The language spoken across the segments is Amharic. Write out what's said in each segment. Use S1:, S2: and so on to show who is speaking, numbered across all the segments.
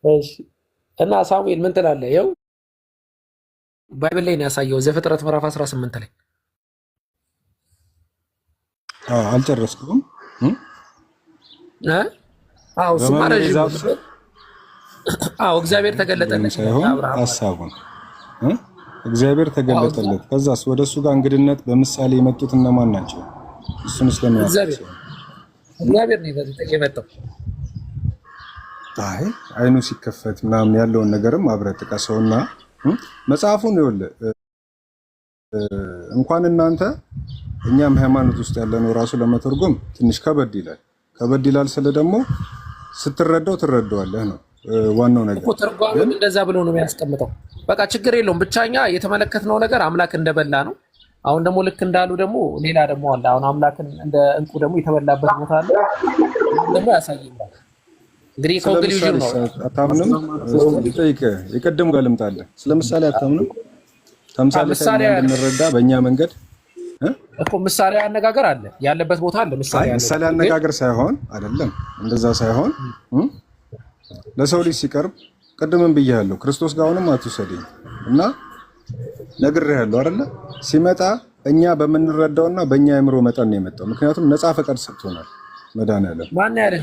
S1: እሺ እና ሳሙኤል ምን ትላለህ? ይኸው ባይብል ላይ ነው ያሳየው ዘፍጥረት ምዕራፍ 18 ላይ
S2: አልጨረስኩም።
S1: እ አዎ እሱማ
S2: በመምሬ
S1: ረዥም
S2: ዛፍ
S1: ነው።
S2: ስር
S1: አዎ እግዚአብሔር ተገለጠለት
S2: ሳይሆን
S1: አብርሃም ማለት
S2: ሀሳቡን እግዚአብሔር
S1: አዎ
S2: ተገለጠለት። ከዛስ ወደ እሱ ጋር እንግድነት በምሳሌ የመጡት እነማን ናቸው? እሱን
S1: እግዚአብሔር
S2: ስለሚያውቃቸው
S1: እግዚአብሔር ነው የመጣው።
S2: አይ አይኑ ሲከፈት ምናምን ያለውን ነገርም አብረህ ጥቀሰውና መጽሐፉን ይኸውልህ እንኳን እናንተ እኛም ሃይማኖት ውስጥ ያለነው ራሱ ለመተርጎም ትንሽ ከበድ ይላል። ከበድ ይላል ስለ ደግሞ ስትረዳው ትረዳዋለህ ነው ዋናው ነገር
S1: እኮ ተርጓሚም እንደዛ ብሎ ነው የሚያስቀምጠው። በቃ ችግር የለውም ብቻኛ የተመለከትነው ነገር አምላክ እንደበላ ነው። አሁን ደግሞ ልክ እንዳሉ ደግሞ ሌላ ደግሞ አለ። አሁን አምላክን እንደ እንቁ ደግሞ የተበላበት ቦታ አለ ደግሞ ያሳየናል። እንግዲህ ኮንክሉዥን ነው።
S2: አታምንም? ልጠይቅ የቀደም ጋር ልምጣለህ። ስለምሳሌ አታምንም? ተምሳሌ እንድንረዳ በእኛ መንገድ
S1: እኮ ምሳሌ አነጋገር አለ ያለበት ቦታ አለ።
S2: ምሳሌ አነጋገር ሳይሆን አይደለም፣ እንደዛ ሳይሆን ለሰው ልጅ ሲቀርብ ቅድምም ብያለሁ፣ ክርስቶስ ጋር አሁንም አትውሰደኝ እና ነግሬሃለሁ አይደለ? ሲመጣ እኛ በምንረዳውና በእኛ አእምሮ መጠን ነው የመጣው። ምክንያቱም ነፃ ፈቃድ ሰጥቶናል መድኃኒዓለም።
S1: ማን ያለ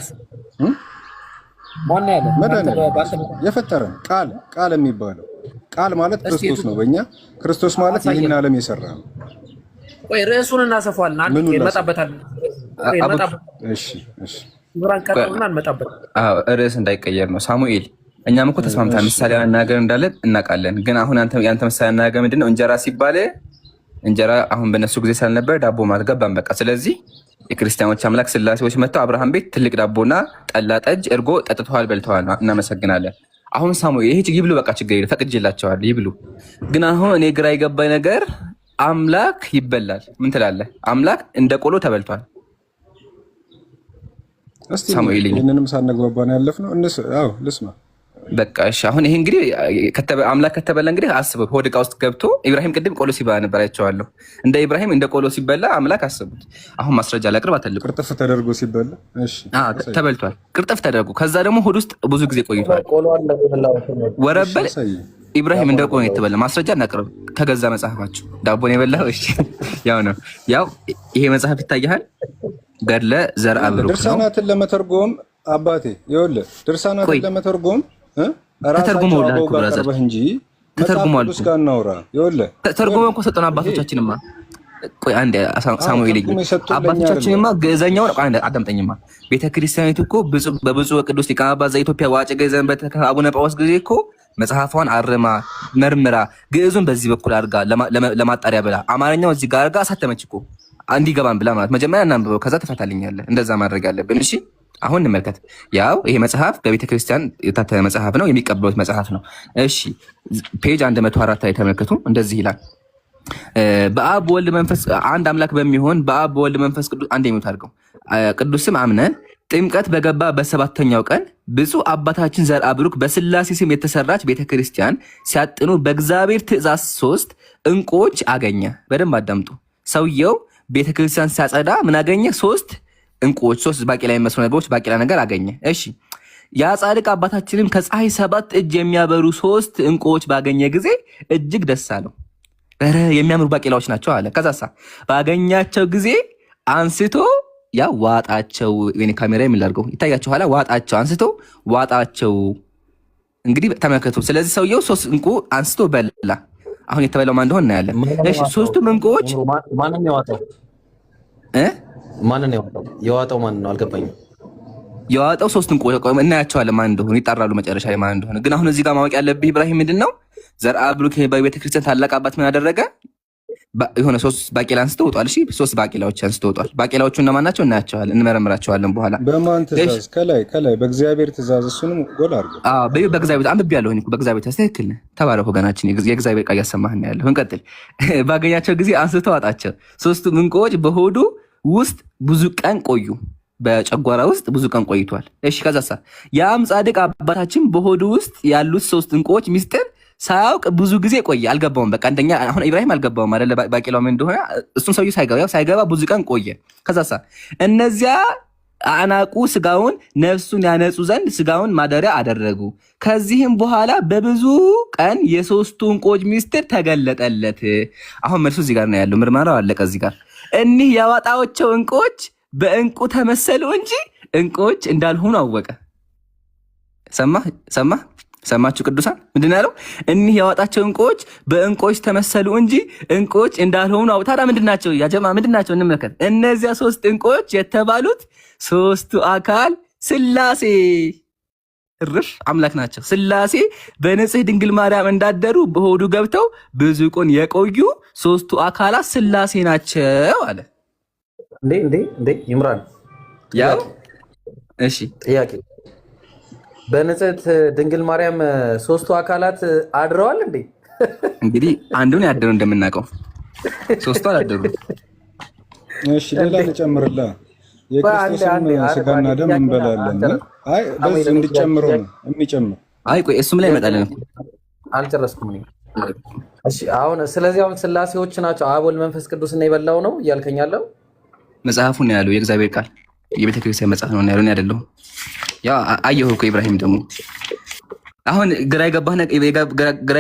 S2: የፈጠረን ቃል የሚባለው ቃል ማለት ክርስቶስ ነው። በእኛ ክርስቶስ ማለት ይህን ዓለም የሰራ ነው።
S1: ቆይ ርዕሱን እናሰፋለን። አንድ እንመጣበታለን።
S2: እሺ እሺ
S3: ርዕስ እንዳይቀየር ነው ሳሙኤል። እኛም እኮ ተስማምተን ምሳሌ አነጋገር እንዳለ እናውቃለን። ግን አሁን ያንተ ምሳሌ አነጋገር ምንድነው? እንጀራ ሲባል እንጀራ አሁን በነሱ ጊዜ ስላልነበር ዳቦ ማለት ገባን በቃ። ስለዚህ የክርስቲያኖች አምላክ ስላሴዎች መጥተው አብርሃም ቤት ትልቅ ዳቦና ጠላ፣ ጠጅ፣ እርጎ ጠጥተዋል፣ በልተዋል። እናመሰግናለን። አሁን ሳሙኤል ይሄ ይብሉ በቃ ችግር የለም ፈቅጄላቸዋለሁ ይብሉ። ግን አሁን እኔ ግራ የገባኝ ነገር አምላክ ይበላል ምን ትላለህ? አምላክ እንደ ቆሎ ተበልቷል።
S2: ሳሙኤል ይሄንንም ሳንግባባ ነው ያለፍነው። አዎ ልስማ
S3: በቃ እሺ። አሁን ይሄ እንግዲህ አምላክ ከተበላ እንግዲህ አስበው ሆድ ዕቃ ውስጥ ገብቶ ኢብራሂም ቅድም ቆሎ ሲበላ ነበር አይቼዋለሁ። እንደ ኢብራሂም እንደ ቆሎ ሲበላ አምላክ አስቡት። አሁን ማስረጃ ላቅርብ አትልቁ።
S2: ቅርጥፍ ተደርጎ ሲበላ እሺ
S3: ተበልቷል። ቅርጥፍ ተደርጎ ከዛ ደግሞ ሆድ ውስጥ ብዙ ጊዜ ቆይቷል። ወረበል ኢብራሂም እንደ ቆሎ የተበላ ማስረጃ እናቅርብ። ተገዛ መጽሐፋችሁ ዳቦን የበላው እሺ ያው ነው። ያው ይሄ መጽሐፍ ይታያል። ገድለ ዘርአ ብሩክ ነው።
S2: ድርሳናትን ለመተርጎም አባቴ ይኸውልህ ድርሳናትን ለመተርጎም
S3: ተተርጉመውልሃል እኮ ብራዘር
S2: እንጂ
S3: ተተርጉመዋል
S2: እኮ ጋናውራ ይኸውልህ
S3: ተተርጉመው እኮ ሰጠን አባቶቻችንማ። ቆይ አንዴ ሳሙኤል አባቶቻችንማ ገዛኛውን አንዴ አዳምጠኝማ። ቤተክርስቲያኒቱ እኮ በብፁዕ ወቅዱስ ሊቀ ጳጳሳት ዘኢትዮጵያ ወአጨጌ ዘእንበለ አቡነ ጳውሎስ ጊዜ እኮ መጽሐፏን አርማ መርምራ ግዕዙን በዚህ በኩል አድርጋ ለማጣሪያ ብላ አማርኛው እዚህ ጋር አድርጋ አሳተመች እኮ እንዲገባን ብላ ማለት መጀመሪያ እናንብበው ከዛ ትፈታልኛለህ። እንደዛ ማድረግ ያለብን እሺ። አሁን እንመልከት። ያው ይሄ መጽሐፍ በቤተ ክርስቲያን የታተመ መጽሐፍ ነው፣ የሚቀበሉት መጽሐፍ ነው። እሺ ፔጅ 104 ላይ ተመልከቱ። እንደዚህ ይላል በአብ ወልድ መንፈስ አንድ አምላክ በሚሆን በአብ ወልድ መንፈስ ቅዱስ አንድ የሚሉት አድርገው ቅዱስም አምነን ጥምቀት በገባ በሰባተኛው ቀን ብፁዕ አባታችን ዘርአ ብሩክ በስላሴ ስም የተሰራች ቤተ ክርስቲያን ሲያጥኑ በእግዚአብሔር ትእዛዝ 3 ዕንቁዎች አገኘ። በደንብ አዳምጡ። ሰውየው ቤተ ክርስቲያን ሲያጸዳ ምን አገኘ? 3 ዕንቁዎች፣ 3 ባቄላ የሚመስሉ ነገሮች ባቄላ ነገር አገኘ። እሺ ያ ጻድቅ አባታችንም ከፀሐይ 7 እጅ የሚያበሩ 3 ዕንቁዎች ባገኘ ጊዜ እጅግ ደስ አለው። ኧረ የሚያምሩ ባቄላዎች ናቸው አለ። ከዛሳ ባገኛቸው ጊዜ አንስቶ ያ ዋጣቸው። ወይኔ ካሜራ የሚላርገው ይታያችኋል። ዋጣቸው፣ አንስቶ ዋጣቸው። እንግዲህ ተመልከቱ። ስለዚህ ሰውየው 3 ዕንቁ አንስቶ በላ። አሁን የተበላው ማን እንደሆነ እናያለን። እሺ 3ቱም ዕንቁዎች
S4: ማንን ያዋጣው? ማንን ያዋጣው? የዋጣው ማን ነው? አልገባኝም።
S3: የዋጣው 3 ዕንቁ እናያቸዋለን ማን እንደሆነ፣ ይጣራሉ መጨረሻ ላይ ማን እንደሆነ። ግን አሁን እዚህ ጋር ማወቅ ያለብህ ኢብራሂም ምንድነው ዘርአ ብሩክ በቤተክርስቲያን ታላቅ አባት ምን አደረገ? የሆነ 3 ባቄላ አንስቶ ወጧል። እሺ 3 ባቄላዎች አንስቶ ወጧል። ባቄላዎቹ እነማን ናቸው? እናያቸዋለን፣ እንመረምራቸዋለን በኋላ።
S2: በማን ትእዛዝ? ከላይ በእግዚአብሔር ትእዛዝ። እሱንም ጎል አድርጎ
S3: በእግዚአብሔር አንብቤያለሁ እኮ በእግዚአብሔር ትእዛዝ። ትክክል ነህ። ተባረክ ወገናችን፣ የእግዚአብሔር ቃል እያሰማህን ነው ያለው። እንቀጥል። ባገኛቸው ጊዜ አንስቶ ዋጣቸው። 3ቱም ዕንቁዎች በሆዱ ውስጥ ብዙ ቀን ቆዩ። በጨጓራ ውስጥ ብዙ ቀን ቆይቷል። እሺ ከዛሳ ያም ጻድቅ አባታችን በሆዱ ውስጥ ያሉት 3 ዕንቁዎች ሚስጥር ሳያውቅ ብዙ ጊዜ ቆየ። አልገባውም። በቃ አንደኛ አሁን ኢብራሂም አልገባውም አይደለ? ባቄላው ምን እንደሆነ እሱን ሰውዬው ሳይገባ ብዙ ቀን ቆየ። ከዛሳ እነዚያ አናቁ ስጋውን ነፍሱን ያነጹ ዘንድ ስጋውን ማደሪያ አደረጉ። ከዚህም በኋላ በብዙ ቀን የሶስቱ ዕንቁዎች ምስጢር ተገለጠለት። አሁን መልሱ እዚህ ጋር ነው ያለው። ምርመራው አለቀ እዚህ ጋር። እኒህ ያወጣቸው ዕንቁዎች በዕንቁ ተመሰሉ እንጂ ዕንቁዎች እንዳልሆኑ አወቀ። ሰማችሁ ቅዱሳን? ምንድን ያለው? እኒህ ያወጣቸው ዕንቁዎች በዕንቁዎች ተመሰሉ እንጂ ዕንቁዎች እንዳልሆኑ አወቀ። ታዲያ ምንድን ናቸው? ያጀማ ምንድን ናቸው? እንመልከት። እነዚያ ሶስት ዕንቁዎች የተባሉት ሶስቱ አካል ስላሴ እርፍ አምላክ ናቸው። ስላሴ በንጽህ ድንግል ማርያም እንዳደሩ በሆዱ ገብተው ብዙ ቀን የቆዩ ሶስቱ አካላት ስላሴ ናቸው አለ።
S4: እንዴ ይምራን፣
S3: ያው እሺ፣
S4: ጥያቄ በንጽህት ድንግል ማርያም ሶስቱ አካላት አድረዋል እንዴ?
S3: እንግዲህ አንዱን ያደሩ እንደምናውቀው ሶስቱ አላደሩ።
S2: እሺ ሌላ ልጨምርልህ። የክርስቶስን ስጋና ደም እንበላለን። አይ በዚህ እንዲጨምሩ ነው የሚጨምር።
S3: አይ ቆይ እሱም ላይ ይመጣልን።
S4: አልጨረስኩም እኔ። እሺ አሁን ስለዚህ አሁን ስላሴዎች ናቸው አብ ወልድ መንፈስ ቅዱስ እና የበላው ነው እያልከኝ ያለው
S3: መጽሐፉን ነው ያለው። የእግዚአብሔር ቃል የቤተክርስቲያን መጽሐፍ ነው ያለው አይደለም። ያ አየሁ እኮ ኢብራሂም ደግሞ አሁን ግራ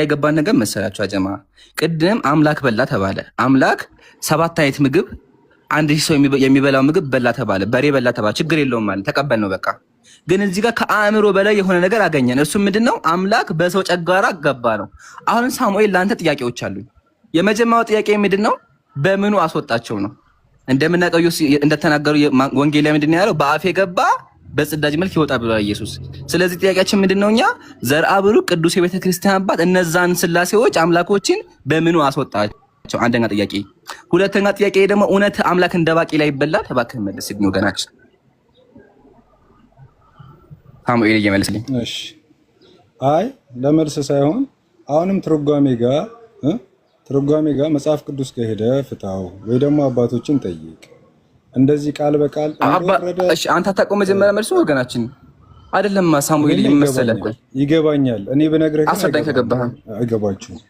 S3: የገባን ነገር መሰላችሁ አጀማ። ቅድም አምላክ በላ ተባለ። አምላክ 7 አይነት ምግብ 1000 ሰው የሚበላው ምግብ በላ ተባለ። በሬ በላ ተባለ። ችግር የለውም ማለት ተቀበል ነው በቃ። ግን እዚህ ጋር ከአእምሮ በላይ የሆነ ነገር አገኘን። እሱ ምንድነው? አምላክ በሰው ጨጓራ ገባ ነው። አሁን ሳሙኤል ለአንተ ጥያቄዎች አሉኝ። የመጀመሪያው ጥያቄ ምንድነው? በምኑ አስወጣቸው ነው? እንደምናውቀው እንደተናገሩ ወንጌል ላይ ምንድነው ያለው? በአፌ ገባ በጽዳጅ መልክ ይወጣ ብሏል ኢየሱስ። ስለዚህ ጥያቄያችን ምንድነው? እኛ ዘርአ ብሩክ ቅዱስ የቤተ ክርስቲያን አባት እነዛን ስላሴዎች አምላኮችን በምኑ አስወጣቸው? አንደኛ ጥያቄ። ሁለተኛ ጥያቄ ደግሞ እውነት አምላክ እንደ ባቄላ ይበላል? እባክህ መልስልኝ ወገናችን። ሳሙኤል እየመለስልኝ።
S2: እሺ አይ ለመልስ ሳይሆን አሁንም ትርጓሜ ጋር መጽሐፍ ቅዱስ ጋር ሄደህ ፍታው ወይ ደግሞ አባቶችን ጠይቅ። እንደዚህ ቃል በቃል
S3: እሺ አንተ አታውቀውም። መጀመሪያ መልሱ ወገናችን አይደለም ሳሙኤል ይመሰለህ።
S2: ይገባኛል። እኔ ብነግርህ
S3: አስረዳኝ ከገባህ።
S2: አይገባችሁም።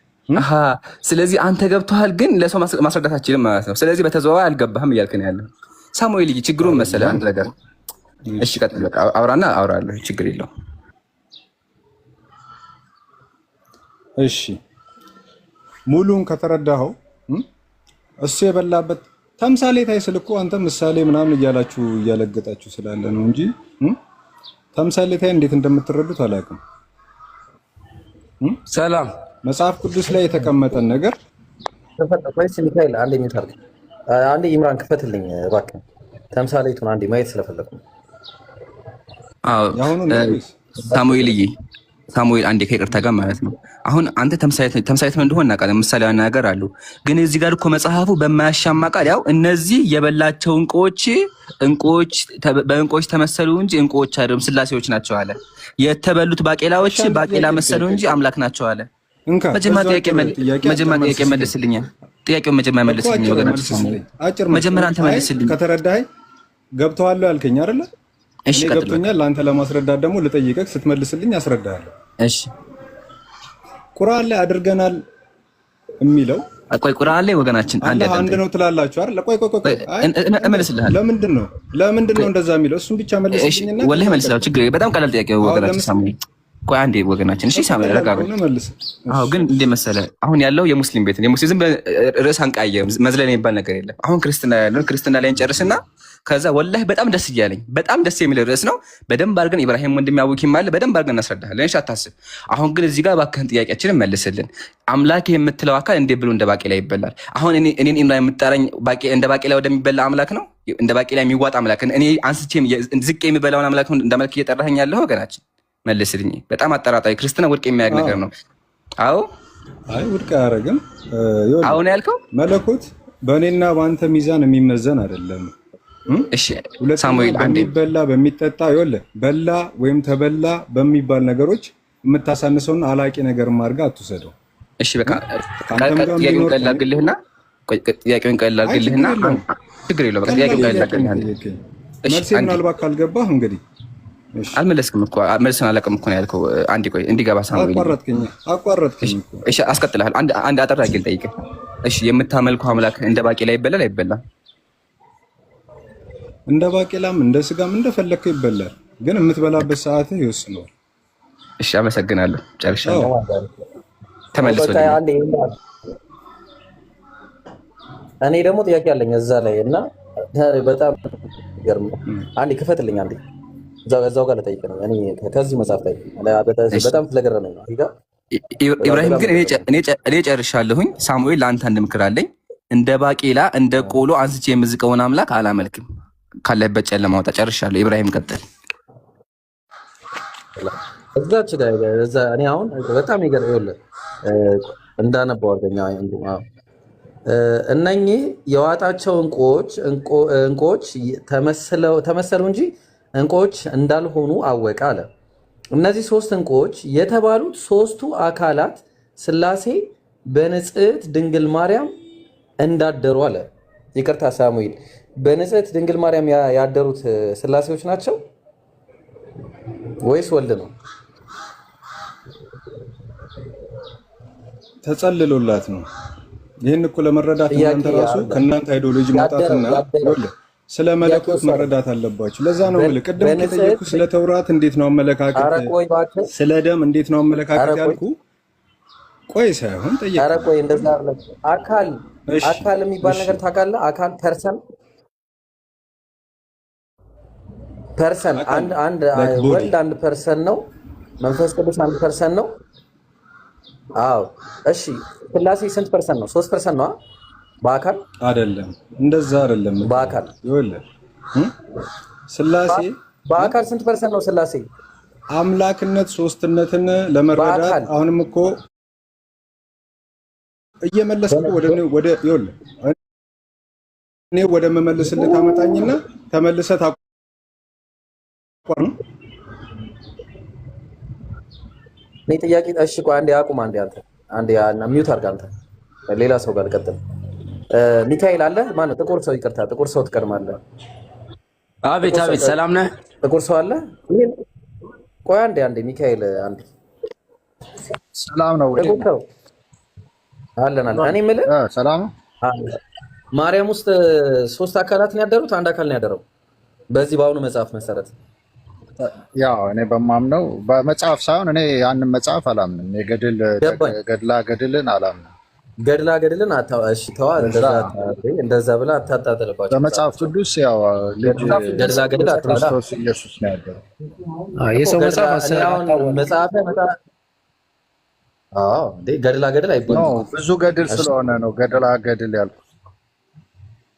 S3: ስለዚህ አንተ ገብቶሃል፣ ግን ለሰው ማስረዳት አትችልም ማለት ነው። ስለዚህ በተዘዋዋሪ አልገባህም እያልክ ነው ያለው ሳሙኤል። ችግሩን መሰለህ አንድ ነገር። እሺ ቀጥል በቃ አውራና አውራለሁ፣ ችግር የለው።
S2: እሺ ሙሉን ከተረዳኸው እሱ የበላበት ተምሳሌት አይስል እኮ አንተ ምሳሌ ምናምን እያላችሁ እያለገጣችሁ ስላለ ነው እንጂ ተምሳሌት እንዴት እንደምትረዱት አላውቅም።
S1: ሰላም
S2: መጽሐፍ ቅዱስ ላይ የተቀመጠን ነገር
S4: ወይስ ሚካኤል አንዴ ሚታርክ አንዴ ኢምራን ክፈትልኝ እባክህ። ተምሳሌቱን አንዴ ማየት ስለፈለኩ።
S3: አዎ ሳሙኤል አንዴ ከይቅርታ ጋር ማለት ነው። አሁን አንተ ተምሳሌት ምን እንደሆነ እናውቃለን። ምሳሌ ነገር አሉ። ግን እዚህ ጋር እኮ መጽሐፉ በማያሻማ ቃል ያው እነዚህ የበላቸው በዕንቁዎች ተመሰሉ እንጂ ዕንቁዎች አይደሉም ስላሴዎች ናቸው አለ። የተበሉት ባቄላዎች ባቄላ መሰሉ እንጂ አምላክ ናቸው አለ። መጀመሪያ ጥያቄ መልስልኝ። ጥያቄውን መጀመሪያ መልስልኝ ወገናችን። መጀመሪያ አንተ መልስልኝ።
S2: ከተረዳኸኝ ገብቶሃል ያልከኝ አይደለ? እሺ ገብቶኛል። ለአንተ ለማስረዳት ደግሞ ልጠይቅህ፣ ስትመልስልኝ አስረዳሃለሁ።
S3: እሺ
S2: ቁርአን ላይ አድርገናል የሚለው
S3: ቆይ ቁርአን ላይ ወገናችን
S2: አንድ ነው ትላላችሁ አይደል? ቆይ
S3: እመልስልሃለሁ።
S2: ለምንድን ነው እንደዛ የሚለው? እሱን ብቻ መልስልኝና
S3: ወላሂ እመልስልሃለሁ። ችግር በጣም ቀላል ጥያቄ ወገናችን ሳሙኤል። ቆይ አንዴ ወገናችን። እሺ ሳሙኤል ረጋ በል። አዎ ግን እንደ መሰለህ አሁን ያለው የሙስሊም ቤት የሙስሊም ዝም ርዕስ አንቃየም መዝለል የሚባል ነገር የለም። አሁን ክርስትና ላይ እንጨርስና ከዛ ወላሂ በጣም ደስ እያለኝ በጣም ደስ የሚል ርዕስ ነው። በደንብ አድርገን ኢብራሂም ወንድም ያውኪም አለ በደንብ አድርገን እናስረዳለን። እሺ አታስብ። አሁን ግን እዚህ ጋር እባክህን ጥያቄያችንን መልስልን። አምላክ የምትለው አካል እንዴት ብሎ እንደ ባቄላ ይበላል? አሁን እኔን ኢምራን የምትጠራኝ እንደ ባቄላ ወደሚበላ አምላክ ነው? እንደ ባቄላ የሚዋጥ አምላክ እኔ አንስቼም ዝቅ የሚበላውን አምላክ ነው እንደ መልክ እየጠራኸኝ ያለኸው? ወገናችን መልስልኝ። በጣም አጠራጣሪ ክርስትና ውድቅ የሚያደርግ ነገር ነው። አዎ
S2: አይ ውድቅ አያደርግም።
S3: አሁን ያልከው
S2: መለኮት በእኔና በአንተ ሚዛን የሚመዘን አይደለም።
S3: እሺ ሳሙኤል አንዴ
S2: በሚበላ በሚጠጣ ይኸውልህ በላ ወይም ተበላ በሚባል ነገሮች የምታሳንሰውና አላቂ ነገር ማድረግ አትውሰደው።
S3: እሺ በቃ ጥያቄውን ቀላግልህና ችግር የለውም። በቃ ጥያቄውን ቀላግልህና
S2: መልሴ ምናልባት ካልገባህ እንግዲህ
S3: አልመለስክም እኮ መልስን አላውቅም እኮ ነው ያልከው። አንዴ ቆይ እንዲገባ ሳሙኤል
S2: አቋረጥከኝ እኮ። እሺ
S3: አስቀጥልሃል። አንድ አጠር አድርጌ ልጠይቅህ። እሺ የምታመልከው አምላክ እንደ ባቄላ ይበላል አይበላም?
S2: እንደ ባቄላም እንደ ስጋም እንደፈለከው ይበላል። ግን የምትበላበት ሰዓት ይወስነዋል።
S3: እሺ አመሰግናለሁ። ጨርሻለሁ። ተመልሶልኝ
S4: እኔ ደግሞ ጥያቄ አለኝ እዛ ላይ እና በጣም ይገርም። አንዴ ክፈትልኝ አንዴ እዛው ጋር ልጠይቅ ነው። እኔ ከዚህ መጽሐፍ ላይ በጣም ስለገረመኝ ነው።
S3: ኢብራሂም ግን እኔ ጨርሻለሁኝ። ሳሙኤል ለአንተ አንድ ምክር አለኝ። እንደ ባቄላ እንደ ቆሎ አንስቼ የምዝቀውን አምላክ አላመልክም። ካለበት ጨለማ ወጣ። ጨርሻለሁ። ኢብራሂም ቀጥል።
S4: እዛች ጋር እኔ አሁን በጣም ይገርምኛል እንዳነበው አድርገኛ እነኚህ የዋጣቸው እንቁዎች ተመሰሉ እንጂ እንቁዎች እንዳልሆኑ አወቀ አለ። እነዚህ ሶስት እንቁዎች የተባሉት ሶስቱ አካላት ሥላሴ በንጽሕት ድንግል ማርያም እንዳደሩ አለ። ይቅርታ ሳሙኤል፣ በንጽሕት ድንግል ማርያም ያደሩት ሥላሴዎች ናቸው ወይስ ወልድ ነው?
S2: ተጸልሎላት ነው። ይህን እኮ ለመረዳት እናንተ ራሱ ከእናንተ አይዲዮሎጂ መውጣትና ስለ መለኮት መረዳት አለባችሁ። ለዛ ነው ማለት ቅድም ከጠየቁ ስለ ተውራት እንዴት ነው አመለካከት፣ ስለ ደም እንዴት ነው አመለካከት ያልኩ ቆይ ሳይሆን ጠየቁ። ኧረ ቆይ እንደዛ አይደለም። አካል የሚባል ነገር ታውቃለህ? አካል ፐርሰን አንድ ወልድ አንድ ፐርሰን ነው። መንፈስ ቅዱስ አንድ ፐርሰን ነው። አዎ እሺ። ሥላሴ ስንት ፐርሰንት ነው? 3% ነው በአካል አይደለም። እንደዛ አይደለም።
S4: በአካል
S2: ይኸውልህ ሥላሴ
S4: በአካል ስንት ፐርሰንት ነው? ሥላሴ
S2: አምላክነት ሶስትነትን ለመረዳት አሁንም እኮ እየመለስኩ ወደ ይኸውልህ እኔ ወደ መመለስልህ ታመጣኝና ተመልሰህ ታቋም
S4: እኔ ጥያቄ እሺ፣ ቆይ አንዴ አቁም። አንዴ ሚውት አድርግ። አንተ ሌላ ሰው ጋር ልቀጥል። ሚካኤል አለ ማነው? ጥቁር ሰው ይቅርታ፣ ጥቁር ሰው ትቀድማለህ።
S5: አቤት አቤት፣ ሰላም ነህ?
S4: ጥቁር ሰው አለ። ቆይ አንዴ ሚካኤል አንዴ።
S6: ሰላም ነው ወይ?
S4: ጥቁር ሰው አለን። እኔ የምልህ
S6: ሰላም ነው።
S4: ማርያም ውስጥ 3 አካላት ነው ያደሩት? አንድ አካል ነው ያደረው በዚህ በአሁኑ መጽሐፍ መሰረት?
S6: ያው እኔ በማምነው በመጽሐፍ ሳይሆን እኔ ያንን መጽሐፍ አላምንም። ገድላ ገድልን አላምንም።
S4: ገድልን እሺ ተዋ፣ እንደዛ ብላ አታጣጥልባቸው።
S6: በመጽሐፍ ቅዱስ ያው ልጅ
S4: ገድል
S6: ክርስቶስ ኢየሱስ ነው ያደረው።
S1: የሰው መጽሐፍ
S4: ገድል አይባልም።
S6: ብዙ ገድል ስለሆነ ነው ገድላ ገድል ያልኩት።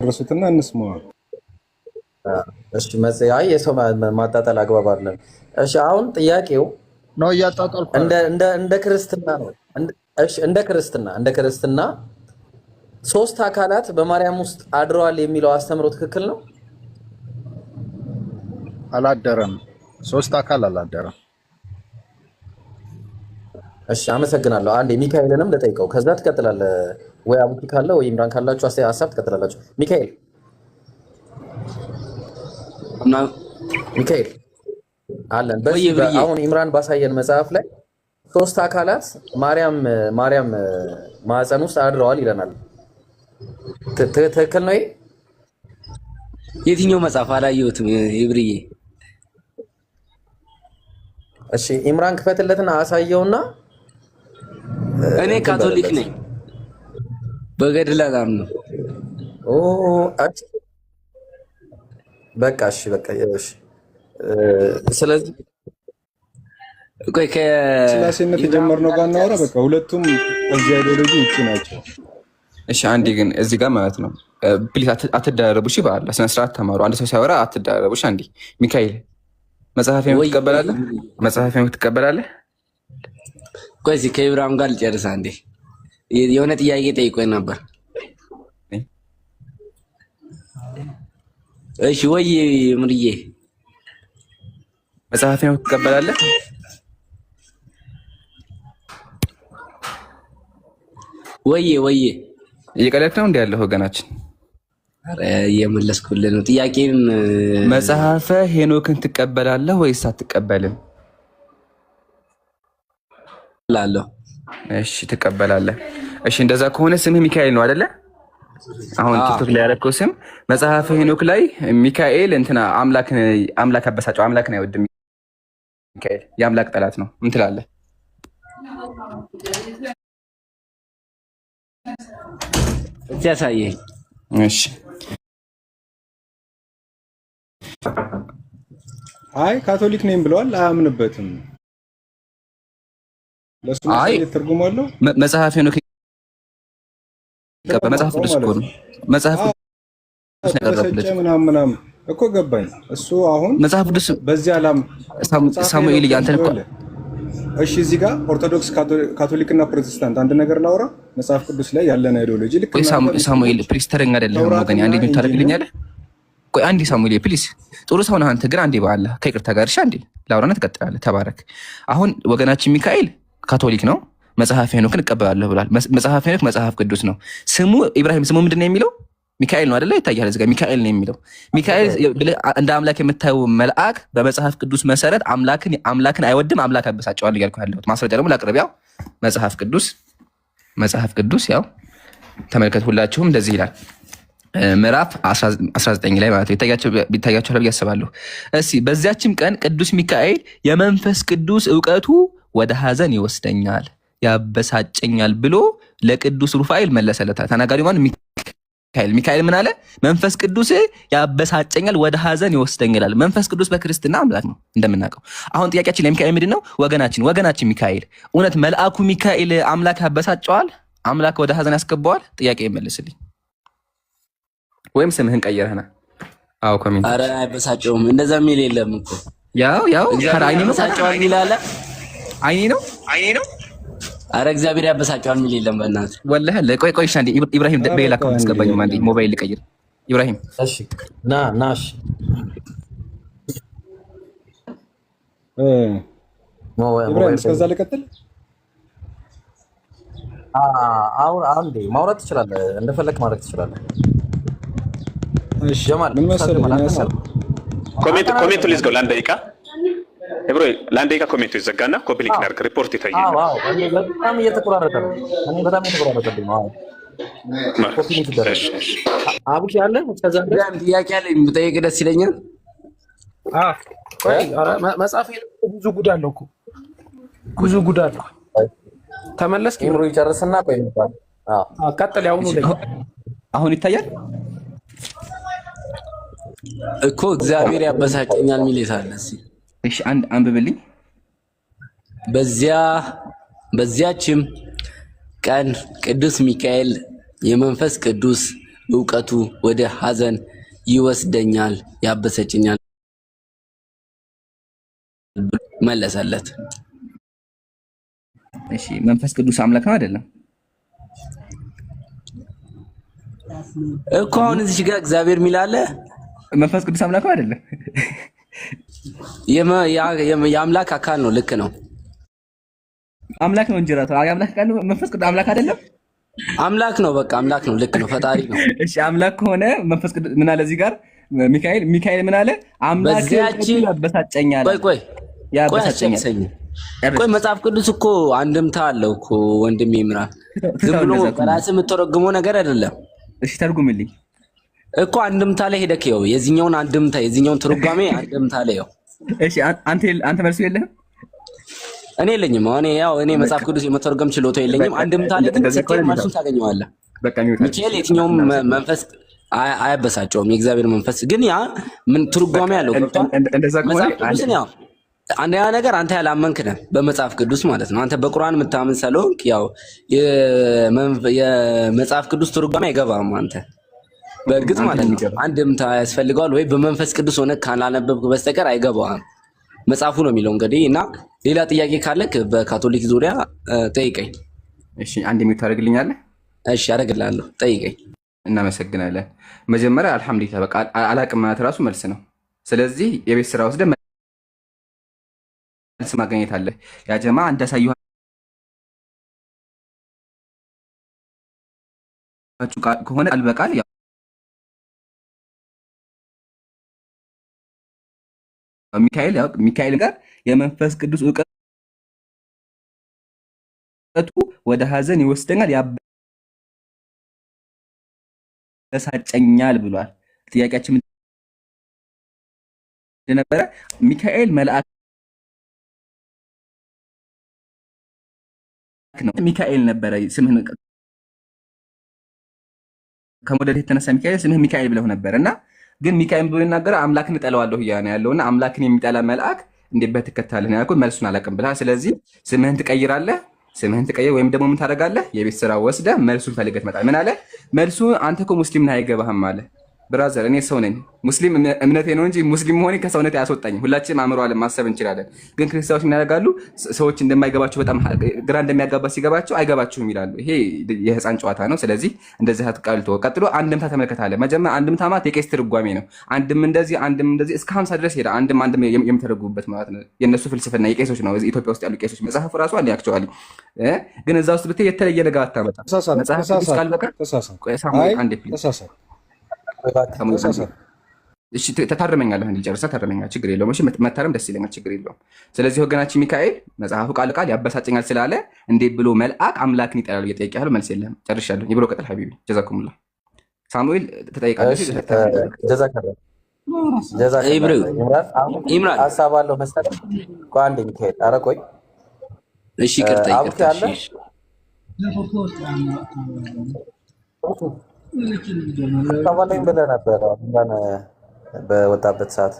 S2: ረሱትና እንስማው።
S4: እሺ መጽሐይ የሰው ማጣጣል አግባብ አይደለም። እሺ አሁን ጥያቄው
S6: ነው እያጣጣልኩ
S4: እንደ ክርስትና ነው። እሺ እንደ ክርስትና 3 አካላት በማርያም ውስጥ አድረዋል የሚለው አስተምሮ ትክክል ነው?
S6: አላደረም። 3 አካል አላደረም።
S4: እሺ አመሰግናለሁ። አንዴ ሚካኤልንም ልጠይቀው፣ ከዛ ትቀጥላለህ። ወይ አቡኪ ካለ ወይ ኢምራን ካላችሁ ሀሳብ ትቀጥላላችሁ። ሚካኤል አለን። አሁን ኢምራን ባሳየን መጽሐፍ ላይ 3 አካላት ማርያም ማህፀን ውስጥ አድረዋል ይለናል። ትክክል ነው?
S5: የትኛው መጽሐፍ? አላየሁትም ይብርዬ።
S4: እሺ ኢምራን ክፈትለትና አሳየውና።
S5: እኔ ካቶሊክ ነኝ፣ በገድል አላምንም።
S4: በቃ እሺ። ስለዚህ
S5: ቆይ
S2: ከሥላሴነት የጀመርነው ጋር እናወራ። በቃ ሁለቱም ከዚህ አይዲዮሎጂ ውጪ ናቸው።
S3: እሺ አንዴ ግን እዚህ ጋር ማለት ነው ፕሊዝ አትደራረቡ። እሺ በአላ ስነ ስርዓት ተማሩ። አንድ ሰው ሲያወራ አትደራረቡ። እሺ አንዴ ሚካኤል መጽሐፌን ትቀበላለህ?
S5: ቆይ እዚህ ከኢብራሂም ጋር ልጨርስ። አንዴ የሆነ ጥያቄ ጠይቆኝ ነበር። እሺ ወይ ምርዬ
S3: መጽሐፌን ትቀበላለህ?
S5: ወይ
S3: እየቀለድክ ነው እንዴ ያለው ወገናችን?
S5: አረ እየመለስኩልህ ነው ጥያቄን።
S3: መጽሐፈ ሄኖክን ትቀበላለህ ወይስ አትቀበልም?
S5: ላለሁ።
S3: እሺ ትቀበላለህ። እሺ እንደዛ ከሆነ ስምህ ሚካኤል ነው አይደለ? አሁን ቲክቶክ ላይ ያደረከው ስም መጽሐፈ ሄኖክ ላይ ሚካኤል እንትና አምላክ አበሳጨው። አምላክን አይወድም ሚካኤል የአምላክ ጠላት ነው እንትላለህ።
S5: ያሳየኝ።
S3: እሺ
S2: አይ ካቶሊክ ነኝ ብለዋል፣ አያምንበትም። ለሱ ነው ትርጉም አለው።
S3: መጽሐፈ ሄኖክ በመጽሐፍ ቅዱስ እኮ ነው። መጽሐፍ ቅዱስ ነገርበት
S2: ምናምን እኮ ገባኝ። እሱ አሁን
S3: መጽሐፍ ቅዱስ
S2: በዚህ ዓለም
S3: ሳሙኤል ያንተን እኮ
S2: እሺ፣ እዚህ ጋር ኦርቶዶክስ ካቶሊክና ፕሮቴስታንት አንድ ነገር ላውራ። መጽሐፍ ቅዱስ ላይ ያለን አይዲዮሎጂ ልክ ነው።
S3: ሳሙኤል ፕሪስተርኛ አይደለም ወገን፣ አንዴ ነው ታደርግልኛለህ? ቆይ አንዴ ሳሙኤል ፕሊዝ፣ ጥሩ ሰው ነህ አንተ፣ ግን አንዴ በአላህ ከይቅርታ ጋር እሺ፣ አንዴ ላውራና ትቀጥላለህ። ተባረክ። አሁን ወገናችን ሚካኤል ካቶሊክ ነው። መጽሐፈ ሄኖክን እቀበላለሁ ብሏል። መጽሐፈ ሄኖክ መጽሐፍ ቅዱስ ነው። ስሙ ኢብራሂም፣ ስሙ ምንድን ነው የሚለው? ሚካኤል ነው አይደለ? ይታያል እዚህ ጋር ሚካኤል ነው የሚለው። ሚካኤል እንደ አምላክ የምታየው መልአክ በመጽሐፍ ቅዱስ መሰረት አምላክን አይወድም፣ አምላክ አበሳጨዋል እያልኩ ያለሁት ማስረጃ ደግሞ ላቅርብ። ያው መጽሐፍ ቅዱስ ያው ተመልከት፣ ሁላችሁም እንደዚህ ይላል ምዕራፍ 19 ላይ ማለት ነው። ይታያችኋል ብዬ አስባለሁ። እስኪ በዚያችም ቀን ቅዱስ ሚካኤል የመንፈስ ቅዱስ እውቀቱ ወደ ሐዘን ይወስደኛል ያበሳጨኛል ብሎ ለቅዱስ ሩፋኤል መለሰለታል። ተናጋሪው ማን? ሚካኤል ምን አለ? መንፈስ ቅዱስ ያበሳጨኛል ወደ ሐዘን ይወስደኛል። መንፈስ ቅዱስ በክርስትና አምላክ ነው እንደምናውቀው። አሁን ጥያቄያችን ለሚካኤል ምንድን ነው? ወገናችን ሚካኤል እውነት መልአኩ ሚካኤል አምላክ ያበሳጨዋል? አምላክ ወደ ሐዘን ያስገባዋል? ጥያቄ ይመልስልኝ። ወይም ስምህን ቀይረህና? አዎ ኮሜንት።
S5: ኧረ አይበሳጨውም፣ እንደዛ የሚል የለም እኮ።
S3: ያው አይኔ ነው
S5: ያበሳጨዋል የሚል አለ።
S3: አይኔ ነው።
S5: ኧረ እግዚአብሔር ያበሳጨዋል የሚል የለም። በእናትህ
S3: ወላሂ ቆይ እሺ፣ አንዴ ኢብራሂም በሌላ አካውንት አስገባኝ። አንዴ ሞባይል ልቀይር። ኢብራሂም
S4: እሺ፣ ናሽ
S2: ኢብራሂም እስከዛ ልቀጥል።
S4: አሁን አንዴ ማውራት ትችላለህ፣ እንደፈለክ ማድረግ ትችላለህ።
S2: እሺ ጀማል ምን መሰለህ
S7: ኮሜንቱ ልዝጋው ለአንድ ደቂቃ ብሮ፣ ለአንድ ደቂቃ ኮሜንቱ ይዘጋና ኮምፕሊት እናድርግ። ሪፖርት ይታያል።
S4: አዎ በጣም እየተቆራረጠ ነው። እኔ በጣም እየተቆራረጠብኝ ነው። አብሽ ያለ ከዛ
S5: ጥያቄ አለ የምጠይቅ ደስ ይለኛል።
S1: መጽሐፍ ብዙ ጉድ አለው እኮ ብዙ ጉድ አለው። ተመለስክ
S4: ይምሩ ይጨርስና ቆይ እንባል።
S1: ቀጥል። ያውኑ
S3: አሁን ይታያል
S5: እኮ እግዚአብሔር ያበሳጨኛል የሚል የታለ?
S3: እሺ አንድ አንብብልኝ።
S5: በዚያችም ቀን ቅዱስ ሚካኤል የመንፈስ ቅዱስ እውቀቱ ወደ ሐዘን ይወስደኛል ያበሳጨኛል መለሰለት።
S3: እሺ መንፈስ ቅዱስ አምላክ ነው አይደለም
S5: እኮ? አሁን እዚህ ጋር እግዚአብሔር የሚል አለ።
S3: መንፈስ ቅዱስ አምላክ ነው አይደለም?
S5: የአምላክ አካል ነው። ልክ ነው።
S3: አምላክ ነው እንጂ ራሱ የአምላክ አካል ነው። መንፈስ ቅዱስ አምላክ አይደለም?
S5: አምላክ ነው። በቃ አምላክ ነው። ልክ ነው። ፈጣሪ ነው።
S3: እሺ አምላክ ከሆነ መንፈስ ቅዱስ ምን አለ እዚህ ጋር? ሚካኤል ምን አለ? አምላክ ያበሳጨኛል።
S5: ቆይ መጽሐፍ ቅዱስ እኮ አንድምታ አለው እኮ ወንድሜ ይምራል። ዝም ብሎ በራስህ የምትተረጉመው ነገር አይደለም።
S3: እሺ ተርጉምልኝ
S5: እኮ አንድምታ ላይ ሄደክ ይኸው የዚህኛውን አንድምታ የዚህኛውን ትርጓሜ አንድምታ ላይ ይኸው።
S3: እሺ አንተ መልሱ የለህም?
S5: እኔ የለኝም። እኔ መጽሐፍ ቅዱስ የመተርጎም ችሎታ የለኝም። አንድምታ ላይ ግን ስትሄድ መልሱን ታገኘዋለህ። ሚካኤል የትኛውም መንፈስ አያበሳጨውም። የእግዚአብሔር መንፈስ ግን ያ ምን ትርጓሜ አለው? መጽሐፍ ቅዱስን ያው አንደኛ ነገር አንተ ያላመንክ ነህ በመጽሐፍ ቅዱስ ማለት ነው። አንተ በቁርአን የምታምን ስለሆንክ ያው የመጽሐፍ ቅዱስ ትርጓሜ አይገባም አንተ በእርግጥ ማለት ነው። አንድምታ ያስፈልገዋል ወይ በመንፈስ ቅዱስ ሆነ ካላነበብክ በስተቀር አይገባም። መጽሐፉ ነው የሚለው እንግዲህ። እና ሌላ ጥያቄ ካለክ በካቶሊክ ዙሪያ ጠይቀኝ።
S3: እሺ አንድ የሚል ታደርግልኛለህ?
S5: እሺ አደርግልሃለሁ፣ ጠይቀኝ።
S3: እናመሰግናለን። መጀመሪያ አልሐምዱሊላህ በቃ አላቅም ማለት ራሱ መልስ ነው። ስለዚህ የቤት ስራ ወስደህ መልስ ማግኘት አለ። ያ ጀማ እንዳሳየኋችሁ ከሆነ ቃል በቃል ሚካኤል ጋር የመንፈስ ቅዱስ እውቀቱ ወደ ሐዘን ይወስደኛል ያበሳጨኛል ብሏል። ጥያቄያችን ምንድን ነበረ? ሚካኤል መልአክ ነው። ሚካኤል ነበረ ስምህን ከመውደድ የተነሳ ሚካኤል ስምህ ሚካኤል ብለው ነበር እና ግን ሚካኤል ብሎ ይናገራል አምላክን እጠላዋለሁ እያለ ያለውና አምላክን የሚጠላ መልአክ እንዴት በትከታለህ ነው ያልኩት። መልሱን አላውቅም ብለሃል። ስለዚህ ስምህን ትቀይራለህ። ስምህን ትቀይር ወይም ደግሞ ምን ታደርጋለህ? የቤት ስራ ወስደህ መልሱን ፈልገህ ትመጣለህ። ምን አለ መልሱ? አንተ እኮ ሙስሊም ነህ አይገባህም አለ። ብራዘር እኔ ሰው ነኝ። ሙስሊም እምነቴ ነው እንጂ ሙስሊም መሆኔ ከሰውነቴ አያስወጣኝም። ሁላችንም አእምሮ አለ ማሰብ እንችላለን። ግን ክርስቲያኖች ምን ያደርጋሉ? ሰዎች እንደማይገባቸው በጣም ግራ እንደሚያጋባ ሲገባቸው አይገባችሁም ይላሉ። ይሄ የህፃን ጨዋታ ነው። ስለዚህ እንደዚህ አትቃልቶ ቀጥሎ አንድምታ ተመልከታለህ። መጀመሪያ አንድምታ ማለት የቄስ ትርጓሜ ነው። አንድም እንደዚህ እስከ 50 ድረስ ሄዳ አንድም የሚተረጉበት ማለት ነው። የእነሱ ፍልስፍና የቄሶች ነው። ኢትዮጵያ ውስጥ ያሉ ቄሶች መጽሐፉ ራሱ አለ አክቹዋሊ። ግን እዛ ውስጥ ብትይ የተለየ ነገር አታመጣም። መጽሐፍ ቃል በቃ እሺ ተታረመኛለህ እንዲጨርሰህ ታረመኛለህ፣ ችግር የለውም። እሺ መታረም ደስ ይለኛል፣ ችግር የለውም። ስለዚህ ወገናችን ሚካኤል መጽሐፉ ቃል ያበሳጨኛል ስላለ እንዴት ብሎ መልአክ አምላክን ይጠላል እየጠየቀ ያለው መልስ የለህም። ጨርሻለሁ። ይብሮ ቀጥል ሀቢቢ። ጀዛኩሙላ። ሳሙኤል ትጠይቃለህ።
S4: ኢምራን ሀሳብ አለው መሰለህ። ቆይ አንዴ ሚካኤል፣ ኧረ ቆይ
S5: እሺ ይቅርታ
S4: ተባለኝ ብለህ ነበረ በወጣበት ሰዓት።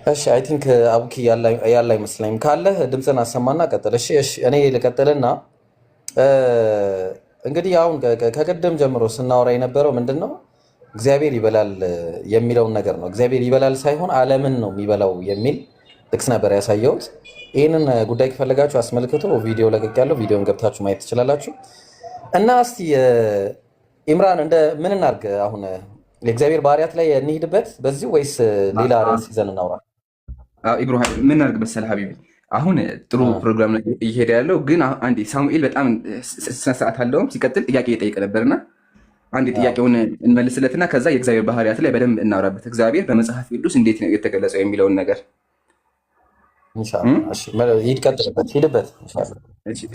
S4: እሺ አይ ቲንክ አቡኪ ያለ አይመስለኝም። ካለህ ድምፅን አሰማና ቀጥል። እሺ እኔ ልቀጥልና እንግዲህ አሁን ከቅድም ጀምሮ ስናወራ የነበረው ምንድን ነው? እግዚአብሔር ይበላል የሚለውን ነገር ነው። እግዚአብሔር ይበላል ሳይሆን ዓለምን ነው የሚበላው የሚል ጥቅስ ነበር ያሳየሁት። ይህንን ጉዳይ ከፈለጋችሁ አስመልክቶ ቪዲዮ ለቀቅ ያለው ቪዲዮን ገብታችሁ ማየት ትችላላችሁ። እና እስቲ ኢምራን እንደ ምን እናድርግ አሁን? የእግዚአብሔር ባህሪያት ላይ እንሂድበት በዚህ ወይስ ሌላ ርዕስ ይዘን እናውራ?
S3: ኢብራሂም ምን እናድርግ መሰለህ ሀቢቢ፣ አሁን ጥሩ ፕሮግራም ላይ እየሄደ ያለው ግን አንዴ ሳሙኤል በጣም ስነስርዓት አለውም። ሲቀጥል ጥያቄ እየጠየቀ ነበርና አንዴ ጥያቄውን እንመልስለትና ከዛ የእግዚአብሔር ባህሪያት ላይ በደንብ እናውራበት። እግዚአብሔር በመጽሐፍ ቅዱስ እንዴት ነው የተገለጸው የሚለውን ነገር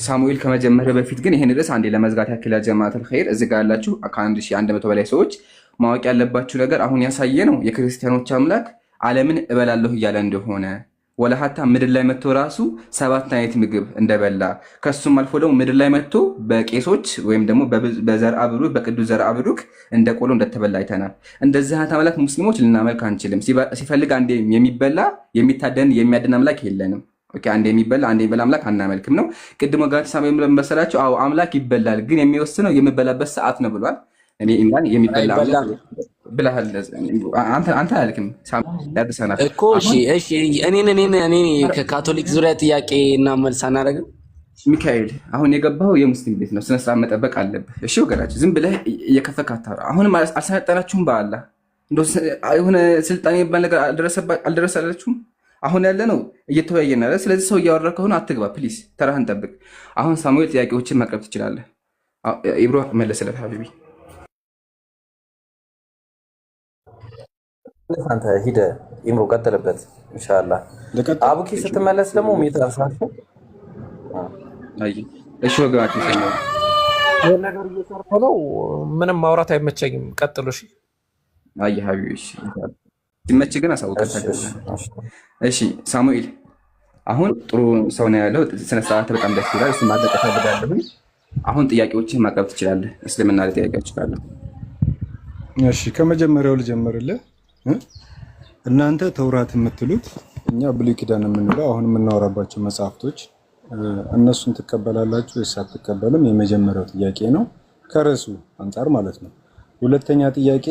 S3: ሳሙኤል ከመጀመሪያ በፊት ግን ይህን ርዕስ አንዴ ለመዝጋት ያክል ጀማዓተል ኸይር እዚህ ጋር ያላችሁ ከ1100 በላይ ሰዎች ማወቅ ያለባችሁ ነገር አሁን ያሳየ ነው የክርስቲያኖች አምላክ ዓለምን እበላለሁ እያለ እንደሆነ ወለሀታ ምድር ላይ መጥቶ ራሱ 7 አይነት ምግብ እንደበላ ከሱም አልፎ ደግሞ ምድር ላይ መጥቶ በቄሶች ወይም ደግሞ በዘርአ ብሩክ በቅዱስ ዘርአ ብሩክ እንደ ቆሎ እንደተበላ አይተናል። እንደዚህ አይነት አምላክ ሙስሊሞች ልናመልክ አንችልም። ሲፈልግ አንዴ የሚበላ የሚታደን የሚያድን አምላክ የለንም። ኦኬ አንዴ የሚበላ አምላክ አናመልክም ነው። ቅድሞ ጋር ሳሙኤል መሰላችሁ? አዎ አምላክ ይበላል፣ ግን የሚወስነው የሚበላበት ሰዓት ነው ብሏል። እኔ ኢምራን የሚበላ ብለሃል። አንተ አልክም ያድሰናል
S5: እኮ። እሺ እኔ ከካቶሊክ ዙሪያ ጥያቄ እና መልስ አናደርግም።
S3: ሚካኤል አሁን የገባው የሙስሊም ቤት ነው፣ ስነስርዓት መጠበቅ አለብህ። እሺ ወገናችን ዝም ብለህ እየከፈክ አታውራ። አሁንም አልሰለጠናችሁም። በአላህ እንደው የሆነ ስልጣኔ የሚባል ነገር አልደረሰላችሁም። አሁን ያለ ነው እየተወያየን ያለ። ስለዚህ ሰው እያወራ ከሆነ አትግባ ፕሊዝ፣ ተራህን ጠብቅ። አሁን ሳሙኤል ጥያቄዎችን ማቅረብ ትችላለህ። ኢብሮ መለስለት ሀቢቢ።
S4: አንተ ሂደህ ኢምሮ ቀጥልበት ኢንሻአላህ። አቡኪ ስትመለስ ደግሞ ሚታንሳችሁ።
S3: እሺ ወገናችን ሰላም
S1: ይሄን ነገር እየሰርኩ ነው። ምንም ማውራት አይመቸኝም። ቀጥሉ። እሺ
S3: አይ ሀቢቢ እሺ ሲመች ግን አሳውቃለሁ። እሺ ሳሙኤል አሁን ጥሩ ሰው ነው ያለው። ስነ ስርዓት በጣም ደስ ይላል። እሱ ማድረግ ፈልጋለሁ። አሁን ጥያቄዎችን ማቅረብ ትችላለህ። እስልምና ላይ ጥያቄዎች ካሉ።
S2: እሺ ከመጀመሪያው ልጀምርልህ። እናንተ ተውራት የምትሉት እኛ ብሉይ ኪዳን የምንለው አሁን የምናወራባቸው መጽሐፍቶች እነሱን ትቀበላላችሁ ወይስ አትቀበልም? የመጀመሪያው ጥያቄ ነው፣ ከርዕሱ አንጻር ማለት ነው። ሁለተኛ ጥያቄ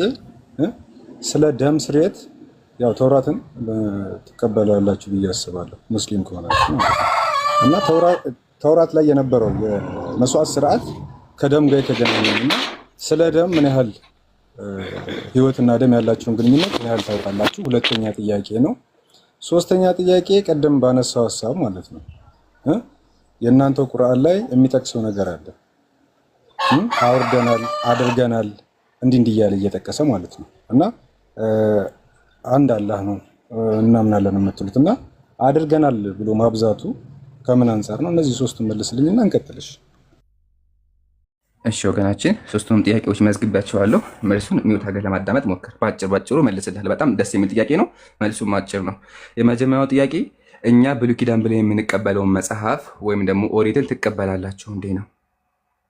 S2: ስለ ደም ስርየት ያው ተውራትን ትቀበላላችሁ ብዬ አስባለሁ ሙስሊም ከሆናችሁ እና ተውራት ላይ የነበረው የመስዋዕት ስርዓት ከደም ጋር የተገናኘ እና ስለ ደም ምን ያህል ህይወትና ደም ያላቸውን ግንኙነት ምን ያህል ታውቃላችሁ? ሁለተኛ ጥያቄ ነው። ሶስተኛ ጥያቄ ቀደም ባነሳው ሀሳብ ማለት ነው የእናንተው ቁርአን ላይ የሚጠቅሰው ነገር አለ። አውርደናል፣ አድርገናል እንዲህ እያለ እየጠቀሰ ማለት ነው እና አንድ አላህ ነው እናምናለን የምትሉት እና አድርገናል ብሎ ማብዛቱ ከምን አንጻር ነው? እነዚህ ሶስቱን መልስልኝና እንቀጥልሽ።
S3: እሺ ወገናችን ሶስቱንም ጥያቄዎች መዝግባቸዋለሁ። መልሱን ሚውት ሀገር ለማዳመጥ ሞክር። ባጭሩ መልስልሃል። በጣም ደስ የሚል ጥያቄ ነው። መልሱም አጭር ነው። የመጀመሪያው ጥያቄ እኛ ብሉይ ኪዳን ብለን የምንቀበለውን መጽሐፍ ወይም ደግሞ ኦሪትን ትቀበላላችሁ እንዴ ነው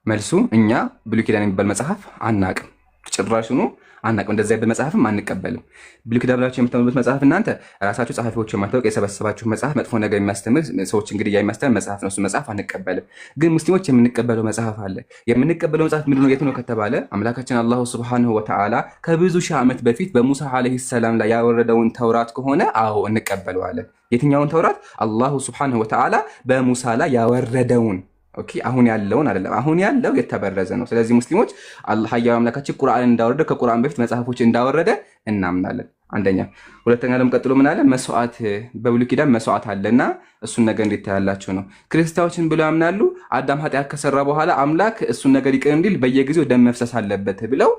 S3: መልሱ። እኛ ብሉይ ኪዳን የሚባል መጽሐፍ አናቅም፣ ጭራሹኑ አናቅም። እንደዚያ አይነት መጽሐፍም አንቀበልም። ብሉይ ኪዳን ብላችሁ የምታምኑበት መጽሐፍ እናንተ ራሳችሁ ጸሐፊዎች የማታውቅ የሰበሰባችሁ መጽሐፍ፣ መጥፎ ነገር የሚያስተምር ሰዎች እንግዲህ የሚያስተምር መጽሐፍ ነው። እሱ መጽሐፍ አንቀበልም። ግን ሙስሊሞች የምንቀበለው መጽሐፍ አለ። የምንቀበለው መጽሐፍ ምንድን ነው? የት ነው ከተባለ አምላካችን አላሁ ሱብሓነሁ ወተዓላ ከብዙ ሺህ ዓመት በፊት በሙሳ ዓለይሂ ሰላም ላይ ያወረደውን ተውራት ከሆነ አዎ እንቀበለዋለን። የትኛውን ተውራት? አላሁ ሱብሓነሁ ወተዓላ በሙሳ ላይ ያወረደውን። ኦኬ አሁን ያለውን አይደለም። አሁን ያለው የተበረዘ ነው። ስለዚህ ሙስሊሞች አላህ ያ አምላካችን ቁርአን እንዳወረደ ከቁርአን በፊት መጽሐፎች እንዳወረደ እናምናለን። አንደኛ። ሁለተኛ ደግሞ ቀጥሎ ምን አለ? መስዋዕት በብሉይ ኪዳን መስዋዕት አለና እሱን ነገር እንዴት ታያላችሁ ነው። ክርስቲያኖችን ብለው ያምናሉ አዳም ኃጢአት ከሰራ በኋላ አምላክ እሱን ነገር ይቅር እንዲል በየጊዜው ደም መፍሰስ አለበት ብለው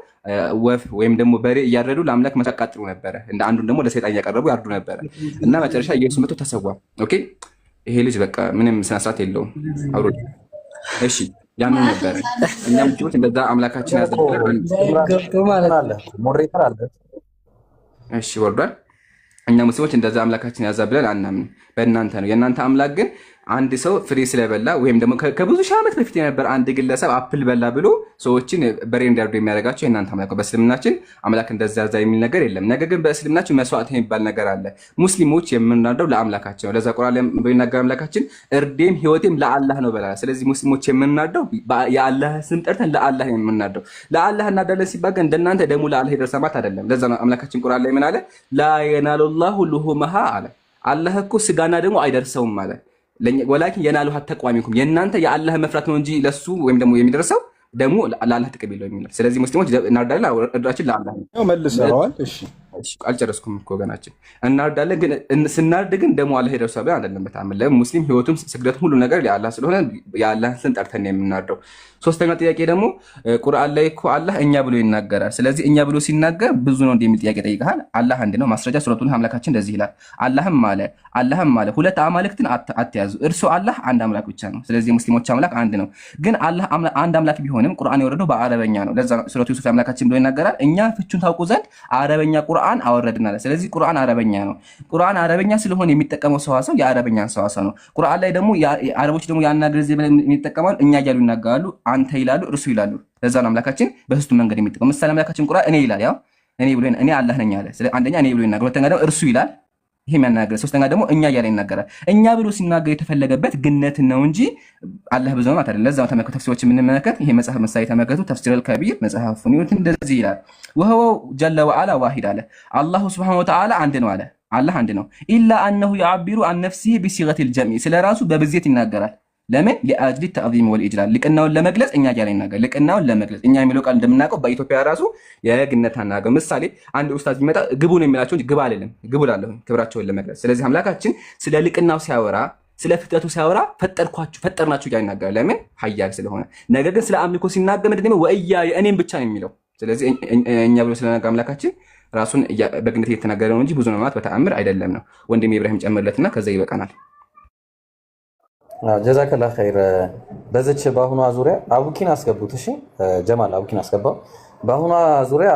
S3: ወፍ ወይም ደግሞ በሬ እያረዱ ለአምላክ ያቃጥሉ ነበረ። እንደ አንዱን ደግሞ ለሰይጣን እያቀረቡ ያርዱ ነበረ እና መጨረሻ ኢየሱስ መጥቶ ተሰዋ። ኦኬ ይሄ ልጅ በቃ ምንም ስነ ስርዓት የለውም አብሮ እሺ ያንን ነበር። እኛም ሙስሊሞች እንደዛ አምላካችን ያዘብላል። እሺ ወርዷል። እኛ ሙስሊሞች እንደዛ አምላካችን ያዘብላል አናምን። በእናንተ ነው። የእናንተ አምላክ ግን አንድ ሰው ፍሬ ስለበላ ወይም ደግሞ ከብዙ ሺህ ዓመት በፊት የነበር አንድ ግለሰብ አፕል በላ ብሎ ሰዎችን በሬ እንዲያርዱ የሚያደርጋቸው የእናንተ አምላክ ነው። በእስልምናችን አምላክ እንደዛ ያዛ የሚል ነገር የለም። ነገር ግን በእስልምናችን መስዋዕት የሚባል ነገር አለ። ሙስሊሞች የምናርደው ለአምላካችን ነው። ለዛ ቁርአን ላይ በሚናገር አምላካችን እርዴም ህይወቴም ለአላህ ነው በላ። ስለዚህ ሙስሊሞች የምናርደው የአላህ ስም ጠርተን ለአላህ ነው የምናርደው። ለአላህ እናርዳለን ሲባል ግን እንደናንተ ደግሞ ለአላህ ይደርሰማት አይደለም። ለዛ ነው አምላካችን ቁርአን ላይ ምን አለ? ላ የናሉላሁ ሉሁመሃ አለ። አላህ እኮ ስጋና ደግሞ አይደርሰውም ማለት ወላኪን የናሉ ተቅዋ ሚንኩም የእናንተ የአላህ መፍራት ነው እንጂ ለሱ ወይም ደግሞ የሚደርሰው ደግሞ ለአላህ ጥቅም የለውም የሚለው። ስለዚህ ሙስሊሞች እናርዳለን፣ እርዳችን ለአላህ ነው።
S2: መልሰዋል። እሺ
S3: አልጨረስኩም እኮ ወገናችን። እናርዳለን ግን ስናርድ ግን ደግሞ አላህ ይደርሳል ብለን አይደለም። በጣም ሙስሊም ህይወቱም ስግደቱም ሁሉ ነገር ለአላህ ስለሆነ የአላህን ስም ጠርተን የምናርደው። ሶስተኛ ጥያቄ ደግሞ ቁርአን ላይ እኮ አላህ እኛ ብሎ ይናገራል። ስለዚህ እኛ ብሎ ሲናገር ብዙ ነው እንደሚል ጥያቄ ጠይቀሃል። አላህ አንድ ነው። ማስረጃ ሱረቱል አምላካችን እንደዚህ ይላል። አላህም አለ ሁለት አማልክትን አትያዙ፣ እርሱ አላህ አንድ አምላክ ብቻ ነው። ስለዚህ ሙስሊሞች አምላክ አንድ ነው። ግን አላህ አንድ አምላክ ቢሆንም ቁርአን የወረደው በአረበኛ ነው። ለዛ ሱረቱ ዩሱፍ አምላካችን ብሎ ይናገራል። እኛ ፍቹን ታውቁ ዘንድ አረበኛ ቁርአን አወረድናል። ስለዚህ ቁርአን አረበኛ ነው። ቁርአን አረበኛ ስለሆነ የሚጠቀመው ሰዋሰው የአረበኛን ሰዋሰው ነው። ቁርአን ላይ ደግሞ አረቦች ደግሞ ያናገር ዘ ብለው የሚጠቀማሉ። እኛ እያሉ ይናገራሉ፣ አንተ ይላሉ፣ እርሱ ይላሉ። ለዛ ነው አምላካችን በሶስቱ መንገድ የሚጠቀመው። ምሳሌ አምላካችን ቁርአን እኔ ይላል፣ ያው እኔ ብሎ እኔ አላህ ነኝ አለ። ስለዚህ አንደኛ እኔ ብሎ ይናገራል፣ ሁለተኛ ደግሞ እርሱ ይላል፣ ይሄ የሚያናገር፣ ሶስተኛ ደግሞ እኛ እያለ ይናገራል። እኛ ብሎ ሲናገር የተፈለገበት ግነትን ነው እንጂ አላህ ብዙ ነው አይደለም። ለዛ ነው ተመከቱ ተፍሲሮች የምንመለከት። ይሄ መጽሐፍ ምሳሌ ተመከቱ ተፍሲር አልከቢር መጽሐፉን ይሁን እንደዚህ ይላል። ወሁወ ጀለ ወዐላ ዋሂድ አለ። አላሁ ሱብሓነሁ ወተዓላ አንድ ነው አለ። አላህ አንድ ነው። ኢላ አነሁ የዐቢሩ አን ነፍሲሂ ቢሲገቲል ጀምዕ፣ ስለራሱ በብዜት ይናገራል። ለምን? ለአጅሊ ተዕዚም ወልኢጅላል፣ ልቅናውን ለመግለጽ እኛ እያለ ይናገራል። ልቅናውን ለመግለጽ እኛ የሚለው ቃል እንደምናውቀው በኢትዮጵያ ራሱ የግነት አናገር። ምሳሌ አንድ ኡስታዝ ቢመጣ ግቡ ነው የሚላቸው እንጂ ግብ አይደለም። ግቡ ላለሁ ክብራቸውን ለመግለጽ። ስለዚህ አምላካችን ስለ ልቅናው ሲያወራ ስለ ፍጥረቱ ሲያወራ ፈጠርናችሁ እያለ ይናገራል። ለምን? ሀያል ስለሆነ። ነገር ግን ስለ አምልኮ ሲናገር ምንድን ነው? ወእያየ እኔም ብቻ ነው የሚለው። ስለዚህ እኛ ብሎ ስለነገር አምላካችን ራሱን በግነት እየተናገረ ነው እንጂ ብዙ ነው ማለት በተአምር አይደለም ነው። ወንድም ኢብራሂም ጨምርለትና ከዛ ይበቃናል።
S4: ጀዛከላ ኸይር። በዚች በአሁኗ ዙሪያ አቡኪን አስገቡት። እሺ ጀማል አቡኪን አስገባው። በአሁኗ ዙሪያ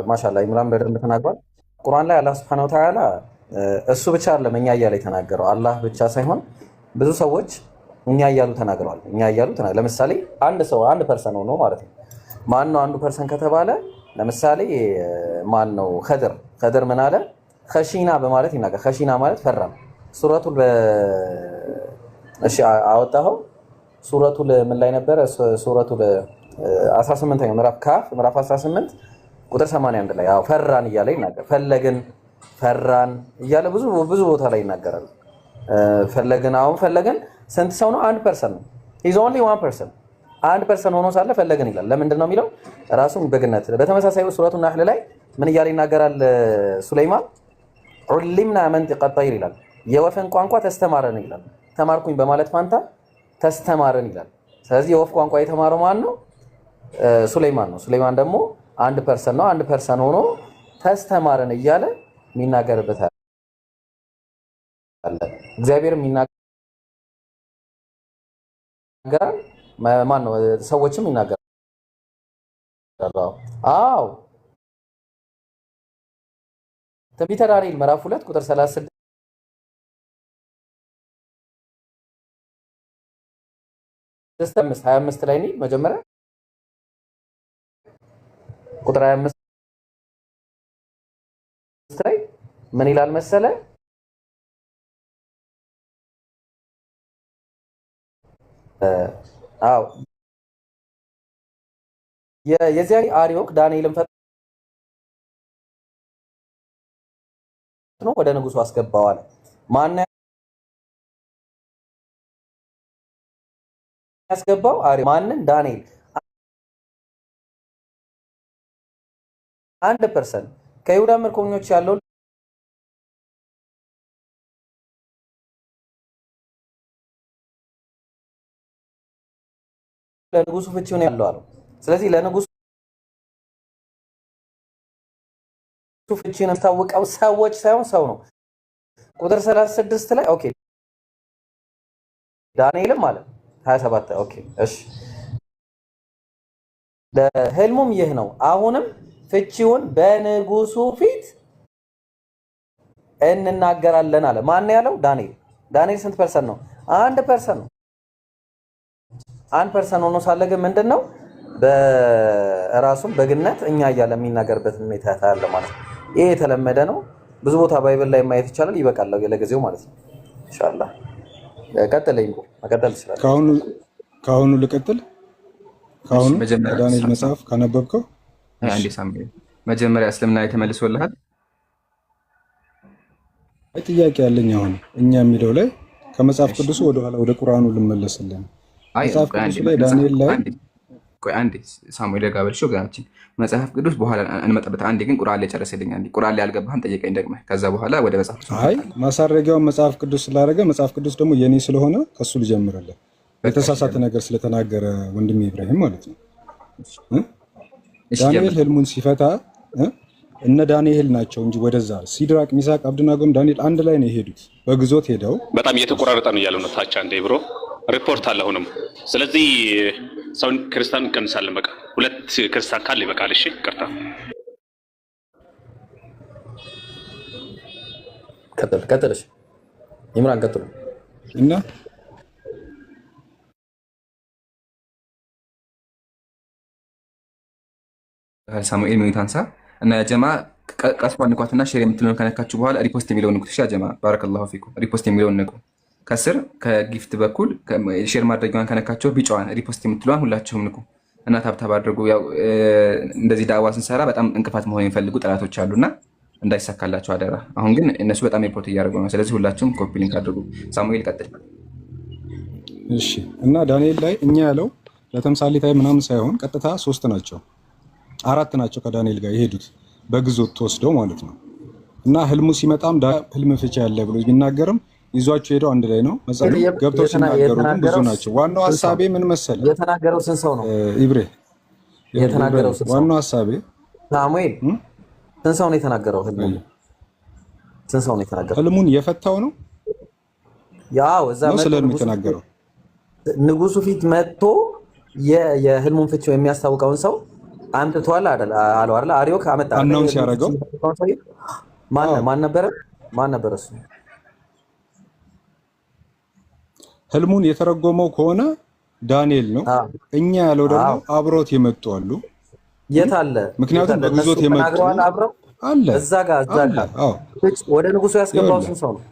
S4: ማሻአላ ኢምራን በደንብ ተናግሯል። ቁርአን ላይ አላህ ሱብሓነሁ ወተዓላ እሱ ብቻ አይደለም እኛ እያለ የተናገረው፣ አላህ ብቻ ሳይሆን ብዙ ሰዎች እኛ እያሉ ተናግረዋል። እኛ እያሉ ለምሳሌ አንድ ሰው አንድ ፐርሰን ሆኖ ማለት ነው። ማን ነው አንዱ ፐርሰን ከተባለ ለምሳሌ ማን ነው? ኸድር ምን አለ? ኸሺና በማለት ይናገር። ኸሺና ማለት ፈራ። ሱረቱል እሺ አወጣኸው። ሱረቱል ምን ላይ ነበረ? ሱረቱል 18ኛው ምዕራፍ ካፍ ምዕራፍ 18 ቁጥር 81 ላይ ያው ፈራን እያለ ይናገር። ፈራን እያለ ብዙ ቦታ ላይ ይናገራል። ፈለግን ስንት ሰው ነው? አንድ ፐርሰን ነው። ኢዝ ኦንሊ ዋን ፐርሰን። አንድ ፐርሰን ሆኖ ሳለ ፈለግን ይላል። ለምንድን ነው የሚለው? ራሱን በግነት። በተመሳሳይ ሱረቱ ናህል ላይ ምን እያለ ይናገራል? ሱለይማን ዑሊምና መንጢቀ ጠይር ይላል። የወፍን ቋንቋ ተስተማረን ይላል። ተማርኩኝ በማለት ፋንታ ተስተማረን ይላል። ስለዚህ የወፍ ቋንቋ የተማረው ማን ነው? ሱለይማን ነው። ሱለይማን ደግሞ አንድ ፐርሰን ነው። አንድ ፐርሰን ሆኖ ተስተማረን እያለ የሚናገርበት አለ። እግዚአብሔር የሚናገራል፣ ማን ነው? ሰዎችም ይናገራል። አዎ ትንቢተ ዳንኤል ምዕራፍ 2 ቁጥር 36 25 ላይ ነው መጀመሪያ ቁጥር 25 ላይ ምን ይላል መሰለ? አዎ የዚያ አርዮክ ዳንኤልን ፈጥኖ ወደ ንጉሱ አስገባው አለ። ማን ያስገባው? አርዮክ። ማንን? ዳንኤል 1% ከይሁዳ ምርኮኞች ያለው ለንጉሱ ፍቺውን ያለው አለው። ስለዚህ ለንጉሱ ፍቺውን የምታወቀው ሰዎች ሳይሆን ሰው ነው። ቁጥር 36 ላይ ኦኬ ዳንኤልም ማለት 27 ኦኬ እሺ ለህልሙም ይህ ነው። አሁንም ፍቺውን በንጉሱ ፊት እንናገራለን አለ። ማን ያለው? ዳንኤል። ዳንኤል ስንት ፐርሰንት ነው? 1% ነው። 1% ሆኖ ሳለ ግን ምንድነው በራሱም በግነት እኛ እያለ የሚናገርበት ሁኔታ ታያለ ማለት ነው። ይሄ የተለመደ ነው። ብዙ ቦታ ባይብል ላይ ማየት ይቻላል። ይበቃል ለጊዜው ማለት ነው። ኢንሻአላህ ቀጥለኝ መቀጠል ይችላል።
S2: ካሁኑ ልቀጥል። ካሁኑ ዳንኤል መጽሐፍ ካነበብከው
S3: አንዴ ሳምሪ መጀመሪያ እስልምና የተመልሶልሃል?
S2: ጥያቄ ያለኝ አሁን እኛ የሚለው ላይ ከመጽሐፍ ቅዱስ ወደ ኋላ ወደ ቁርአኑ ልመለስልን። መጽሐፍ ቅዱስ ላይ ዳንኤል ላይ
S3: ቆይ አንዴ ሳሙኤል ጋበልሾ ጋራችን መጽሐፍ ቅዱስ በኋላ እንመጣበት። አንዴ ግን ቁርአን ላይ ጨርሰልኝ። አንዴ ቁርአን ላይ ያልገባህን ጠይቀኝ ደግመህ፣ ከዛ በኋላ ወደ መጽሐፍ ቅዱስ።
S2: አይ ማሳረጊያውን መጽሐፍ ቅዱስ ስላደረገ መጽሐፍ ቅዱስ ደግሞ የኔ ስለሆነ ከሱ ልጀምርልህ። የተሳሳተ ነገር ስለተናገረ ወንድሜ ኢብራሂም ማለት ነው። ዳንኤል ህልሙን ሲፈታ እነ ዳንኤል ናቸው እንጂ ወደዛ ሲድራቅ፣ ሚሳቅ፣ አብደናጎም ዳንኤል አንድ ላይ ነው የሄዱት። በግዞት ሄደው
S7: በጣም እየተቆራረጠ ነው እያለው ነው። ታች አንዴ ብሮ ሪፖርት አለ አሁንም። ስለዚህ ሰውን ክርስቲያን እንቀንሳለን። በቃ 2 ክርስቲያን ካለ ይበቃል። እሺ ይቅርታ።
S4: ቀጥልሽ ኢምራን ቀጥሉ
S2: እና
S3: ሳሙኤል ሚዩት አንሳ እና ያጀማ ቀስፏን ንኳትና ሼር የምትለውን ከነካችሁ በኋላ ሪፖስት የሚለውን ንኩት። ያጀማ ባረከላሁ ፊኩም። ሪፖስት የሚለውን ንኩ። ከስር ከጊፍት በኩል ሼር ማድረጊያዋን ከነካችሁ ቢጫዋን ሪፖስት የምትለዋን ሁላችሁም ንኩ እና ታብታብ አድርጉ። ያው እንደዚህ ዳዋ ስንሰራ በጣም እንቅፋት መሆን የሚፈልጉ ጠላቶች አሉና እንዳይሳካላችሁ አደራ። አሁን ግን እነሱ በጣም ሪፖርት እያደረጉ ነው። ስለዚህ ሁላችሁም ኮፒ ሊንክ አድርጉ። ሳሙኤል ቀጥል።
S2: እሺ። እና ዳንኤል ላይ እኛ ያለው ለተምሳሌታዊ ምናምን ሳይሆን ቀጥታ 3 ናቸው 4 ናቸው ከዳንኤል ጋር የሄዱት በግዞት ተወስደው ማለት ነው። እና ህልሙ ሲመጣም ህልም ፍቺ ያለ ብሎ ቢናገርም ይዟቸው ሄደው አንድ ላይ ነው። መጽሐፍ ገብተው ሲናገሩ ብዙ ናቸው። ዋናው ሐሳቤ ምን መሰለ?
S4: የተናገረው ስንት ሰው ነው?
S2: ኢብሬ
S4: የተናገረው ስንት ሰው?
S2: ዋናው ሐሳቤ
S4: ሳሙኤል ስንት ሰው ነው የተናገረው? ስንት ሰው ነው የተናገረው?
S2: ህልሙን የፈታው ነው
S4: ያው እዛ
S2: ነው ስለ ህልሙ የተናገረው።
S4: ንጉሱ ፊት መጥቶ የህልሙን ፍቺ የሚያስታውቀውን ሰው አምጥቷል አይደል? አለው አይደል? አርዮክ አመጣ።
S2: አናውን ሲያደርገው
S4: ማን ነበረ እሱ?
S2: ህልሙን የተረጎመው ከሆነ ዳንኤል ነው። እኛ ያለው ደግሞ አብሮት የመጡ አሉ።
S4: የት አለ?
S2: ምክንያቱም በግዞት የመጡ አለ
S4: እዛ ጋር ወደ ንጉሱ ያስገባው ስንት ሰው ነው?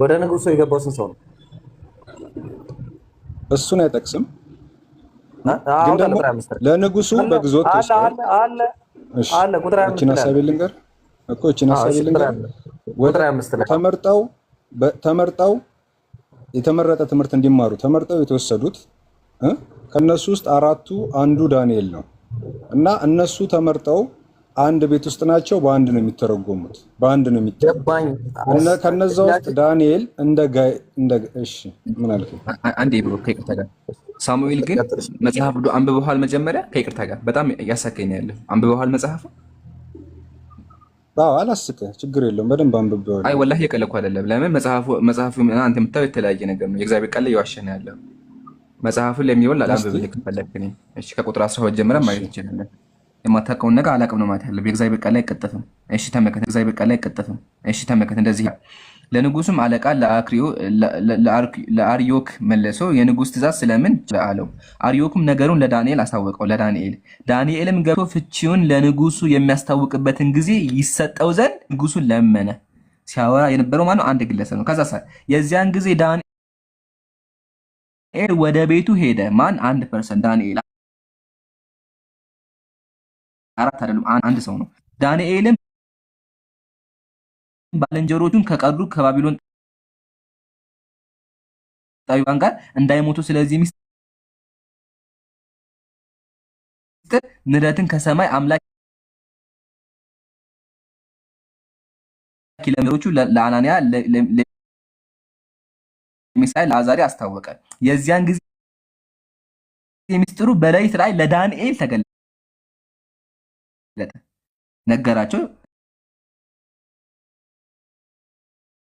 S4: ወደ ንጉሱ የገባው ስንት ሰው ነው?
S2: እሱን አይጠቅስም። ግን ደግሞ ለንጉሱ በግዞት
S4: አለ ቁጥር 5
S2: እቺን ሐሳቤ ልንገር እኮ እቺን ሐሳቤ ልንገር። ተመርጠው የተመረጠ ትምህርት እንዲማሩ ተመርጠው የተወሰዱት ከነሱ ውስጥ 4ቱ አንዱ ዳንኤል ነው። እና እነሱ ተመርጠው አንድ ቤት ውስጥ ናቸው። በአንድ ነው የሚተረጎሙት፣ በአንድ ነው የሚተገባኝ። እና ከነዛ ውስጥ ዳንኤል እንደ እሺ ምን አልከኝ?
S3: አንዴ ብሎ ከይቅርታ ጋር ሳሙኤል ግን መጽሐፍ አንብበዋል? መጀመሪያ ከይቅርታ ጋር በጣም ያሳከኝ ያለው አንብበዋል መጽሐፍ?
S2: አዎ አላስከ ችግር የለውም በደንብ አንብበዋል።
S3: አይ ወላሂ የቀለኩ አይደለም። ለምን መጽሐፉ አንተ የምታየው የተለያየ ነገር ነው። የእግዚአብሔር ቃል ላይ የዋሸን ያለው መጽሐፉን ለሚወል አላንብብህ ከፈለክ እኔ እሺ ከቁጥር 12 ጀምረን ማየት እንችላለን። የማታውቀውን ነገር አላውቅም ነው ማለት ያለብህ። የእግዚአብሔር ቃል ላይ አይቀጠፍም። እሺ ተመከተ። እግዚአብሔር ቃል ላይ አይቀጠፍም። እሺ ተመከተ። እንደዚህ ለንጉሱም አለቃ ለአርዮክ መለሶ የንጉስ ትእዛዝ ስለምን አለው። አርዮክም ነገሩን ለዳንኤል አስታወቀው። ዳንኤልም ገብቶ ፍቺውን ለንጉሱ የሚያስታውቅበትን ጊዜ ይሰጠው ዘንድ ንጉሱን ለመነ። ሲያወራ የነበረው ማነው? አንድ ግለሰብ ነው። ከዛ የዚያን ጊዜ ዳንኤል ወደ ቤቱ ሄደ። ማን? አንድ ፐርሰን ዳንኤል፣ አራት አይደለም፣ አንድ ሰው ነው። ዳንኤልም ባልንጀሮቹን ከቀሩ ከባቢሎን ጠቢባን ጋር እንዳይሞቱ ስለዚህ ሚስጥር ምሕረትን ከሰማይ አምላክ ለመሪዎቹ ለአናንያ፣ ለሚሳኤል፣ ለአዛርያ አስታወቀ። የዚያን ጊዜ ሚስጥሩ በሌሊት ላይ ለዳንኤል ተገለጠ፣ ነገራቸው።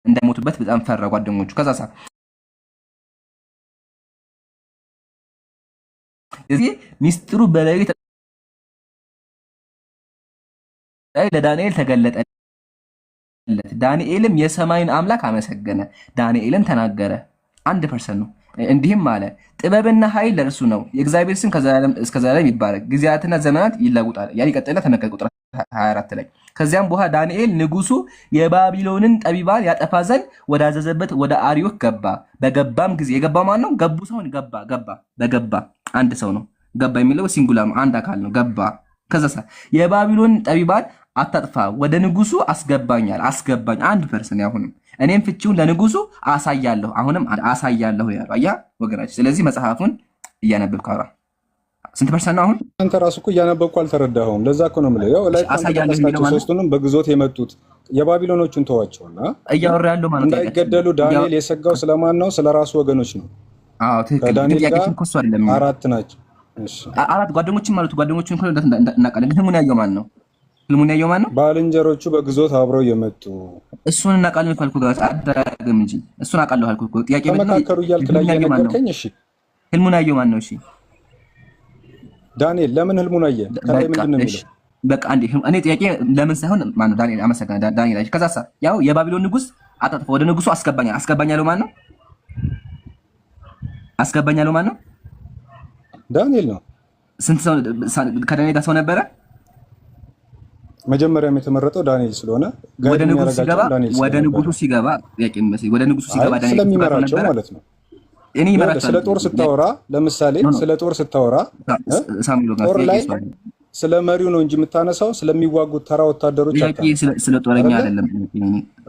S3: እንዳይሞቱበት በጣም ፈራ ጓደኞቹ። ከዛ እዚህ ሚስጥሩ በሌሊት ላይ ለዳንኤል ተገለጠለት። ዳንኤልም የሰማይን አምላክ አመሰገነ። ዳንኤልም ተናገረ። አንድ ፐርሰን ነው። እንዲህም አለ፣ ጥበብና ኃይል ለእርሱ ነው። የእግዚአብሔር ስም ከዘላለም እስከ ዘላለም ይባረክ። ጊዜያትና ዘመናት ይለውጣል። ያ ይቀጥልና ተመልከቱ ቁጥር 24 ላይ። ከዚያም በኋላ ዳንኤል ንጉሱ የባቢሎንን ጠቢባን ያጠፋ ዘንድ ወዳዘዘበት ወደ አርዮክ ገባ። በገባም ጊዜ የገባ ማን ነው? ገቡ ሰውን በገባ አንድ ሰው ነው። ገባ የሚለው ሲንጉላር አንድ አካል ነው። ገባ። ከዛ የባቢሎን ጠቢባን አታጥፋ፣ ወደ ንጉሱ አስገባኝ። አንድ ፐርሰን ያሁንም እኔም ፍቺውን ለንጉሱ አሳያለሁ። አሁንም አሳያለሁ ያለው አያ ወገናችን። ስለዚህ መጽሐፉን እያነበብክ አውራ። ስንት ፐርሰንት ነው አሁን?
S2: አንተ ራስህ እኮ እያነበብኩ አልተረዳኸውም። ለዛ እኮ ነው የምልህ። ያው ላይ ሶስቱንም በግዞት የመጡት የባቢሎኖቹን ተዋቸውና
S3: እያወራ ያለው ማለት ነው።
S2: እንዳይገደሉ ዳንኤል የሰጋው ስለማን ነው? ስለራሱ ወገኖች ነው።
S3: አዎ ትክክል። ጥያቄችን እኮ እሱ አይደለም።
S2: አራት ናቸው። እሺ
S3: አራት ጓደኞችን ማለት ጓደኞችን እኮ እናውቃለን። ግን ህልሙን ያየው ማን ነው?
S2: ባልንጀሮቹ በግዞት አብረው የመጡ
S3: እሱን እናውቃለን። ካልኩ ጋር አዳግም እንጂ እሱን አውቃለሁ አልኩ እኮ። ጥያቄ ምንድን ነው?
S2: ተመካከሩ እያልክ ላይ የነገርከኝ። እሺ
S3: ህልሙን ያየው ማን ነው? እሺ
S2: ዳንኤል ለምን ህልሙን አየ? ከላይ ምንድን ነው የሚለው?
S3: በቃ እኔ ጥያቄ ለምን ሳይሆን ማን ነው? ዳንኤል አመሰግናለሁ። ዳንኤል ከዛ ያው የባቢሎን ንጉስ አጣጥፎ ወደ ንጉሱ አስገባኛለሁ ማን ነው? አስገባኛለሁ ማን ነው?
S2: ዳንኤል ነው።
S3: ስንት ሰው ከዳንኤል ጋር ሰው ነበረ?
S2: መጀመሪያም የተመረጠው ዳንኤል ስለሆነ
S3: ወደ ንጉሱ ሲገባ ዳንኤል
S2: ስለሚመራቸው ማለት ነው። ስለ ጦር ስታወራ ለምሳሌ ስለ ጦር ስታወራ ጦር ላይ ስለ መሪው ነው እንጂ የምታነሳው ስለሚዋጉት ተራ ወታደሮች
S3: ስለ ጦረኛ አይደለም።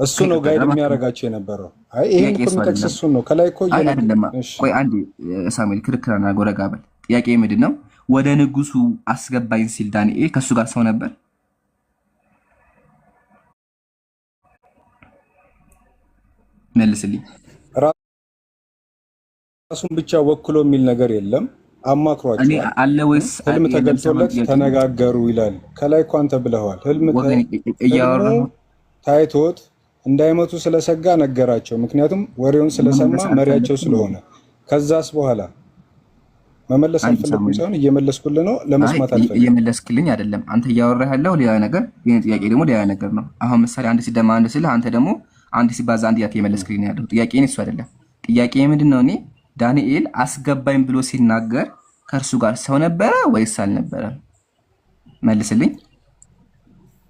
S2: እሱ ነው ጋይድ የሚያደርጋቸው የነበረው። አይ ይሄን እኮ የሚጠቅስ እሱን ነው። ከላይ እኮ
S3: አይደለም። ቆይ አንዴ ሳሙኤል ክርክርና ጎረጋበል። ጥያቄ ምንድን ነው? ወደ ንጉሱ አስገባኝ ሲል ዳንኤል ከሱ ጋር ሰው ነበር? መልስልኝ።
S2: ራሱን ብቻ ወክሎ የሚል ነገር የለም። አማክሯቸው
S3: አለ ወይስ
S2: ህልም ተገልጦለት ተነጋገሩ ይላል። ከላይ እኮ አንተ ብለዋል። ህልም ታይቶት እንዳይመቱ ስለሰጋ ነገራቸው። ምክንያቱም ወሬውን ስለሰማ መሪያቸው ስለሆነ። ከዛስ በኋላ መመለስ አልፈለኩም ሳይሆን እየመለስኩልህ ነው። ለመስማት አልፈለኩም።
S3: እየመለስክልኝ አይደለም። አንተ እያወራህ ያለው ሌላ ነገር፣ ይሄን ጥያቄ ደግሞ ሌላ ነገር ነው። አሁን ምሳሌ አንድ ሲደማ አንድ ስልህ አንተ ደግሞ አንድ ሲባዛ አንድ ያከ እየመለስክልኝ ያለው ጥያቄ እሱ አይደለም። ጥያቄ ምንድነው? እኔ ዳንኤል አስገባኝ ብሎ ሲናገር ከእርሱ ጋር ሰው ነበረ ወይስ አልነበረም? መልስልኝ።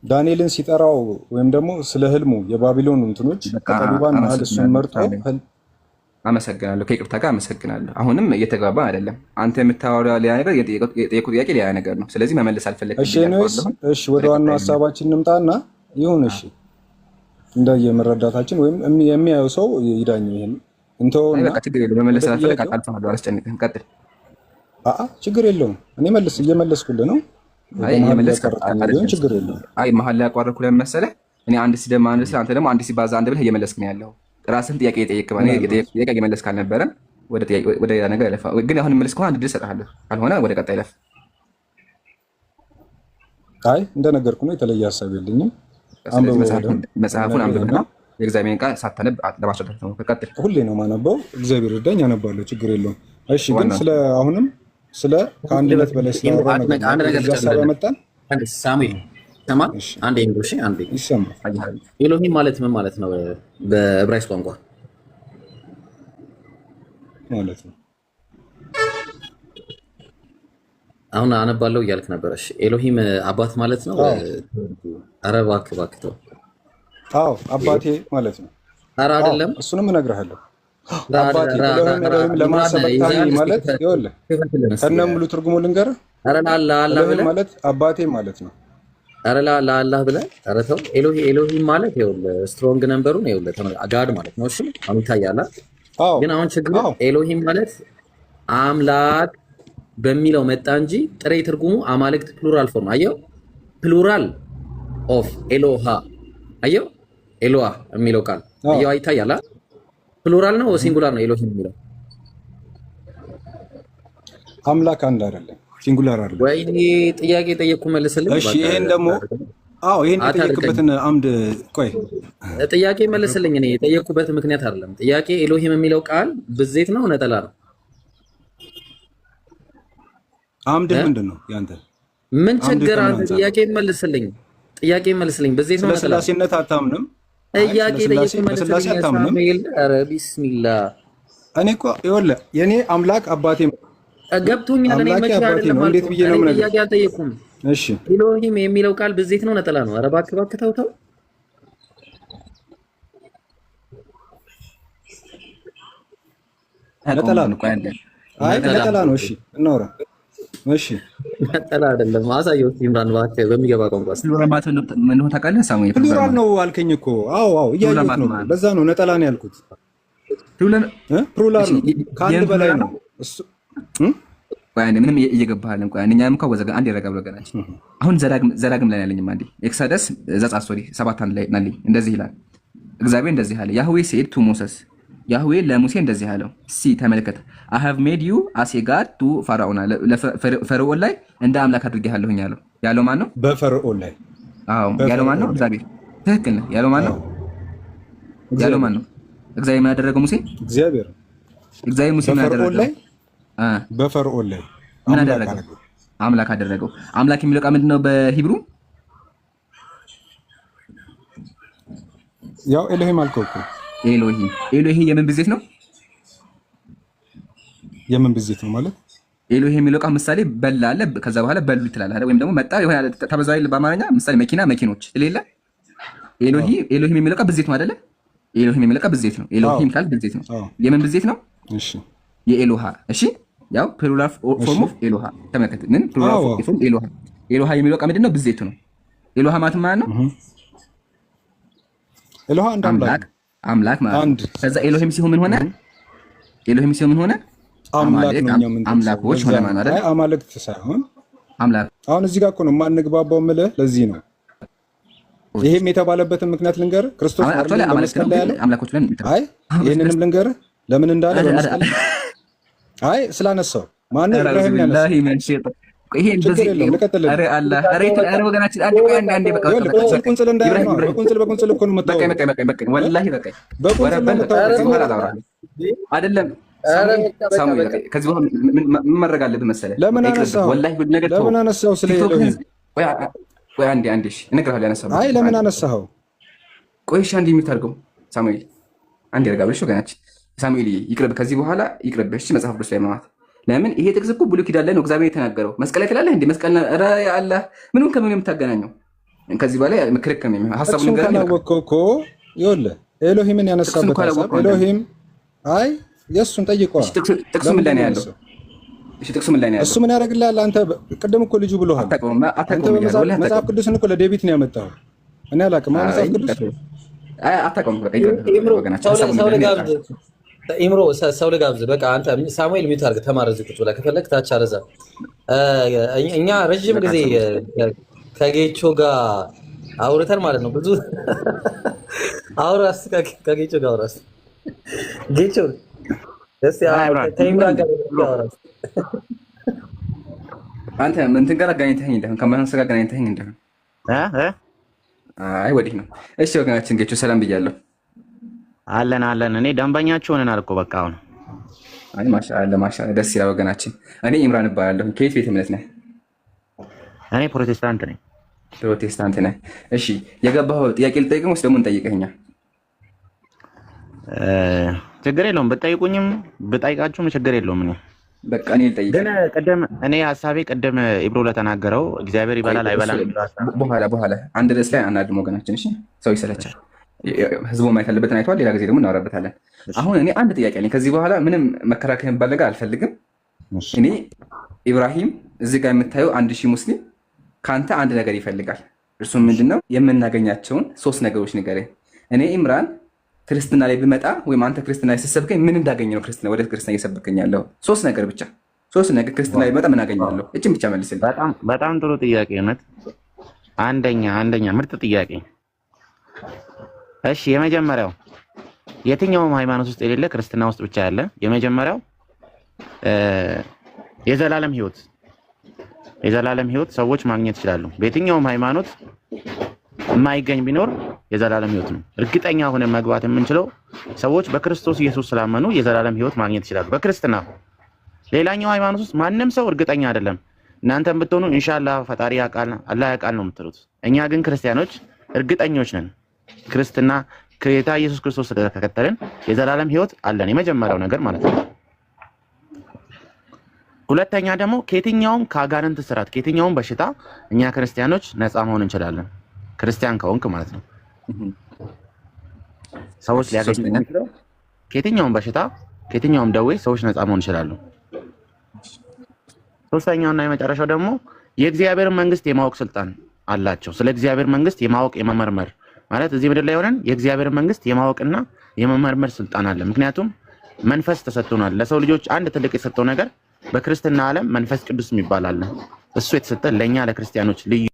S2: ዳንኤልን ሲጠራው ወይም ደግሞ ስለ ህልሙ የባቢሎን እንትኖች ከጠቢባን መሀል እሱን መርጦ
S3: አመሰግናለሁ። ከይቅርታ ጋር አመሰግናለሁ። አሁንም እየተግባባ አይደለም። አንተ የምታወራው ሌላ ነገር፣ የጠየቁት ጥያቄ ሌላ ነገር ነው። ስለዚህ መመለስ አልፈለግም።
S2: እሺ ወደ ዋናው ሀሳባችን እንምጣና ይሁን። እሺ እንደየመረዳታችን ወይም የሚያየው ሰው ይዳኝ። ይሄን እንተውና
S3: በቃ ችግር የለውም። መመለስ አልፈለግ አቃልፈዋለሁ። አላስጨንቅህም። ቀጥል።
S2: ችግር የለውም። እኔ እየመለስኩልህ ነው። ችግር የለውም።
S3: አይ መሀል ላይ ያቋረጥኩ ለምን መሰለህ? እኔ አንድ ሲደማ አንድ ስለ አንተ ደግሞ አንድ ሲባዛ አንድ ብለህ እየመለስክ ነው ያለው። ራስህን ጥያቄ የጠየቅህ ጥያቄ እየመለስክ አልነበረም። ወደ ነገር ለፋ። ግን አሁን መልስ ከሆነ አንድ ድል እሰጥሃለሁ፣ ካልሆነ ወደ ቀጣይ ለፍ።
S2: አይ እንደነገርኩ ነው። የተለየ ሀሳብ የለኝም።
S3: መጽሐፉን አንብብና የእግዚአብሔርን ቃል ሳታነብ ለማስረዳት ነው። ቀጥል።
S2: ሁሌ ነው የማነበው። እግዚአብሔር ይርዳኝ፣ አነባለሁ። ችግር የለውም። እሺ ግን አሁንም ስለ ከአንድነት በላይ ስለሆነ ነገር ያመጣን
S4: ሳሙኤል ሰማ አንዴ እንግዲህ አንዴ
S2: ይሰማል።
S4: ኤሎሂም ማለት ምን ማለት ነው በዕብራይስጥ ቋንቋ
S2: ማለት ነው?
S4: አሁን አነባለሁ እያልክ ነበር። እሺ ኤሎሂም አባት ማለት ነው? ኧረ እባክህ ተው።
S2: አዎ አባቴ ማለት ነው።
S4: ኧረ አይደለም፣
S2: እሱንም እነግርሃለሁ። አባቴ ኤሎሂም ለማሰበታኒ ማለት ይኸውልህ ከነ ሙሉ ትርጉሙ ልንገርህ።
S4: ኧረ ለአላህ ብለህ
S2: ማለት አባቴ ማለት ነው።
S4: ኧረ ለአላህ ብለህ ኧረ ተው። ኤሎሂም ማለት ይኸውልህ ስትሮንግ ነምበሩን ይኸውልህ ጋድ ማለት ነው። እሺ አሁን ይታያል። ግን አሁን ችግሩ ኤሎሂም ማለት አምላክ በሚለው መጣ እንጂ ጥሬ ትርጉሙ አማልክት ፕሉራል ፎርም አየው። ፕሉራል ኦፍ ኤሎሃ አየው። ኤሎሃ የሚለው ቃል አየው ይታያል። ፕሉራል ነው ሲንጉላር ነው ኤሎሂም የሚለው?
S2: አምላክ አንድ አይደለም፣ ሲንጉላር አይደለም።
S4: ወይኔ ጥያቄ ጠየቅኩ መልስልኝ።
S2: እሺ ይሄን ደግሞ ይሄን የጠየቅበትን አምድ ቆይ
S4: ጥያቄ መልስልኝ። እኔ የጠየቅኩበት ምክንያት አይደለም ጥያቄ። ኤሎሂም የሚለው ቃል ብዜት ነው ነጠላ ነው?
S2: አምድ ምንድን ነው ያንተ?
S4: ምን ችግር አለ? ጥያቄ መልስልኝ። ብዜት ነው ነጠላ?
S2: ስላሴነት አታምንም?
S4: ጥያቄ ጠየቅኩ መልስልኝ። ሳሙኤል ኧረ ቢስሚላህ።
S2: እኔ እኮ ይኸውልህ የኔ አምላክ አባቴ
S4: ገብቶኛል። እኔ መቼ አይደለም
S2: እንዴት ብዬ ነው
S4: ጥያቄ አልጠየቅኩም።
S2: እሺ
S4: ኤሎሂም የሚለው ቃል ብዜት ነው ነጠላ ነው? ኧረ እባክህ ተው።
S2: ነጠላ ነው። አይ ነጠላ ነው። እሺ እናውራ። እሺ
S4: ነጠላ አይደለም። አሳየው ኢምራን እባክህ በሚገባ ቋንቋ።
S3: ፕሉራል ማለት ምን ሆነ ታውቃለህ? ሳሙኤል
S2: ፕሉራል ነው አልከኝ እኮ። አዎ እያየሁት ነው። በዛ ነው ነጠላ ነው ያልኩት። ፕሉራል ነው ከአንድ በላይ ነው እሱ።
S3: ምንም እየገባሃለን። ቆይ አንደኛም እኮ ወዘጋ አንድ ያረጋብ ለገናችን አሁን ዘዳግም ላይ ያለኝም አንዴ ኤክሳደስ ዘጻት 7 ላይ ናልኝ እንደዚህ ይላል። እግዚአብሔር እንደዚህ አለ ያህዌ said to Moses ያህዌ ለሙሴ እንደዚህ አለው። ተመልከት I have made you as a god to ፈርዖን ፈርዖን ላይ እንደ አምላክ አድርጌሃለሁኝ ያለው ያለው ማን ነው?
S2: በፈርዖን ላይ
S3: ያለው ማን ነው? እግዚአብሔር። ትክክል ነው። ያለው ማን ነው? እግዚአብሔር ምን አደረገው? ሙሴ እግዚአብሔር ሙሴ ምን አደረገው?
S2: በፈርዖን ላይ
S3: ምን አደረገው? አምላክ አደረገው። አምላክ የሚለው ቃል ምንድነው በሂብሩ?
S2: ያው ኤሎሂም አልከው እኮ።
S3: ኤሎሂም የምን ብዜት ነው?
S2: የምን ብዜት ነው ማለት?
S3: ኤሎሂም የሚለው ቃል ምሳሌ በላ አለ፣ ከዛ በኋላ በሉ ትላለህ አይደል? ወይም ደግሞ መጣ የሆነ ተበዛው በአማርኛ ምሳሌ መኪኖች ስለሌለ ኤሎሂም የሚለው ቃል ብዜት ነው አይደለ? ኤሎሂም የሚለው ቃል ብዜት ነው። ኤሎሂም ቃል ብዜት ነው። የምን ብዜት ነው?
S2: እሺ
S3: የኤሎሃ። እሺ ያው ፕሉራል ፎርም ኦፍ ኤሎሃ ተመልከት። ምን ፕሉራል ፎርም ኤሎሃ? ኤሎሃ የሚለው ቃል ምንድነው? ብዜቱ ነው። ኤሎሃ ማለት ማለት ነው
S2: ኤሎሃ አንድ
S3: አምላክ ማለት። ከዛ ኤሎሂም ሲሆን ምን ሆነ? ኤሎሂም ሲሆን ምን ሆነ? አምላኮች ሆነ ማለት አይደል?
S2: አማልክት ሳይሆን
S3: አምላክ።
S2: አሁን እዚህ ጋር እኮ ነው የማንግባባው የምልህ። ለዚህ ነው ይሄም የተባለበትን ምክንያት ልንገርህ። ክርስቶስ በመስቀል ላይ ያለ
S3: አምላኮች ብለን
S2: አይ ይሄንንም ልንገርህ ለምን እንዳለ በመስቀል አይ ስላነሳው ማን ኢብራሂም ያነሳው
S3: ይሄ እንደዚህ ኧረ አላህ ኧረ ወገናችን አንድ ቆይ አንዴ በቃ
S2: ቁንጽል እንዳይሆን ነው። በቁንጽል እኮ ነው የምታወራው።
S3: በቃ ወላሂ በቃ አይደለም ሳሙኤል ከዚህ በኋላ ምን ማድረግ አለብህ መሰለህ?
S2: ለምን አነሳው?
S3: ወላሂ ነገር
S2: ለምን አነሳው? ስለ ኤሎሂም
S3: ቆይ አንዴ እሺ እነግርሃለሁ። ያነሳው
S2: አይ ለምን አነሳው?
S3: ቆይ እሺ አንዴ የምታርገው ሳሙኤል አንዴ ረጋብልሽ ወገናችን ሳሙኤል ይቅርብ፣ ከዚህ በኋላ ይቅርብ። እሺ መጽሐፍ ቅዱስ ላይ ማለት ለምን ይሄ ጥቅስ እኮ ብሉይ ኪዳን ላይ ነው እግዚአብሔር የተናገረው። መስቀል ላይ ትላለህ እንዴ? መስቀል ኧረ አላህ ምንም ከምን የምታገናኘው? ከዚህ በላይ ክርክር ነው የሚሆነው። ሐሳቡን ነገር ነው
S2: እኮ ይኸውልህ ኤሎሂምን ያነሳበት ሐሳብ ኤሎሂም አይ የእሱን ጠይቀዋ።
S3: ጥቅሱ ምን ላይ ነው ያለው? እሺ ጥቅሱ ምን ላይ ነው ያለው?
S2: እሱ ምን ያደርግልሃል? አንተ ቅድም እኮ ልጁ ብሎሃል። መጽሐፍ ቅዱስን እኮ ለዴቪድ ነው ያመጣው። እኔ አላውቅም። መጽሐፍ ቅዱስ
S3: አታውቅም።
S4: ኢምሮ ሰው ልጋብዝ። በቃ አንተ ሳሙኤል ሚዩት አድርገህ ተማር። እዚህ ቁጭ ብለህ ከፈለክ ታች አረዛ። እኛ ረጅም ጊዜ ከጌቾ ጋር አውርተን ማለት ነው ብዙ አውራስ ከጌቾ ጋር አውራስ ጌቾ ደስ ከኢምራን ጋር አውራስ
S3: አንተ እንትን ጋር አገናኝተኸኝ እንደሆነ ከማንስ ጋር አገናኝተኸኝ እንደሆነ አይ ወዲህ ነው። እሺ ወገናችን ጌቾ ሰላም ብያለሁ።
S8: አለን እኔ ደንበኛችሁ ሆነናል እኮ በቃ አሁን።
S3: አይ ማሻአላ ደስ ይላል ወገናችን። እኔ ኢምራን እባላለሁ። ከየት ቤተ እምነት ነህ?
S8: እኔ ፕሮቴስታንት ነኝ።
S3: ፕሮቴስታንት ነህ? እሺ የገባው ጥያቄ ልጠይቅህ ወይስ ደግሞ እንጠይቅህኛ?
S8: ችግር የለውም ብጠይቁኝም ብጠይቃችሁም ችግር የለውም። እኔ
S3: በቃ እኔ ልጠይቅ
S8: ግን ቅድም እኔ ሀሳቤ ቅድም ኢብሮ ለተናገረው እግዚአብሔር ይበላል አይበላም
S3: በኋላ አንድ ርዕስ ላይ አናድም ወገናችን። እሺ ሰው ይሰለቻል። ህዝቡ ማየት ያለበትን አይተዋል። ሌላ ጊዜ ደግሞ እናወራበታለን። አሁን እኔ አንድ ጥያቄ አለኝ። ከዚህ በኋላ ምንም መከራከር የሚባል ነገር አልፈልግም። እኔ ኢብራሂም እዚህ ጋር የምታየው 1000 ሙስሊም ከአንተ አንድ ነገር ይፈልጋል። እርሱም ምንድነው? የምናገኛቸውን 3 ነገሮች ንገረኝ። እኔ ኢምራን ክርስትና ላይ ብመጣ ወይም አንተ ክርስትና ላይ ስትሰብከኝ ምን እንዳገኘ ነው ክርስትና ወደ ክርስትና እየሰብከኝ ያለው? 3 ነገር ብቻ 3 ነገር ክርስትና ላይ ብመጣ ምን አገኛለሁ? እችን ብቻ መልስልኝ።
S8: በጣም ጥሩ ጥያቄ እውነት። አንደኛ ምርጥ ጥያቄ። እሺ የመጀመሪያው የትኛውም ሃይማኖት ውስጥ የሌለ ክርስትና ውስጥ ብቻ ያለ የመጀመሪያው የዘላለም ህይወት ሰዎች ማግኘት ይችላሉ። በየትኛውም ሃይማኖት የማይገኝ ቢኖር የዘላለም ህይወት ነው። እርግጠኛ ሆነን መግባት የምንችለው ሰዎች በክርስቶስ ኢየሱስ ስላመኑ የዘላለም ህይወት ማግኘት ይችላሉ በክርስትና። ሌላኛው ሃይማኖት ውስጥ ማንም ሰው እርግጠኛ አይደለም። እናንተም ብትሆኑ ኢንሻአላህ ፈጣሪ ያውቃል አላህ ያውቃል ነው የምትሉት። እኛ ግን ክርስቲያኖች እርግጠኞች ነን። ክርስትና ጌታ ኢየሱስ ክርስቶስ ስለተከተልን የዘላለም ህይወት አለን። የመጀመሪያው ነገር ማለት ነው። ሁለተኛ ደግሞ ከየትኛውም ከአጋንንት ስራት ከየትኛውም በሽታ እኛ ክርስቲያኖች ነፃ መሆን እንችላለን። ክርስቲያን ከሆንክ ማለት ነው። ሰዎች ሊያገኙ የሚችለው ከየትኛውም በሽታ ከየትኛውም ደዌ ሰዎች ነፃ መሆን ይችላሉ። ሶስተኛውና የመጨረሻው ደግሞ የእግዚአብሔር መንግስት የማወቅ ስልጣን አላቸው። ስለ እግዚአብሔር መንግስት የማወቅ የመመርመር ማለት እዚህ ምድር ላይ ሆነን የእግዚአብሔር መንግስት የማወቅና የመመርመር ስልጣን አለ። ምክንያቱም መንፈስ ተሰጥቶናል። ለሰው ልጆች አንድ ትልቅ የሰጠው ነገር በክርስትና ዓለም መንፈስ ቅዱስ የሚባል አለ። እሱ የተሰጠ ለኛ ለክርስቲያኖች ልዩ።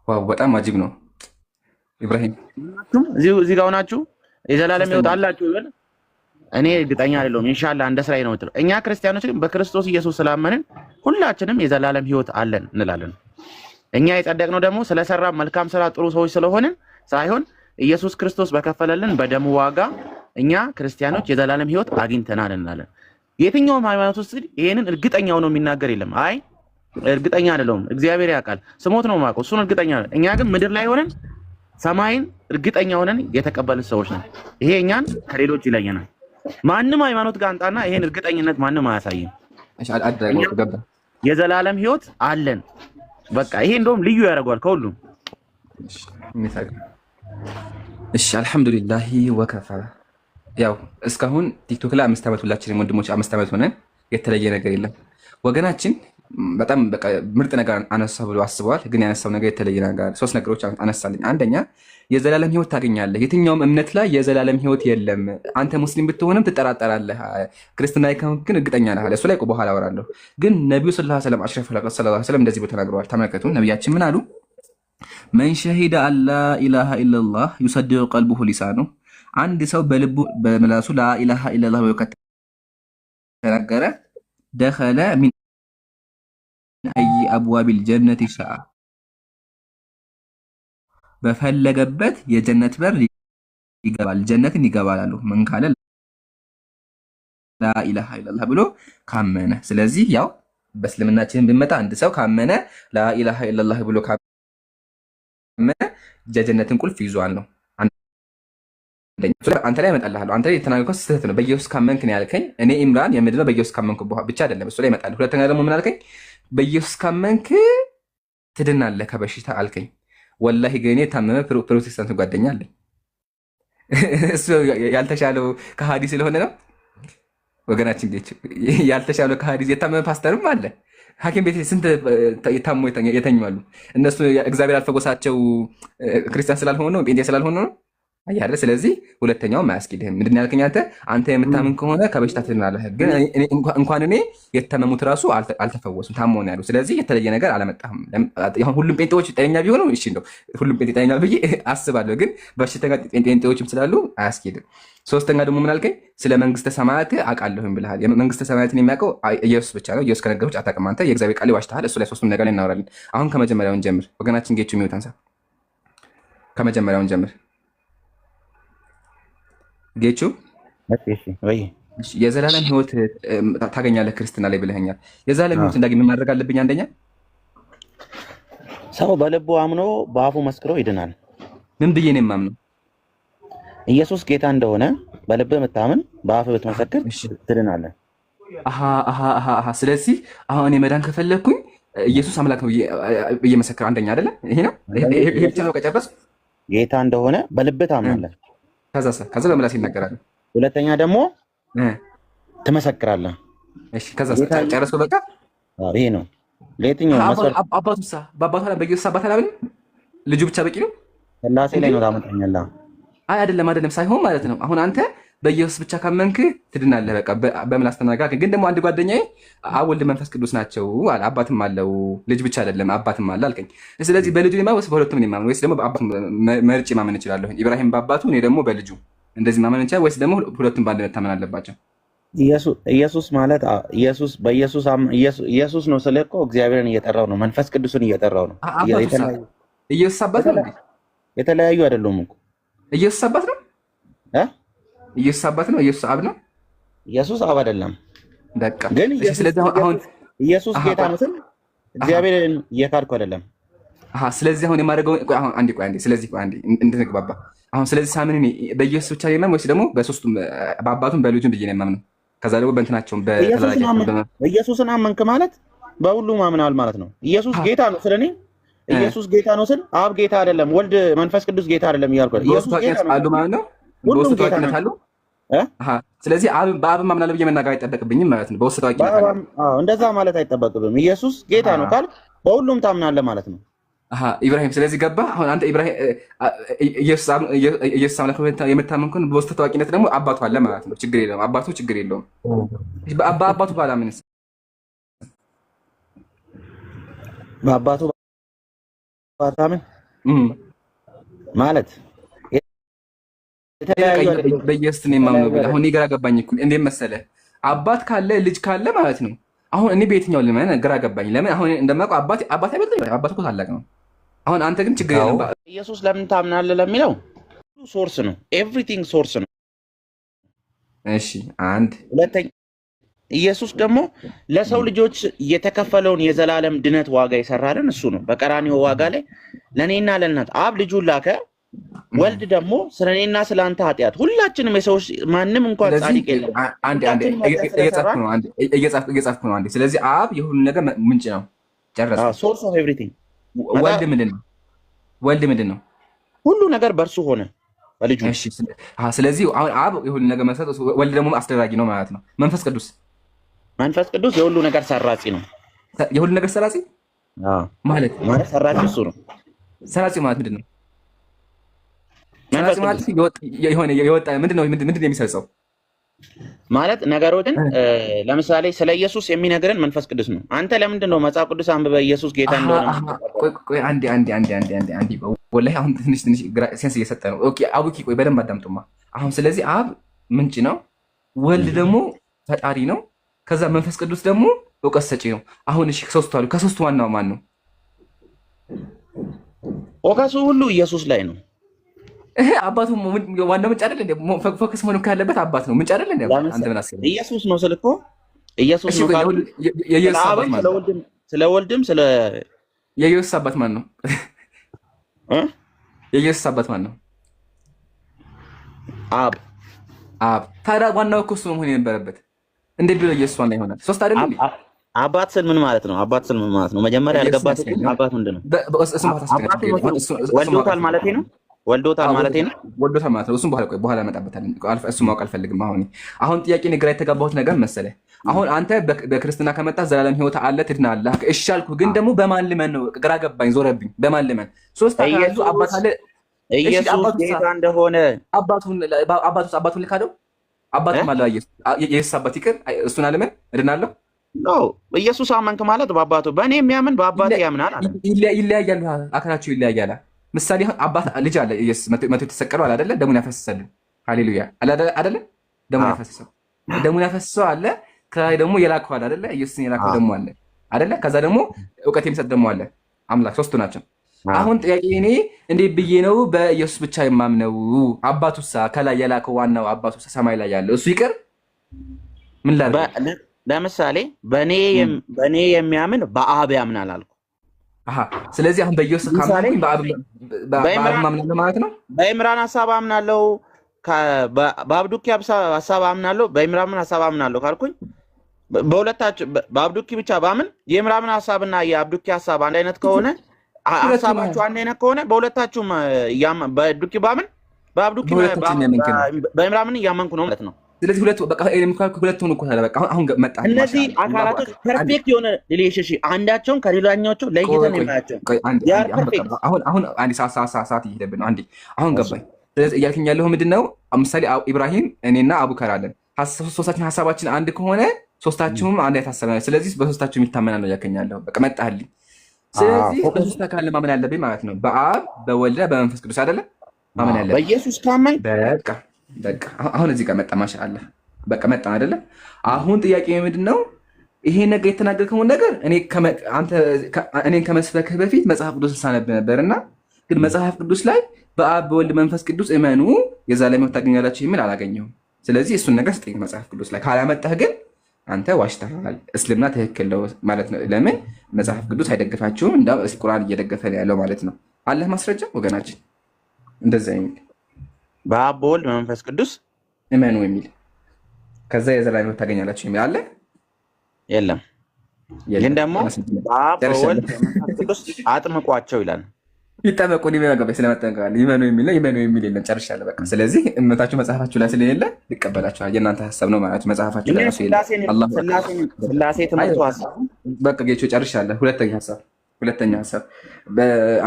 S3: ዋው በጣም አጂብ ነው። ኢብራሂም
S8: እዚህ ጋር ሆናችሁ የዘላለም ህይወት አላችሁ ይበል። እኔ እርግጠኛ አይደለሁም። ኢንሻአላህ እንደ ስራዬ ነው የምትለው። እኛ ክርስቲያኖች ግን በክርስቶስ ኢየሱስ ስላመንን ሁላችንም የዘላለም ህይወት አለን እንላለን። እኛ የጸደቅነው ደግሞ ስለሰራ መልካም ስራ ጥሩ ሰዎች ስለሆንን ሳይሆን ኢየሱስ ክርስቶስ በከፈለልን በደሙ ዋጋ እኛ ክርስቲያኖች የዘላለም ህይወት አግኝተናል እንላለን። የትኛውም ሃይማኖት ውስጥ ይሄንን እርግጠኛ ሆኖ የሚናገር የለም። አይ እርግጠኛ አይደለሁም እግዚአብሔር ያውቃል ስሞት ነው የማውቀው እሱን እርግጠኛ ነን። እኛ ግን ምድር ላይ ሆነን ሰማይን እርግጠኛ ሆነን የተቀበልን ሰዎች ነን። ይሄ እኛን ከሌሎች ይለየናል። ማንም ሃይማኖት ጋር አንጣና ይሄን እርግጠኝነት ማንም አያሳይም። የዘላለም ህይወት አለን በቃ ይሄ እንደውም ልዩ ያደርገዋል ከሁሉም።
S3: እሺ አልሐምዱሊላህ ወከፋ። ያው እስካሁን ቲክቶክ ላይ 5 ዓመት ሁላችንም ወንድሞች 5 ዓመት ሆነን የተለየ ነገር የለም። ወገናችን በጣም በቃ ምርጥ ነገር አነሳ ብሎ አስበዋል። ግን ያነሳው ነገር የተለየ ነገር 3 ነገሮች አነሳልኝ። አንደኛ የዘላለም ህይወት ታገኛለህ። የትኛውም እምነት ላይ የዘላለም ህይወት የለም። አንተ ሙስሊም ብትሆንም ትጠራጠራለህ። ክርስትና ላይ ግን እርግጠኛ ነህ። እሱ ላይ በኋላ አወራለሁ። ግን ነብዩ ሰለላሁ ዐለይሂ ወሰለም አሽረፍ ሰለላሁ ዐለይሂ ወሰለም እንደዚህ ብለው ተናግረዋል። ተመልከቱ። ነብያችን ምን አሉ? መን ሸሂደ አላ ኢላሃ ኢላላህ ዩሰድቁ ቀልቡሁ ሊሳኑ። አንድ ሰው በልቡ በምላሱ ላ ኢላሃ ኢላላህ ብሎ ከተናገረ ደኸለ ሚን አይ አብዋቢል ጀነቲ ሻአ፣ በፈለገበት የጀነት በር ይገባል፣ ጀነትን ይገባል አሉ። ምን ካለ ላ ኢላሃ ኢላላህ ብሎ ካመነ። ስለዚህ ያው በእስልምናችን ብንመጣ አንድ ሰው ካመነ ላ ኢላሃ ኢላላህ ብሎ ካመነ የጀነትን ቁልፍ ይዟል ነው። አንተ ላይ እመጣልሃለሁ። አንተ ላይ የተናገርከው ስህተት ነው። በኢየሱስ ካመንክ ነው ያልከኝ። እኔ ኢምራን የምድነው በኢየሱስ ካመንክ ብቻ አይደለም፣ እሱ ላይ እመጣለሁ። ሁለተኛ ደግሞ ምን አልከኝ? በኢየሱስ ካመንክ ትድናለህ ከበሽታ አልከኝ። ወላሂ ግን እኔ የታመመ ፕሮቴስታንት ጓደኛ አለኝ። እሱ ያልተሻለው ከሃዲ ስለሆነ ነው ወገናችን። ያልተሻለው ከሃዲ የታመመ ፓስተርም አለ። ሐኪም ቤት ስንት የታሙ የተኙ አሉ። እነሱ እግዚአብሔር አልፈወሳቸው ክርስቲያን ስላልሆኑ ነው፣ ጴንጤ ስላልሆኑ ነው። አያለ ስለዚህ ሁለተኛውም አያስኬድህም። ምንድን ነው ያልከኝ አንተ? አንተ የምታምን ከሆነ ከበሽታ ትድናለህ። ግን እንኳን እኔ የተመሙት ራሱ አልተፈወሱም ታመው ነው ያሉ። ስለዚህ የተለየ ነገር አላመጣህም። ሁሉም ጴንጤዎች ጤነኛ ቢሆኑ እሺ ነው፣ ሁሉም ጴንጤ ጤነኛ ብዬ አስባለሁ። ግን በሽተኛ ጴንጤዎችም ስላሉ አያስኬድም። ሶስተኛ ደግሞ ምን አልከኝ? ስለ መንግስተ ሰማያት አውቃለሁኝ ብለሃል። መንግስተ ሰማያትን የሚያውቀው ኢየሱስ ብቻ ነው። ኢየሱስ ከነገሮች አታውቅም አንተ። የእግዚአብሔር ቃል ዋሽተሃል። እሱ ላይ ሶስቱም ነገር ላይ እናወራለን። አሁን ከመጀመሪያውን ጀምር ወገናችን። ጌቹ የሚወት አንሳ። ከመጀመሪያውን ጀምር ጌቹ። የዘላለም ህይወት ታገኛለህ ክርስትና ላይ ብለኸኛል። የዘላለም ህይወት እንዳገኝ ምን ማድረግ አለብኝ? አንደኛ
S8: ሰው በልቡ አምኖ በአፉ መስክሮ ይድናል።
S3: ምን ብዬ ነው የማምነው?
S8: ኢየሱስ ጌታ እንደሆነ በልብ የምታምን በአፍ ብትመሰክር ትድናለህ።
S3: ስለዚህ አሁን እኔ መዳን ከፈለግኩኝ ኢየሱስ አምላክ ነው ብዬ መሰክር አንደኛ አይደለ? ይሄ ነው። ይሄ ብቻ ነው ከጨረስኩ
S8: ጌታ እንደሆነ በልብ ታምናለህ።
S3: ከዛ በምላስ ይናገራል።
S8: ሁለተኛ ደግሞ ትመሰክራለህ።
S3: እሺ ከዛ ጨረስኩ በቃ።
S8: ይሄ ነው ለየትኛው
S3: አባቱሳ በአባቱ ላይ በኢየሱስ አባት አላምን ልጁ ብቻ በቂ ነው።
S8: ስላሴ ላይ ነው ታመጣኛለህ።
S3: አይ አይደለም ሳይሆን ማለት ነው። አሁን አንተ በኢየሱስ ብቻ ካመንክ ትድናለህ። በቃ በምላስ ተናገርክ። ግን ደግሞ አንድ ጓደኛዬ አብ ወልድ መንፈስ ቅዱስ ናቸው አለ። አባትም አለው ልጅ ብቻ አይደለም አባትም አለ አልከኝ። ስለዚህ በልጁ ወይስ በሁለቱም ነው የማምን? ወይስ ደግሞ በአባቱ መርጬ ማመን እችላለሁ? ኢብራሂም በአባቱ እኔ ደግሞ በልጁ እንደዚህ ማመን እንችላለን? ወይስ ደግሞ ሁለቱም በአንድ መታመን አለባቸው?
S8: ኢየሱስ ማለት ኢየሱስ ነው ስለ እኮ እግዚአብሔርን እየጠራው ነው። መንፈስ ቅዱስን እየጠራው ነው።
S3: ኢየሱስ አባት ነው።
S8: የተለያዩ አይደሉም እኮ።
S3: ኢየሱስ አባት ነው። ኢየሱስ አባት ነው። ኢየሱስ አብ ነው።
S8: ኢየሱስ አብ አይደለም።
S3: በቃ
S8: ግን
S3: ስለዚህ አሁን
S8: ኢየሱስ ጌታ ነው ስል እግዚአብሔርን እየካድኩ አይደለም።
S3: ስለዚህ አሁን የማደርገው አንዴ ስለዚህ አንዴ እንድንግባባ አሁን ስለዚህ ሳምን እኔ በኢየሱስ ብቻ ነው ወይስ ደግሞ በሶስቱም በአባቱም በልጁም ብዬ ነው የማምነው? ከዛ ደግሞ በእንትናቸውም
S8: ኢየሱስን አመንክ ማለት በሁሉም አምናል ማለት ነው። ኢየሱስ ጌታ ነው ስለኔ ኢየሱስ ጌታ ነው ስል አብ ጌታ አይደለም፣ ወልድ መንፈስ ቅዱስ ጌታ አይደለም እያልኩ ኢየሱስ ጌታ ነው አሉ ማለት ነው። ሁሉም ጌታ ነው።
S3: ስለዚህ በአብ ማምናለሁ ብዬ መናገር አይጠበቅብኝም ማለት ነው። በውስጥ ታዋቂ ነው።
S8: እንደዛ ማለት አይጠበቅብም። ኢየሱስ ጌታ ነው ካልክ በሁሉም ታምናለህ ማለት ነው።
S3: ኢብራሂም ስለዚህ ገባ። አሁን አንተ ኢብራሂም ኢየሱስ አምላክ የምታመን ከሆነ በውስጥ ታዋቂነት ደግሞ አባቱ አለ ማለት ነው። ችግር የለውም። አባቱ ችግር የለውም። በአባቱ ባላምንስ
S8: በአባቱ ባታምን ማለት
S3: በኢየሱስ ነው የማምነው ብለህ አሁን ግራ ገባኝ እኮ። እንዴት መሰለህ አባት ካለ ልጅ ካለ ማለት ነው። አሁን እኔ በየትኛው ለምን ግራ ገባኝ። ለምን አሁን እንደማውቀው አባት አይበልጥ አባት እኮ ታላቅ ነው። አሁን አንተ ግን ችግር የለም።
S8: ኢየሱስ ለምን ታምናለህ ለሚለው ሶርስ ነው። ኤቭሪቲንግ ሶርስ ነው።
S3: እሺ አንድ
S8: ሁለተኛ ኢየሱስ ደግሞ ለሰው ልጆች የተከፈለውን የዘላለም ድነት ዋጋ የሰራልን እሱ ነው። በቀራኒዮ ዋጋ ላይ ለእኔና ለእናት አብ ልጁን ላከ። ወልድ ደግሞ ስለ እኔና ስለ አንተ ኃጢአት ሁላችንም የሰዎች ማንም እንኳን ጻድቅ የለም።
S3: እየጻፍኩ ነው። አንዴ ስለዚህ አብ የሁሉ ነገር ምንጭ ነው። ጨረስኩ።
S8: ሶርስ ኦፍ ኤቭሪቲንግ።
S3: ወልድ ምንድን ነው?
S8: ሁሉ ነገር በእርሱ ሆነ በልጁ።
S3: ስለዚህ አሁን አብ የሁሉ ነገር መሰረት፣ ወልድ ደግሞ አስደራጊ ነው ማለት ነው። መንፈስ ቅዱስ የሁሉ ነገር ሰራጺ ነው። የሁሉ ነገር ሰራጺ ማለት
S8: ሰራጺ እሱ ነው።
S3: ሰራጺ ማለት ምንድን ነው? የወጣ ምንድን ነው የሚሰርጸው
S8: ማለት ነገሮችን ለምሳሌ ስለ ኢየሱስ የሚነግረን መንፈስ ቅዱስ ነው። አንተ ለምንድን ነው መጽሐፍ ቅዱስ አንብበህ ኢየሱስ ጌታ እንደሆነ?
S3: አንዴ ወላሂ አሁን ትንሽ ሴንስ እየሰጠ ነው። ኦኬ አቡኪ ቆይ በደንብ አዳምጡማ። አሁን ስለዚህ አብ ምንጭ ነው፣ ወልድ ደግሞ ፈጣሪ ነው፣ ከዛ መንፈስ ቅዱስ ደግሞ እውቀት ሰጪ ነው። አሁን እሺ ሶስቱ አሉ። ከሶስቱ ዋናው ማን ነው?
S8: ፎከሱ ሁሉ ኢየሱስ ላይ ነው።
S3: አባቱ ዋናው ምንጭ አይደል እንዴ? ፎከስ መሆን ካለበት አባት ነው ምንጭ አይደል እንዴ? አንተ ምን አስበህ?
S8: ኢየሱስ ነው ስልኮ ኢየሱስ ነው ካለ ስለ ወልድም ስለ
S3: የኢየሱስ አባት ማን ነው? የኢየሱስ አባት ማን ነው? አብ። ታዲያ ዋናው እኮ እሱ መሆን የነበረበት እንዴት ብሎ ኢየሱስ ዋና ይሆናል? ሶስት አይደል እንዴ?
S8: አባት ስል ምን ማለት ነው? መጀመሪያ ያልገባት አባት ምንድን ነው? ወልዶታል ማለት ነው። ወልዶታል ማለት ነው።
S3: እሱም በኋላ እመጣበታለሁ። እሱ ማወቅ አልፈልግም። አሁን ጥያቄ ግራ የተጋባሁት ነገር መሰለህ። አሁን አንተ በክርስትና ከመጣ ዘላለም ሕይወት አለ ትድናለህ። እሺ አልኩህ፣ ግን ደግሞ በማን ልመን ነው? ግራ ገባኝ፣ ዞረብኝ። በማን ልመን? ሶስት አካሉ አባት አለ።
S8: ኢየሱስ ጌታ እንደሆነ
S3: አባቱን ልካደው? አባቱም አለ የኢየሱስ አባት ይቅር፣ እሱን አልመን እድናለሁ?
S8: ኢየሱስ አመንክ ማለት በአባቱ በእኔ የሚያምን በአባቱ ያምናል አለ።
S3: ይለያያሉ፣ አካላቸው ይለያያል። ምሳሌ አባት ልጅ አለ ኢየሱስ መቶ የተሰቀለው አለ አይደለ? ደሙን ያፈሰሰልን ሃሌሉያ አለ አይደለ? ደሙን ያፈሰሰው አለ። ከላይ ደግሞ የላከው አለ አይደለ? ኢየሱስን የላከው ደግሞ አለ አይደለ? ከዛ ደግሞ እውቀት የሚሰጥ ደግሞ አለ። አምላክ ሶስቱ ናቸው። አሁን ጥያቄ እኔ እንዴት ብዬ ነው በኢየሱስ ብቻ የማምነው? አባቱሳ ከላይ የላከው ዋናው አባቱሳ ሰማይ ላይ ያለው እሱ ይቅር ምን ላድርግ?
S8: ለምሳሌ በእኔ የሚያምን በአብ ያምናል አልኩ።
S3: ስለዚህ አሁን በኢየሱስ ካመንኩኝ በአብ ማምናለሁ ማለት ነው።
S8: በኢምራን ሐሳብ አምናለሁ፣ በአብዱኪ ሐሳብ አምናለሁ፣ በኢምራን ሐሳብ አምናለሁ ካልኩኝ በሁለታችሁ በአብዱኪ ብቻ ባምን የኢምራን ሐሳብና የአብዱኪ ሐሳብ አንድ አይነት ከሆነ ሐሳባችሁ አንድ አይነት ከሆነ በሁለታችሁም በአብዱኪ ባምን በአብዱኪ በኢምራን እያመንኩ ነው ማለት ነው።
S3: ስለዚህ ሁለቱን እኮ ታዲያ በቃ አሁን መጣ።
S8: እነዚህ አካላቶች ፐርፌክት የሆነ ሪሌሽንሺፕ አንዳቸውን ከሌላኛቸው ለይተን የማያቸው
S3: አሁን አንድ ሰዓት እየሄደብን ነው። አሁን ገባኝ። ስለዚህ እያልክኝ ያለሁ ምንድን ነው? ምሳሌ ኢብራሂም እኔና አቡከር አለን። ሶስታችን ሀሳባችን አንድ ከሆነ ሶስታችሁም አንድ አይነት ሀሳብ፣ ስለዚህ በሶስታችሁም ይታመናል ነው እያልከኝ ያለሁ። በቃ መጣልኝ። ስለዚህ በሶስት አካል ማመን ያለብኝ ማለት ነው። በአብ በወልድ በመንፈስ ቅዱስ አይደለ ማመን ያለብኝ።
S8: በኢየሱስ ካመን
S3: በቃ አሁን እዚህ ጋር መጣ። ማሻአላህ በቃ መጣ አይደለ? አሁን ጥያቄ ምንድን ነው? ይሄ ነገር የተናገርከውን ነገር እኔን ከመስበክህ በፊት መጽሐፍ ቅዱስ ሳነብ ነበርና ግን መጽሐፍ ቅዱስ ላይ በአብ በወልድ መንፈስ ቅዱስ እመኑ የዘላለም ሕይወት ታገኛላችሁ የሚል አላገኘሁም። ስለዚህ እሱን ነገር ስጠኝ መጽሐፍ ቅዱስ ላይ። ካላመጣህ ግን አንተ ዋሽተሃል። እስልምና ትክክል ነው ማለት ነው። ለምን መጽሐፍ ቅዱስ አይደግፋችሁም? እንዳው ቁርአን እየደገፈ ያለው ማለት ነው። አለህ ማስረጃ ወገናችን? እንደዛ የሚል
S8: በአብ በወልድ መንፈስ ቅዱስ
S3: እመኑ የሚል ከዛ የዘላለም ሕይወት ታገኛላችሁ የሚል አለ?
S8: የለም። ግን ደግሞ በአብ በወልድ መንፈስ ቅዱስ አጥምቋቸው ይላል።
S3: ይጠመቁ ስለመጠንቀቃል ይመኑ የሚል የለም። ጨርሻለሁ በቃ። ስለዚህ እምነታችሁ መጽሐፋችሁ ላይ ስለሌለ ልቀበላችኋል። የእናንተ ሀሳብ ነው ማለት መጽሐፋችሁ ላይ ራሱ
S8: ስላሴ ትምህርቱ ሀሳብ
S3: በቃ ጌቾ ጨርሻለሁ። ሁለተኛ ሀሳብ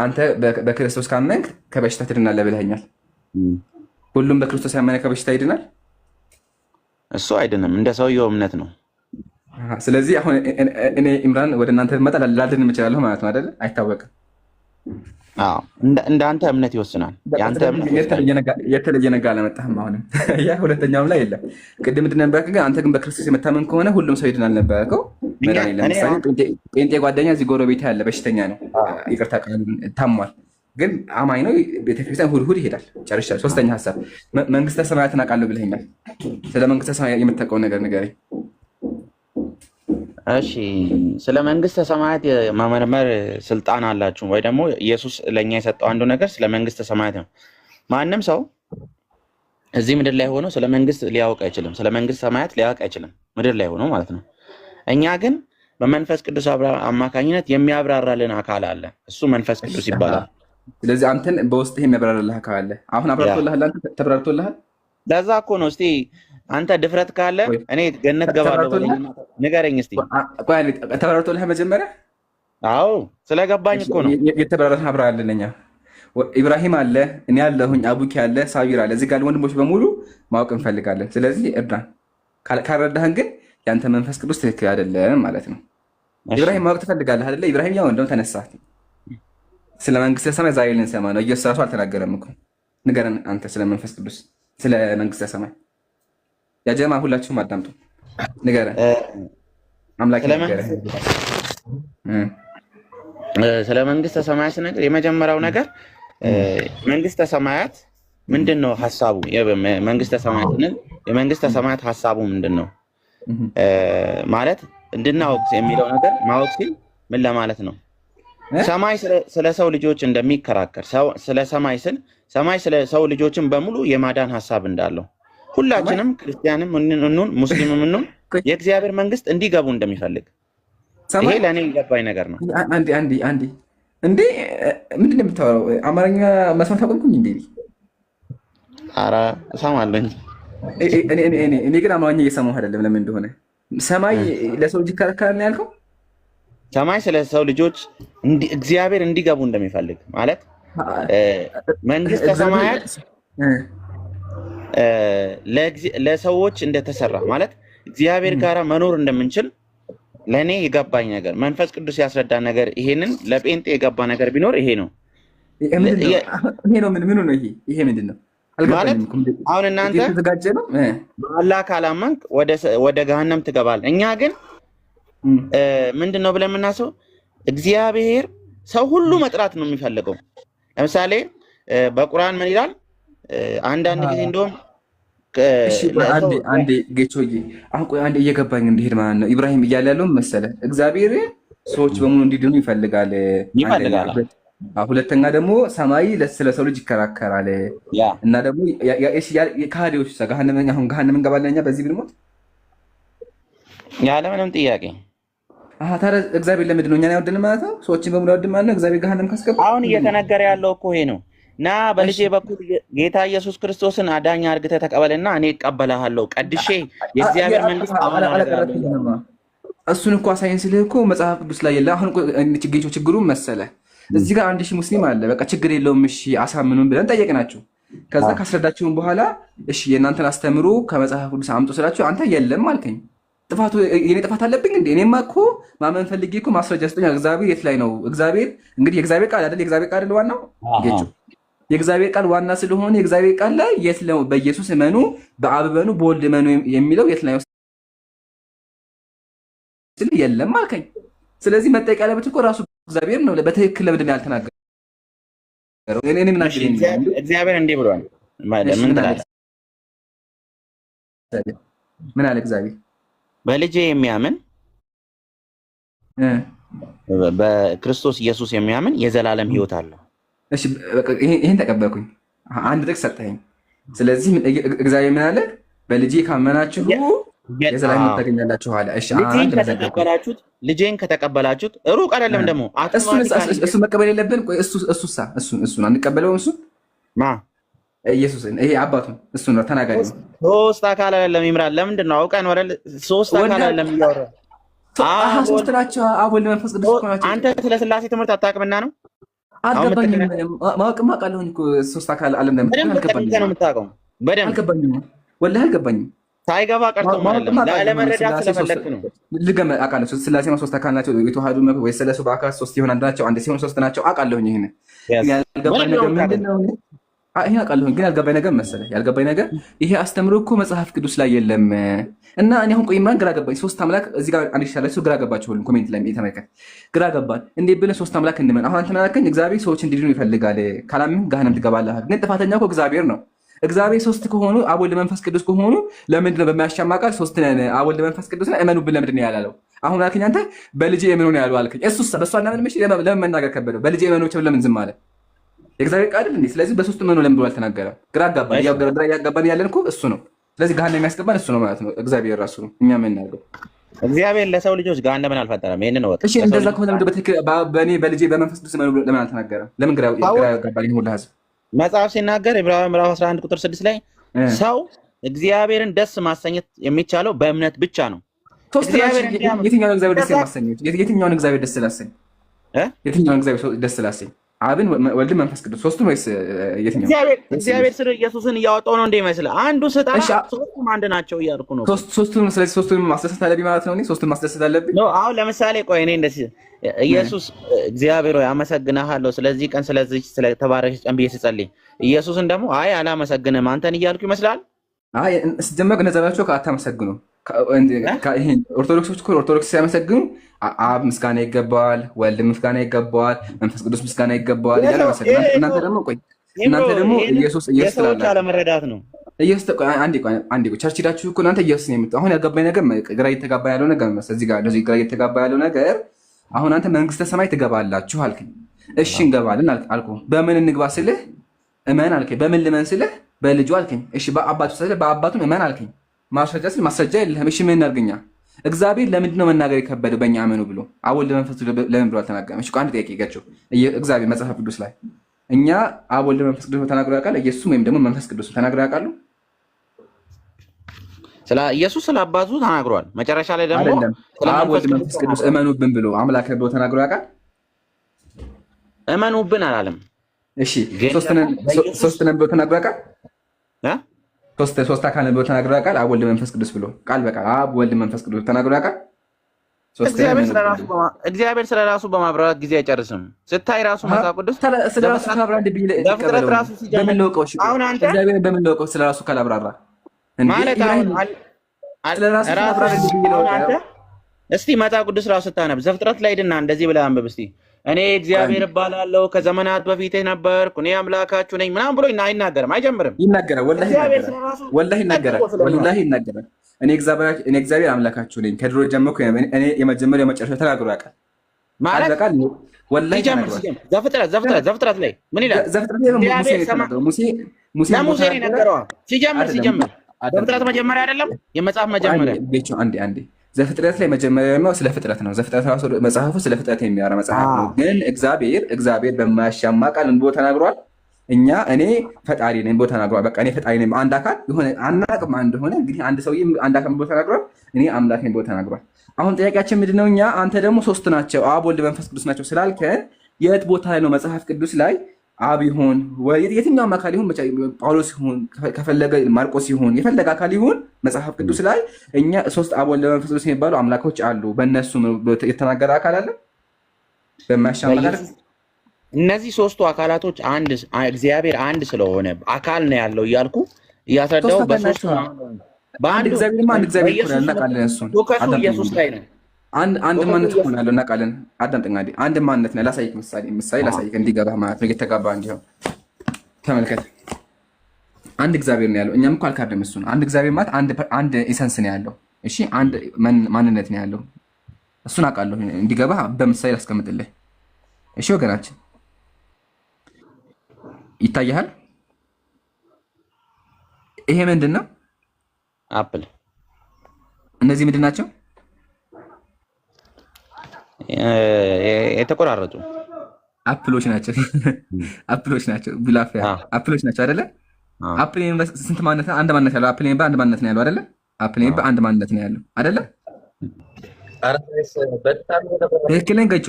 S3: አንተ በክርስቶስ ካመንክ ከበሽታ ትድናለህ ብለኸኛል። ሁሉም በክርስቶስ ያመነ ከበሽታ ይድናል?
S8: እሱ አይድንም፣ እንደ ሰውየው እምነት ነው።
S3: ስለዚህ አሁን እኔ ኢምራን ወደ እናንተ መጣ ላድን እችላለሁ ማለት ነው አይደለ? አይታወቅም።
S8: እንደ አንተ እምነት ይወስናል።
S3: የተለየ ነገር አለመጣህም። አሁንም ያ ሁለተኛውም ላይ የለም። ቅድም ምንድን ነበርክ? ግን አንተ ግን በክርስቶስ የምታመን ከሆነ ሁሉም ሰው ይድናል ነበርከው። ለምሳሌ ጴንጤ ጓደኛ እዚህ ጎረቤት ያለ በሽተኛ ነው፣ ይቅርታ ታሟል፣ ግን አማኝ ነው። ቤተክርስቲያን እሑድ ይሄዳል። ጨርሻለሁ። ሶስተኛ ሀሳብ መንግስተ ሰማያትን አውቃለሁ ብለኸኛል። ስለ መንግስተ ሰማያት የምታውቀውን ነገር ንገረኝ።
S8: እሺ፣ ስለ መንግስተ ሰማያት የመመርመር ስልጣን አላችሁ ወይ? ደግሞ ኢየሱስ ለእኛ የሰጠው አንዱ ነገር ስለ መንግስተ ሰማያት ነው። ማንም ሰው እዚህ ምድር ላይ ሆኖ ስለ መንግስት ሊያውቅ አይችልም። ስለ መንግስት ሰማያት ሊያውቅ አይችልም፣ ምድር ላይ ሆኖ ማለት ነው። እኛ ግን በመንፈስ ቅዱስ አማካኝነት የሚያብራራልን አካል አለ። እሱ መንፈስ ቅዱስ ይባላል።
S3: ስለዚህ አንተን በውስጥህ የሚያብራራልህ አካል አለ። አሁን አብራርቶልሃል? አንተ ተብራርቶልሃል?
S8: ለዛ እኮ ነው። እስቲ አንተ ድፍረት ካለ እኔ ገነት ገባለሁ ንገረኝ እስቲ።
S3: ተብራርቶልሃል መጀመሪያ?
S8: አዎ ስለገባኝ እኮ ነው።
S3: የተብራራልህ አብራራልን። እኛ ኢብራሂም አለ፣ እኔ አለሁኝ፣ አቡኪ አለ፣ ሳቢር አለ። እዚህ ጋር ወንድሞች በሙሉ ማወቅ እንፈልጋለን። ስለዚህ እርዳን። ካልረዳህን ግን የአንተ መንፈስ ቅዱስ ትክክል አይደለም ማለት ነው። ኢብራሂም ማወቅ ትፈልጋለህ አይደለ? ኢብራሂም ያው እንደውም ተነሳ ስለ መንግስተ ሰማይ ዛሬ ልንሰማ ነው። ኢየሱስ ራሱ አልተናገረም እኮ። ንገረን አንተ ስለ መንፈስ ቅዱስ፣ ስለ መንግስተ ሰማይ። ያ ጀማ ሁላችሁም አዳምጡ። ንገረን አምላክ ንገረን።
S8: ስለ መንግስተ ሰማያት ነገር የመጀመሪያው ነገር መንግስተ ሰማያት ምንድን ነው ሀሳቡ? መንግስተ ሰማያት የመንግስተ ሰማያት ሀሳቡ ምንድን ነው ማለት እንድናወቅ የሚለው ነገር ማወቅ ሲል ምን ለማለት ነው? ሰማይ ስለ ሰው ልጆች እንደሚከራከር ስለ ሰማይ ስል ሰማይ ስለ ሰው ልጆችን በሙሉ የማዳን ሀሳብ እንዳለው ሁላችንም ክርስቲያንም እንሁን ሙስሊምም እንሁን የእግዚአብሔር መንግስት እንዲገቡ እንደሚፈልግ ይሄ ለእኔ የገባኝ ነገር ነው።
S3: አንዴ እንዴ ምንድን ነው የምታወራው? አማርኛ መስማት አቆምኩኝ እንዴ?
S8: ኧረ እሰማለሁኝ።
S3: እኔ ግን አማርኛ እየሰማሁ አይደለም። ለምን እንደሆነ ሰማይ ለሰው ልጅ ይከራከራል ነው ያልከው?
S8: ሰማይ ስለ ሰው ልጆች እግዚአብሔር እንዲገቡ እንደሚፈልግ ማለት መንግስተ ሰማያት ለሰዎች እንደተሰራ ማለት እግዚአብሔር ጋር መኖር እንደምንችል ለእኔ የገባኝ ነገር መንፈስ ቅዱስ ያስረዳን ነገር ይሄንን ለጴንጤ የገባ ነገር ቢኖር ይሄ ነው።
S3: ምኑ ነው ይሄ ምንድን ነው
S8: ማለት? አሁን እናንተ በአላህ ካላመንክ ወደ ገሃነም ትገባለህ። እኛ ግን ምንድን ነው ብለን የምናስበው እግዚአብሔር ሰው ሁሉ መጥራት ነው የሚፈልገው። ለምሳሌ በቁርአን ምን ይላል? አንዳንድ ጊዜ እንደውም
S3: አንዴ ጌቾዬ፣ አሁን ቆይ አንዴ እየገባኝ እንዲሄድ ማለት ነው። ኢብራሂም እያለ ያለው መሰለ እግዚአብሔር ሰዎች በሙሉ እንዲድኑ ይፈልጋል። ሁለተኛ ደግሞ ሰማይ ስለ ሰው ልጅ ይከራከራል እና ደግሞ ከሃዲዎች ገሃነም እንገባለን እኛ በዚህ ብንሞት
S8: ያለምንም ጥያቄ።
S3: ታዲያ እግዚአብሔር ለምንድን ነው እኛን ያወደን ማለት ነው? ሰዎችን በሙሉ ያወደን ማለት ነው እግዚአብሔር ገሃነም ካስገባ?
S8: አሁን እየተነገረ ያለው እኮ ይሄ ነው። ና በልጄ በኩል ጌታ ኢየሱስ ክርስቶስን አዳኝ አድርገህ ተቀበልና እኔ እቀበልሃለሁ፣ ቀድሼ የእግዚአብሔር መንግስት አመጣለሁ።
S3: እሱን እኮ አሳይን ስልህ እኮ መጽሐፍ ቅዱስ ላይ የለ። አሁን ችግሩ መሰለ እዚህ ጋር 1000 ሙስሊም አለ። በቃ ችግር የለውም እሺ አሳምኑን ብለን ጠየቅናቸው። ከዛ ካስረዳችሁን በኋላ እሺ የእናንተን አስተምሩ ከመጽሐፍ ቅዱስ አምጡ ስላችሁ አንተ የለም አልከኝ። ጥፋቱ የኔ ጥፋት አለብኝ እንዴ? እኔማ እኮ ማመን ፈልጌ እኮ ማስረጃ ስጠኝ። እግዚአብሔር የት ላይ ነው? እግዚአብሔር እንግዲህ የእግዚአብሔር ቃል አይደል? የእግዚአብሔር ቃል አይደል ዋናው? ጌቹ የእግዚአብሔር ቃል ዋና ስለሆነ የእግዚአብሔር ቃል ላይ የት ነው? በኢየሱስ እመኑ፣ በአብ እመኑ፣ በወልድ እመኑ የሚለው የት ላይ ነው? የለም አልከኝ። ስለዚህ መጠየቅ ያለበት እኮ ራሱ እግዚአብሔር ነው። በትክክል ለምንድን ነው ያልተናገረው? እኔ ምን አግኝ?
S8: እግዚአብሔር እንዲህ ብሏል። ምን ትላለህ?
S3: ምን አለ እግዚአብሔር?
S8: በልጄ የሚያምን በክርስቶስ ኢየሱስ የሚያምን የዘላለም ሕይወት አለው።
S3: እሺ ይሄን ተቀበልኩኝ። አንድ ጥቅስ ሰጠኸኝ። ስለዚህ እግዚአብሔር ምን አለ? በልጄ ካመናችሁ የዘላለም ሕይወት ታገኛላችሁ አለ። እሺ
S8: ልጄን ከተቀበላችሁት ሩቅ አይደለም ደግሞ
S3: እሱ መቀበል የለብን። ቆይ እሱን አንቀበለውም። እሱ ኢየሱስን ይሄ አባቱን እሱ ነው ተናጋሪ።
S8: ሶስት አካል አይደለም ይምራል። ለምንድን ነው አውቀን ወደ ሶስት አካል አይደለም ይያወራ?
S3: ሶስት ናቸው። አብ ወልድ መንፈስ ቅዱስ ናቸው።
S8: አንተ ስለ ስላሴ ትምህርት አታውቅምና ነው?
S3: አልገባኝም። ማወቅማ አውቃለሁ እኮ ሶስት አካል ዓለም ነው
S8: የምታውቀው። በደንብ
S3: አልገባኝም። ወላሂ አልገባኝም።
S8: ሳይገባ ቀርቶ ለመረዳት ስለፈለክ ነው።
S3: ልገመ አውቃለሁ። ስላሴ ሶስት አካል ናቸው። የተዋሃዱ ወይ ስለሱ በአካል ሶስት ይሆን አንድ ናቸው። አንድ ሲሆን ሶስት ናቸው። አውቃለሁኝ። ይሄን ያልገባኝ ነገር ምንድን ነው? ይሄ አውቃለሁኝ፣ ግን ያልገባኝ ነገር መሰለህ ያልገባኝ ነገር ይሄ አስተምሮ እኮ መጽሐፍ ቅዱስ ላይ የለም። እና እኔ አሁን ቆይ ኢምራን ግራ ገባኝ። ሶስት አምላክ እዚህ ጋር አንድ ይሻላል። ግራ ገባችሁ ሁሉም ኮሜንት ላይ የተመለከተ ግራ ገባን። እንዴት ብለን ሶስት አምላክ እንመን? አሁን አንተ ምናልከኝ እግዚአብሔር ሰዎች እንዲድኑ ይፈልጋል፣ ካላምን ገሃነም ትገባለህ። ግን ጥፋተኛ እኮ እግዚአብሔር ነው። እግዚአብሔር ሶስት ከሆኑ አብ ወልድ መንፈስ ቅዱስ ከሆኑ ለምንድን ነው በሚያሻማ ቃል ሶስት ነን አብ ወልድ መንፈስ ቅዱስ እመኑብን ለምንድን ነው ያላለው? አሁን አልከኝ አንተ በልጄ እመኑ ነው ያለው አልከኝ። እሱስ በእሱ አናምንም። እሺ ለምን መናገር ከበደው? በልጄ እመኑ ብቻ ለምን ዝም አለ? የእግዚአብሔር ቃል እንዴ? ስለዚህ በሶስት እመኑ ለምን ብሎ አልተናገረም? ግራ አጋባን። ያው ግራ ያጋባን ያለን እኮ እሱ ነው። ስለዚህ ገሃነም የሚያስገባን እሱ ነው ማለት ነው። እግዚአብሔር ራሱ ነው። እኛ ምን እናድርገው?
S8: እግዚአብሔር ለሰው ልጆች ገሃነምን አልፈጠረም። ይሄንን ነው።
S3: እሺ እንደዛ ከሆነ ለምን በትክክል በእኔ በልጄ በመንፈስ ቅዱስ እመኑ ለምን አልተናገረም? ለምን ግራ ያጋባን ይሁን ለሐሰብ
S8: መጽሐፍ ሲናገር ዕብራውያን ምዕራፍ 11 ቁጥር 6 ላይ ሰው እግዚአብሔርን ደስ ማሰኘት የሚቻለው በእምነት ብቻ ነው።
S3: የትኛውን እግዚአብሔር ደስ ያሰኘው? የትኛውን እግዚአብሔር ደስ ላሰኝ? የትኛውን እግዚአብሔር ደስ ላሰኝ? አብን፣ ወልድ፣ መንፈስ ቅዱስ ሶስቱም ወይስ የትኛው?
S8: እግዚአብሔር ስለ ኢየሱስን እያወጣው ነው እንደ ይመስል አንዱ ስጣ ሶስቱም አንድ ናቸው እያልኩ ነው።
S3: ሶስቱም ስለዚህ ሶስቱም ማስደሰት አለብኝ ማለት ነው። ሶስቱም ማስደሰት አለብኝ።
S8: አሁን ለምሳሌ ቆይ እኔ እንደዚህ ኢየሱስ እግዚአብሔር ሆይ አመሰግንሃለሁ ስለዚህ ቀን ስለዚህ ስለተባረከች ቀን ብዬ ስጸልይ ኢየሱስን ደግሞ አይ አላመሰግንም አንተን እያልኩ ይመስላል።
S3: አይ ሲጀመር ነዘራቸው አታመሰግኑ። ይሄን ኦርቶዶክሶች እኮ ኦርቶዶክስ ሲያመሰግኑ አብ ምስጋና ይገባዋል፣ ወልድ ምስጋና ይገባዋል፣ መንፈስ ቅዱስ ምስጋና ይገባዋል እያለ መሰግናል። እናንተ ደግሞ ኢየሱስ
S8: ሰዎች አለመረዳት ነው።
S3: ኢየሱስ አንዴ ቸርች ሄዳችሁ እኮ እናንተ ኢየሱስ ነው የምትለው። አሁን ያልገባኝ ነገር ግራ እየተጋባ ያለው ነገር መሰለህ። እዚህ ጋር እንደዚህ ግራ እየተጋባ ያለው ነገር አሁን አንተ መንግስተ ሰማይ ትገባላችሁ አልከኝ። እሺ እንገባለን አልኩህ። በምን እንግባ ስልህ እመን አልከኝ። በምን ልመን ስልህ በልጁ አልከኝ። እሺ በአባቱ ስልህ በአባቱም እመን አልከኝ። ማስረጃ ስል ማስረጃ የለህም። እሺ ምን እናድርግኛ? እግዚአብሔር ለምንድን ነው መናገር የከበደው? በእኛ እመኑ ብሎ አብ ወልድ መንፈስ ለምን ብሎ አልተናገረም? እሺ አንድ ጥያቄ ገቸው። እግዚአብሔር መጽሐፍ ቅዱስ ላይ እኛ አብ ወልድ መንፈስ ቅዱስ ተናግሮ ያውቃል? ኢየሱስ ወይም ደግሞ መንፈስ ቅዱስ ተናግሮ ያውቃሉ?
S8: ስለ ኢየሱስ ስለ አባቱ ተናግሯል። መጨረሻ ላይ ደግሞ
S3: አብ ወልድ መንፈስ ቅዱስ እመኑብን ብሎ አምላክ ብሎ ተናግሮ ያውቃል?
S8: እመኑብን አላለም።
S3: እሺ ሶስት ነን ብሎ ተናግሮ ያውቃል? ሶስት አካል ብሎ ተናግሮ ያውቃል? አብ ወልድ መንፈስ ቅዱስ ብሎ ቃል በቃል አብ ወልድ መንፈስ ቅዱስ ተናግሮ ያውቃል?
S8: እግዚአብሔር ስለ ራሱ በማብራራት ጊዜ አይጨርስም። ስታይ ራሱ መጽሐፍ ቅዱስ
S3: ስለ ራሱ ካላብራራ በምን ለውቀው? እግዚአብሔር በምን ለውቀው ስለ ራሱ ካላብራራ
S8: ማለት እስቲ መጽሐፍ ቅዱስ ራሱ ስታነብ ዘፍጥረት ላይ ሄድና እንደዚህ ብለህ አንብብ እስቲ። እኔ እግዚአብሔር እባላለሁ ከዘመናት በፊት ነበርኩ እኔ አምላካችሁ ነኝ ምናምን ብሎ አይናገርም፣ አይጀምርም።
S3: ይናገራል፣ ወላሂ ይናገራል። እኔ እግዚአብሔር አምላካችሁ ነኝ ከድሮ ጀምሮ እኔ የመጀመሪያው የመጨረሻው ተናግሮ ያውቃል
S8: ማለት
S3: ቃል ወላሂ
S8: ዘፍጥረት ላይ ምን ይላል? ሙሴ ነው የነገረው። ሲጀምር ዘፍጥረት መጀመሪያ አይደለም የመጽሐፍ መጀመሪያ።
S3: አንዴ ዘፍጥረት ላይ መጀመሪያ ስለ ፍጥረት ነው። ዘፍጥረት ራሱ መጽሐፉ ስለ ፍጥረት የሚያወራ መጽሐፍ ነው። ግን እግዚአብሔር በማያሻማ ቃል እንቦ ተናግሯል። እኔ ፈጣሪ ነኝ ብሎ ተናግሯል። በቃ እኔ ፈጣሪ ነኝ፣ አንድ አካል የሆነ አናቅም እንደሆነ እንግዲህ አንድ ሰውዬ አንድ አካል ብሎ ተናግሯል። እኔ አምላክ ነኝ ብሎ ተናግሯል። አሁን ጥያቄያችን ምንድነው? እኛ አንተ ደግሞ ሶስት ናቸው አብ ወልድ መንፈስ ቅዱስ ናቸው ስላልከን የት ቦታ ላይ ነው መጽሐፍ ቅዱስ ላይ አብ ይሁን የትኛውም አካል ይሁን ጳውሎስ ይሁን ከፈለገ ማርቆስ ይሁን የፈለገ አካል ይሁን መጽሐፍ ቅዱስ ላይ እኛ ሶስት አብ ወልድ መንፈስ ቅዱስ የሚባሉ አምላኮች አሉ፣ በእነሱ የተናገረ አካል አለ በማያሻማ ቃል።
S8: እነዚህ ሶስቱ አካላቶች እግዚአብሔር አንድ ስለሆነ አካል ነው ያለው እያልኩ እያስረዳው በአንድ እግዚአብሔር እናውቃለን። እሱን ኢየሱስ ላይ ነው አንድ ማንነት ሆነ ያለው እናውቃለን። አዳምጠኛ አንድ ማንነት ነው። ላሳይክ ምሳሌ ላሳይክ እንዲገባህ ማለት ነው። እየተጋባ እንዲሆን ተመልከት። አንድ እግዚአብሔር ነው ያለው። እኛም እኮ አልካድም እሱን። አንድ እግዚአብሔር ማለት አንድ ኢሰንስ ነው ያለው። እሺ አንድ ማንነት ነው ያለው። እሱን አውቃለሁ። እንዲገባህ በምሳሌ ላስቀምጥልህ። እሺ ወገናችን ይታያል። ይሄ ምንድን ነው? አፕል።
S3: እነዚህ ምንድን ናቸው?
S8: የተቆራረጡ
S3: አፕሎች ናቸው። አፕሎች ናቸው። ቢላፊያ አፕሎች ናቸው አይደለ? አፕል ስንት ማንነት ነው? አንድ ማንነት ያለው አፕል አንድ ማንነት ነው ያለው አይደለ? አፕል አንድ ማንነት ነው ያለው አይደለ? ትክክል ነኝ ገጩ?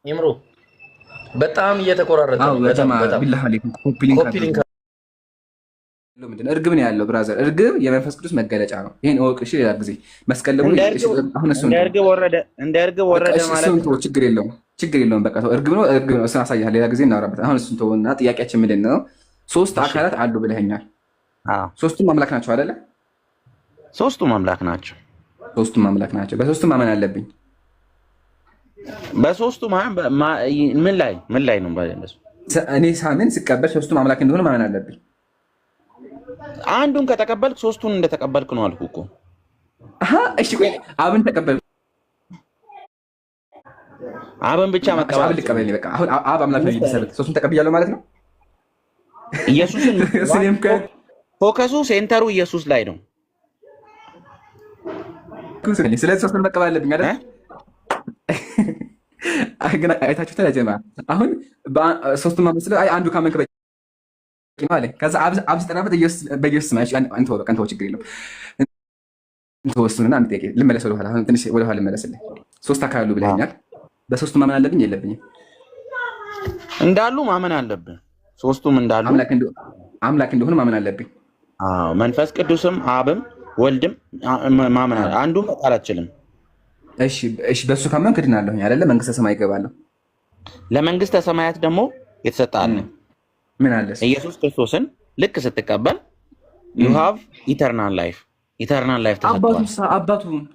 S4: ይምሩ በጣም እየተቆራረጠ
S3: ቢላህ አለይኩም እርግብ ነው ያለው ብራዘር። እርግብ የመንፈስ ቅዱስ መገለጫ ነው። ይሄን እወቅ እሺ። ሌላ ጊዜ መስቀል ደግሞ
S8: እንደ እርግብ ወረደ ማለት ነው።
S3: ችግር የለውም በቃ እርግብ ነው እሱን አሳይሃለሁ። ሌላ ጊዜ እናወራበት። አሁን እሱን ተውና ጥያቄያችን ምንድን ነው? ሶስት አካላት አሉ ብለኸኛል። ሶስቱም አምላክ ናቸው አይደለ?
S8: ሶስቱም አምላክ ናቸው። በሶስቱም ማመን አለብኝ። በሶስቱ ምን ላይ ነው?
S3: እኔ ሳምን ስቀበል ሶስቱም አምላክ እንደሆነ ማመን አለብኝ።
S8: አንዱን ከተቀበልክ ሶስቱን እንደተቀበልክ ነው አልኩህ እኮ።
S3: እሺ ቆይ አብን ተቀበል።
S8: አብን ብቻ መቀበል
S3: አብን ልቀበል። በቃ አሁን አብ አምላክ ነው ይሰበት ሶስቱን ተቀብያለሁ ማለት ነው።
S8: ኢየሱስን ፎከሱ ሴንተሩ ኢየሱስ ላይ ነው።
S3: ስለዚህ ሶስቱን መቀበል አለብኝ አይደል? ግን አይታችሁታል ጀማ። አሁን ሶስቱን ማመስለ አንዱ ካመንክ ማለት ከዛ አብ ሲጠራበት በኢየሱስ ማለት አንተ በቃ አንተ ችግር የለውም። እንተወስኑና አንተ ጥያቄ ልመለስ ወደ ኋላ። አሁን ትንሽ ወደ ኋላ ልመለስልህ። ሶስት አካል አሉ ብለኸኛል። በሶስቱ ማመን አለብኝ የለብኝም?
S8: እንዳሉ ማመን አለብን። ሶስቱም እንዳሉ
S3: አምላክ እንደሆነ ማመን አለብኝ።
S8: አዎ መንፈስ ቅዱስም አብም ወልድም ማመን አለ። አንዱ መጣል አትችልም።
S3: እሺ በሱ ካመንክ እድናለሁኝ አይደለ? መንግስተ ሰማይ እገባለሁ።
S8: ለመንግስተ ሰማያት ደግሞ የተሰጠ አለ።
S3: ምን አለ?
S8: ኢየሱስ ክርስቶስን ልክ ስትቀበል you have eternal life ተሰጥቷል።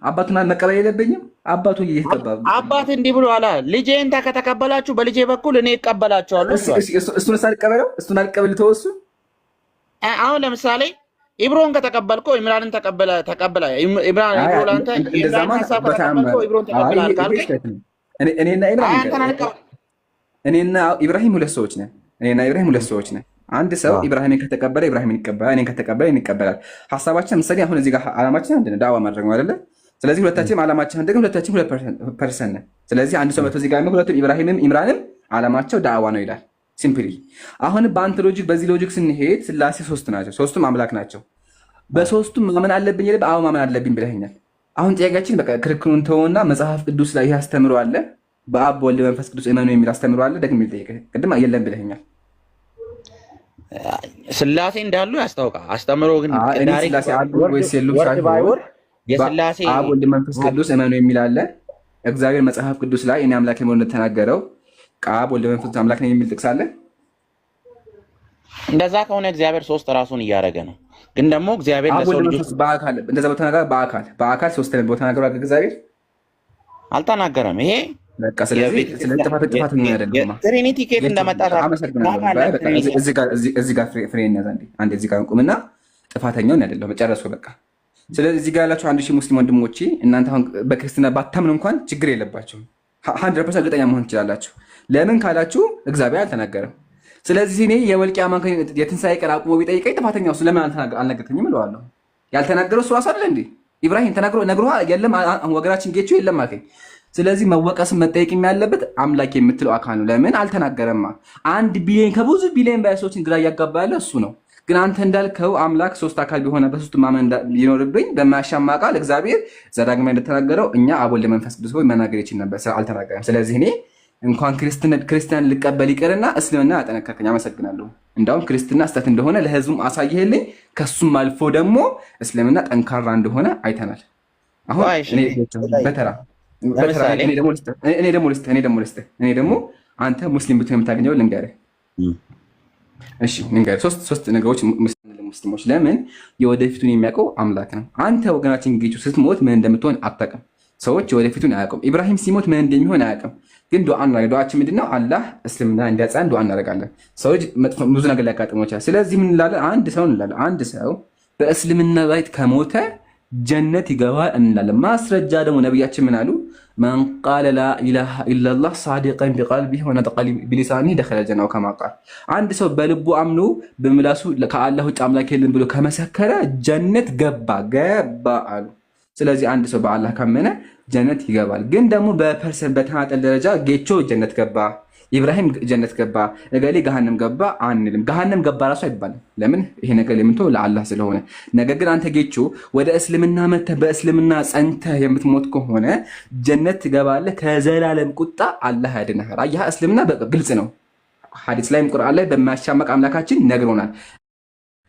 S3: አባቱን መቀበል የለብኝም? አባቱ እየተቀበሉ
S8: አባት እንዲህ ብሎ አላ ልጄን ከተቀበላችሁ በልጄ በኩል እኔ እቀበላችኋለሁ።
S3: እሱን አልቀበል ተወሱ።
S8: አሁን ለምሳሌ ኢብሮን ከተቀበልኮ ኢምራንን ተቀበለ ኢብራን ኢብሮ ላንተ ኢብራን ሐሳብ ከተቀበልኮ ኢብሮን ተቀበላል ካልከ
S3: እኔና ኢብራሂም ሁለት ሰዎች ነን። አንድ ሰው ኢብራሂምን ከተቀበለ ኢብራሂምን ይቀበላል፣ እኔን ከተቀበለ ይቀበላል። ሐሳባችን ምሳሌ አሁን እዚህ ጋር ዓላማችን አንድ ነው፣ ዳዋ ማድረግ ነው አይደለ? ስለዚህ ሁለታችንም ዓላማችን አንድ ነው፣ ሁለታችን 2% ነን። ስለዚህ አንድ ሰው መቶ እዚህ ጋር ሁለቱም ኢብራሂምም ኢምራንም ዓላማቸው ዳዋ ነው ይላል። ሲምፕሊ አሁን በአንተ ሎጂክ በዚህ ሎጂክ ስንሄድ ስላሴ ሶስት ናቸው፣ ሶስቱም አምላክ ናቸው። በሶስቱም ማመን አለብኝ ይላል። አዎ ማመን አለብኝ ብለኸኛል። አሁን ጥያቄያችን በቃ ክርክሩን ተውና መጽሐፍ ቅዱስ ላይ ያስተምረው አለ በአብ ወልድ መንፈስ ቅዱስ እመኑ የሚል አስተምረው አለ። ደግሜ ልጠይቅህ፣ ቅድም የለም ብለኸኛል።
S8: ስላሴ እንዳሉ ያስታውቃል። አስተምሮ ግን
S3: ስላሴ አሉ ወይስ የሉም ሳይሆን
S8: የስላሴ
S3: አብ ወልድ መንፈስ ቅዱስ እመኑ የሚል አለ። እግዚአብሔር መጽሐፍ ቅዱስ ላይ እኔ አምላክ መሆኑን ተናገረው ከአብ ወልድ መንፈስ ቅዱስ አምላክ ነኝ የሚል ጥቅስ አለ።
S8: እንደዛ ከሆነ እግዚአብሔር ሶስት ራሱን እያደረገ ነው። ግን ደግሞ እግዚአብሔር ለሰው ልጆች
S3: በአካል እንደዛ በተናገረ በአካል ሶስት ነው በተናገረው እግዚአብሔር
S8: አልተናገረም። ይሄ
S3: በቃ ስለዚህ ጥፋተኛ አይደለም።
S8: ትሪኒቲ ኬት እንደመጣ
S3: እዚህ ጋር ፍሬ ያዝ አንዴ እዚህ ጋር ቁምና ጥፋተኛውን አይደለም ጨረስኩ በቃ። ስለዚህ እዚህ ጋር ያላችሁ 1000 ሙስሊም ወንድሞቼ እናንተ አሁን በክርስትና ባታምኑ እንኳን ችግር የለባችሁም። 100% እርግጠኛ መሆን ትችላላችሁ። ለምን ካላችሁ እግዚአብሔር አልተናገረም። ስለዚህ እኔ የወልቂያማ የትንሣኤ ቀን አቁሞ ቢጠይቀኝ ጥፋተኛው ስለምን አልነገርከኝም እለዋለሁ። ያልተናገረው እሱ እራሱ አይደለ እንዴ? ኢብራሂም ተናግሮ ነግሮሃል? የለም ወገናችን ጌቾ የለም አልከኝ። ስለዚህ መወቀስም መጠየቅም ያለበት አምላክ የምትለው አካል ነው። ለምን አልተናገረማ? 1 ቢሊዮን ከብዙ ቢሊዮን በላይ ሰዎችን ግራ እያጋባ ያለ እሱ ነው። ግን አንተ እንዳልከው አምላክ 3 አካል ቢሆነ በሶስት ማመን ቢኖርብኝ በማያሻማ ቃል እግዚአብሔር ዘዳግማ እንደተናገረው እኛ አብ ወልድ መንፈስ ቅዱስ ሆይ መናገር ይችል ነበር፣ አልተናገረም። ስለዚህ እኔ እንኳን ክርስቲያን ልቀበል ይቅርና እስልምና ያጠነከርከኝ፣ አመሰግናለሁ። እንዳውም ክርስትና ስህተት እንደሆነ ለህዝቡም አሳየህልኝ። ከሱም አልፎ ደግሞ እስልምና ጠንካራ እንደሆነ አይተናል። አሁን እኔ ደግሞ አንተ ሙስሊም ብትሆን የምታገኘው ልንገርህ። እሺ ንገር። ሶስት ነገሮች ሙስሊሞች ለምን የወደፊቱን የሚያውቀው አምላክ ነው። አንተ ወገናችን ጌቹ ስትሞት ምን እንደምትሆን አታውቅም። ሰዎች የወደፊቱን አያውቁም። ኢብራሂም ሲሞት ምን እንደሚሆን አያውቅም። ግን ዱዓ እናደርጋለን። ዱዓችን ምንድነው? አላህ እስልምና እንዲያጸን ዱዓ እናደርጋለን። ሰዎች ብዙ ነገር ሊያጋጥመው ይችላል። ስለዚህ ምን እንላለን? አንድ ሰው በእስልምና ላይ ከሞተ ጀነት ይገባል እንላለን። ማስረጃ ደግሞ ነብያችን ምን አሉ? መን ቃለ ላ ኢላሃ ኢላላህ ሳዲቀን ቢቀልቢሂ ወነጠቀ ቢሊሳኒሂ ደኸለ ጀና ከማ ቃል። አንድ ሰው በልቡ አምኖ በምላሱ ከአላህ ውጭ አምላክ የለም ብሎ ከመሰከረ ጀነት ገባ አሉ። ስለዚህ አንድ ሰው በአላህ ካመነ ጀነት ይገባል። ግን ደግሞ በፐርሰንት በተናጠል ደረጃ ጌቾ ጀነት ገባ፣ ኢብራሂም ጀነት ገባ፣ እገሌ ገሃነም ገባ አንልም። ገሃነም ገባ ራሱ አይባልም። ለምን? ይሄ ነገር የምንተው ለአላህ ስለሆነ። ነገር ግን አንተ ጌቾ ወደ እስልምና መተህ በእስልምና ጸንተህ የምትሞት ከሆነ ጀነት ትገባለህ፣ ከዘላለም ቁጣ አላህ ያድንሃል። አየህ፣ እስልምና ግልጽ ነው። ሐዲስ ላይም ቁርአን ላይ በማያሻማቅ አምላካችን ነግሮናል።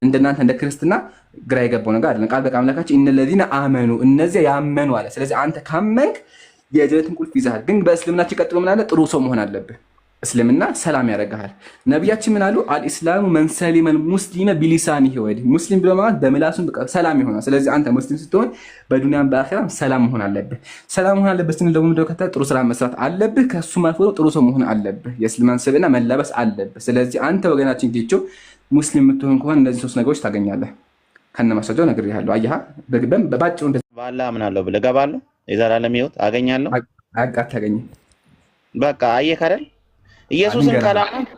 S3: እንደናንተ እንደ ክርስትና ግራ የገባው ነገር አይደለም። ቃል በቃል አምላካችን እነለዚነ አመኑ እነዚያ ያመኑ አለ። ስለዚህ አንተ ካመንክ የጀነትን ቁልፍ ይዘሃል። ግን በእስልምናችን ቀጥሎ ምን አለ? ጥሩ ሰው መሆን አለብህ። እስልምና ሰላም ያደርግሃል። ነቢያችን ምን አሉ? አልኢስላሙ መን ሰሊመል ሙስሊመ ቢሊሳኒሂ ወየዲሂ። ሙስሊም ብሎ ማለት በምላሱ ሰላም ይሆናል። ስለዚህ አንተ ሙስሊም ስትሆን በዱንያም በአኺራም ሰላም መሆን አለብህ። ሰላም መሆን አለብህ ስንል ደግሞ ምንድነው? ጥሩ ስራ መስራት አለብህ። ከሱም አልፎ ጥሩ ሰው መሆን አለብህ። የእስልምናን ስብዕና መላበስ አለብህ። ስለዚህ አንተ ወገናችን ጌቾ ሙስሊም የምትሆን ከሆነ እነዚህ 3 ነገሮች ታገኛለህ። ከነማስረጃው ነግሬሃለሁ። አየህ፣ በባጭሩ
S8: በአላህ አምናለሁ ብለህ እገባለሁ፣ የዘላለም ሕይወት አገኛለሁ።
S3: አታገኝም።
S8: በቃ አየህ አይደል? ኢየሱስን ካላመንክ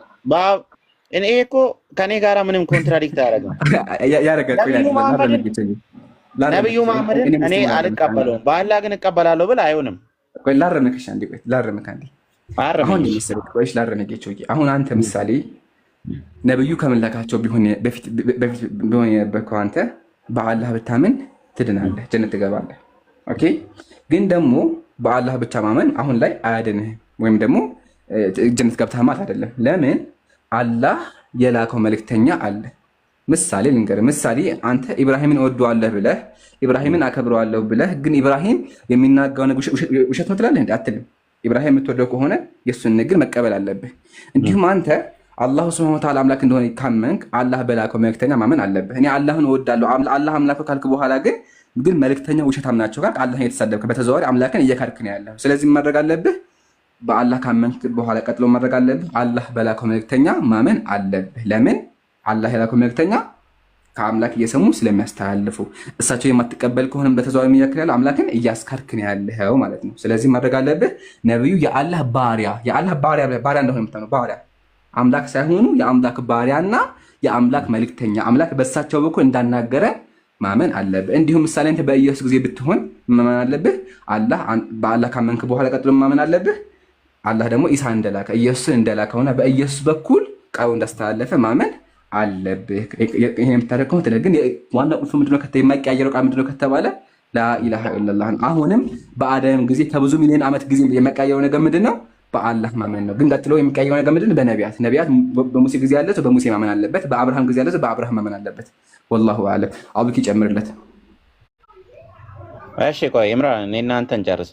S8: እኔ እኮ ከኔ ጋራ ምንም ኮንትራዲክት አያደርግም። ነብዩ መሐመድን እኔ አልቀበለውም፣ በአላህ ግን እቀበላለሁ ብለህ አይሆንም።
S3: ላረምክሽ አንዴ፣ ላረምክ አንዴ። አሁን አንተ ምሳሌ ነብዩ ከመላካቸው በፊት የነበርከው አንተ በአላህ ብታምን ትድናለህ፣ ጀነት ትገባለህ። ኦኬ። ግን ደግሞ በአላህ ብቻ ማመን አሁን ላይ አያድንህም፣ ወይም ደግሞ ጀነት ገብተህ ማለት አይደለም። ለምን? አላህ የላከው መልእክተኛ አለ። ምሳሌ ልንገርህ። ምሳሌ አንተ ኢብራሂምን እወደዋለሁ ብለህ ኢብራሂምን አከብረዋለሁ ብለህ ግን ኢብራሂም የሚናገረው ነገር ውሸት ነው ትላለህ እንዴ? አትልም። ኢብራሂም የምትወደው ከሆነ የእሱን ንግግር መቀበል አለብህ። እንዲሁም አንተ አላሁ ሱብሓነሁ ወተዓላ አምላክ እንደሆነ ካመንክ አላህ በላከው መልእክተኛ ማመን አለብህ። እኔ አላህን እወዳለሁ አላህ አምላክ ካልክ በኋላ ግን መልእክተኛ ውሸታም ናቸው ካልክ አላህን እየተሳደብክ በተዘዋዋሪ አምላክን እየካድክ ነው ያለህ። ስለዚህ ማድረግ አለብህ፣ በአላህ ካመንክ በኋላ ቀጥሎ ማድረግ አለብህ፣ አላህ በላከው መልእክተኛ ማመን አለብህ። ለምን? አላህ የላከው መልእክተኛ ከአምላክ እየሰሙ ስለሚያስተላልፉ። እሳቸው የማትቀበል ከሆነም በተዘዋዋሪ የሚያክል ያለው አምላክን እያስካድክ ነው ያለኸው ማለት ነው። ስለዚህ ማድረግ አለብህ፣ ነብዩ የአላህ ባሪያ እንደሆነ የምታምነው ባሪያ አምላክ ሳይሆኑ የአምላክ ባሪያና የአምላክ መልእክተኛ አምላክ በእሳቸው በኩል እንዳናገረ ማመን አለብህ። እንዲሁም ምሳሌ አንተ በኢየሱስ ጊዜ ብትሆን ማመን አለብህ። በአላህ ካመንክ በኋላ ቀጥሎ ማመን አለብህ። አላህ ደግሞ ኢሳ እንደላከ ኢየሱስን እንደላከውና በኢየሱስ በኩል ቃሉ እንዳስተላለፈ ማመን አለብህ። ይሄን የምታደርግ ከሆነ ግን ዋና ቁልፍ ምንድነው? የማይቀያየረው ቃል ምንድነው ከተባለ ላኢላሃ ኢለላህ። አሁንም በአደም ጊዜ ከብዙ ሚሊዮን ዓመት ጊዜ የማይቀያየረው ነገር ምንድነው? በአላህ ማመን ነው። ግን ቀጥሎ የሚቀየው ነገር ምንድን? ነቢያት በሙሴ ጊዜ ያለ ሰው በሙሴ ማመን አለበት። በአብርሃም ጊዜ ያለ ሰው በአብርሃም ማመን አለበት። ወላሁ አለም። አቡኪ ጨምርለት።
S8: እሺ ቆይ ኢምራን፣ እኔ እናንተ እንጨርስ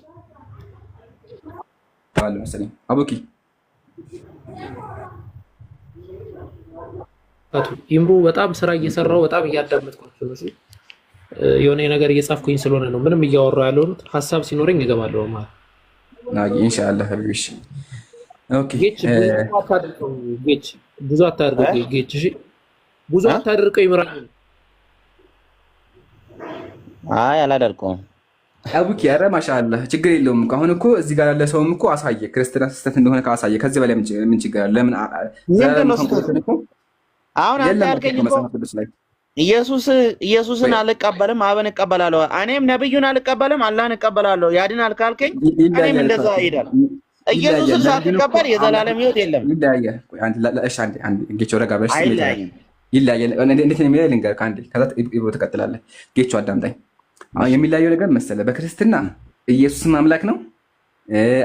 S3: አለ መሰለኝ። አቡኪ
S1: ኢምሩ በጣም ስራ እየሰራው በጣም እያዳመጥኳቸው ነው። የሆነ ነገር እየጻፍኩኝ ስለሆነ ነው። ምንም እያወራሁ ያለሁት ሀሳብ ሲኖረኝ እገባለሁ ማለት
S3: ኢንሻአላህ ሀቢብሽ። ኦኬ
S1: ጌች ብዙ አታድርቀው። ጌች ብዙ አታድርቀው። ጌች እሺ፣ ብዙ አታድርቀው። ይምራል።
S8: አይ አላደርቀውም።
S3: አቡኪ ኧረ ማሻአላህ ችግር የለውም። አሁን እኮ እዚህ ጋር ያለ ሰውም እኮ አሳየ ክርስትና ስህተት እንደሆነ ካሳየ ከዚህ በላይ ምን ችግር አለ? ለምን
S8: አሁን አንተ ያልከኝ እኮ ኢየሱስን አልቀበልም አብን እቀበላለሁ፣ እኔም ነብዩን አልቀበልም አላህን እቀበላለሁ ያድናል ካልከኝ እኔም እንደዛ ይሄዳል። ኢየሱስን ሳትቀበል የዘላለም ሕይወት የለም።
S3: ይለያያል። እሺ አንዴ ጌቾ ረጋ በሽ ይለያያል። እንዴት ነው የሚለያይ ልንገርህ አንዴ፣ ከዛ ኢብሮ ትቀጥላለህ። ጌቾ አዳምጣኝ። አሁን የሚለያየው ነገር መሰለህ፣ በክርስትና ኢየሱስም አምላክ ነው፣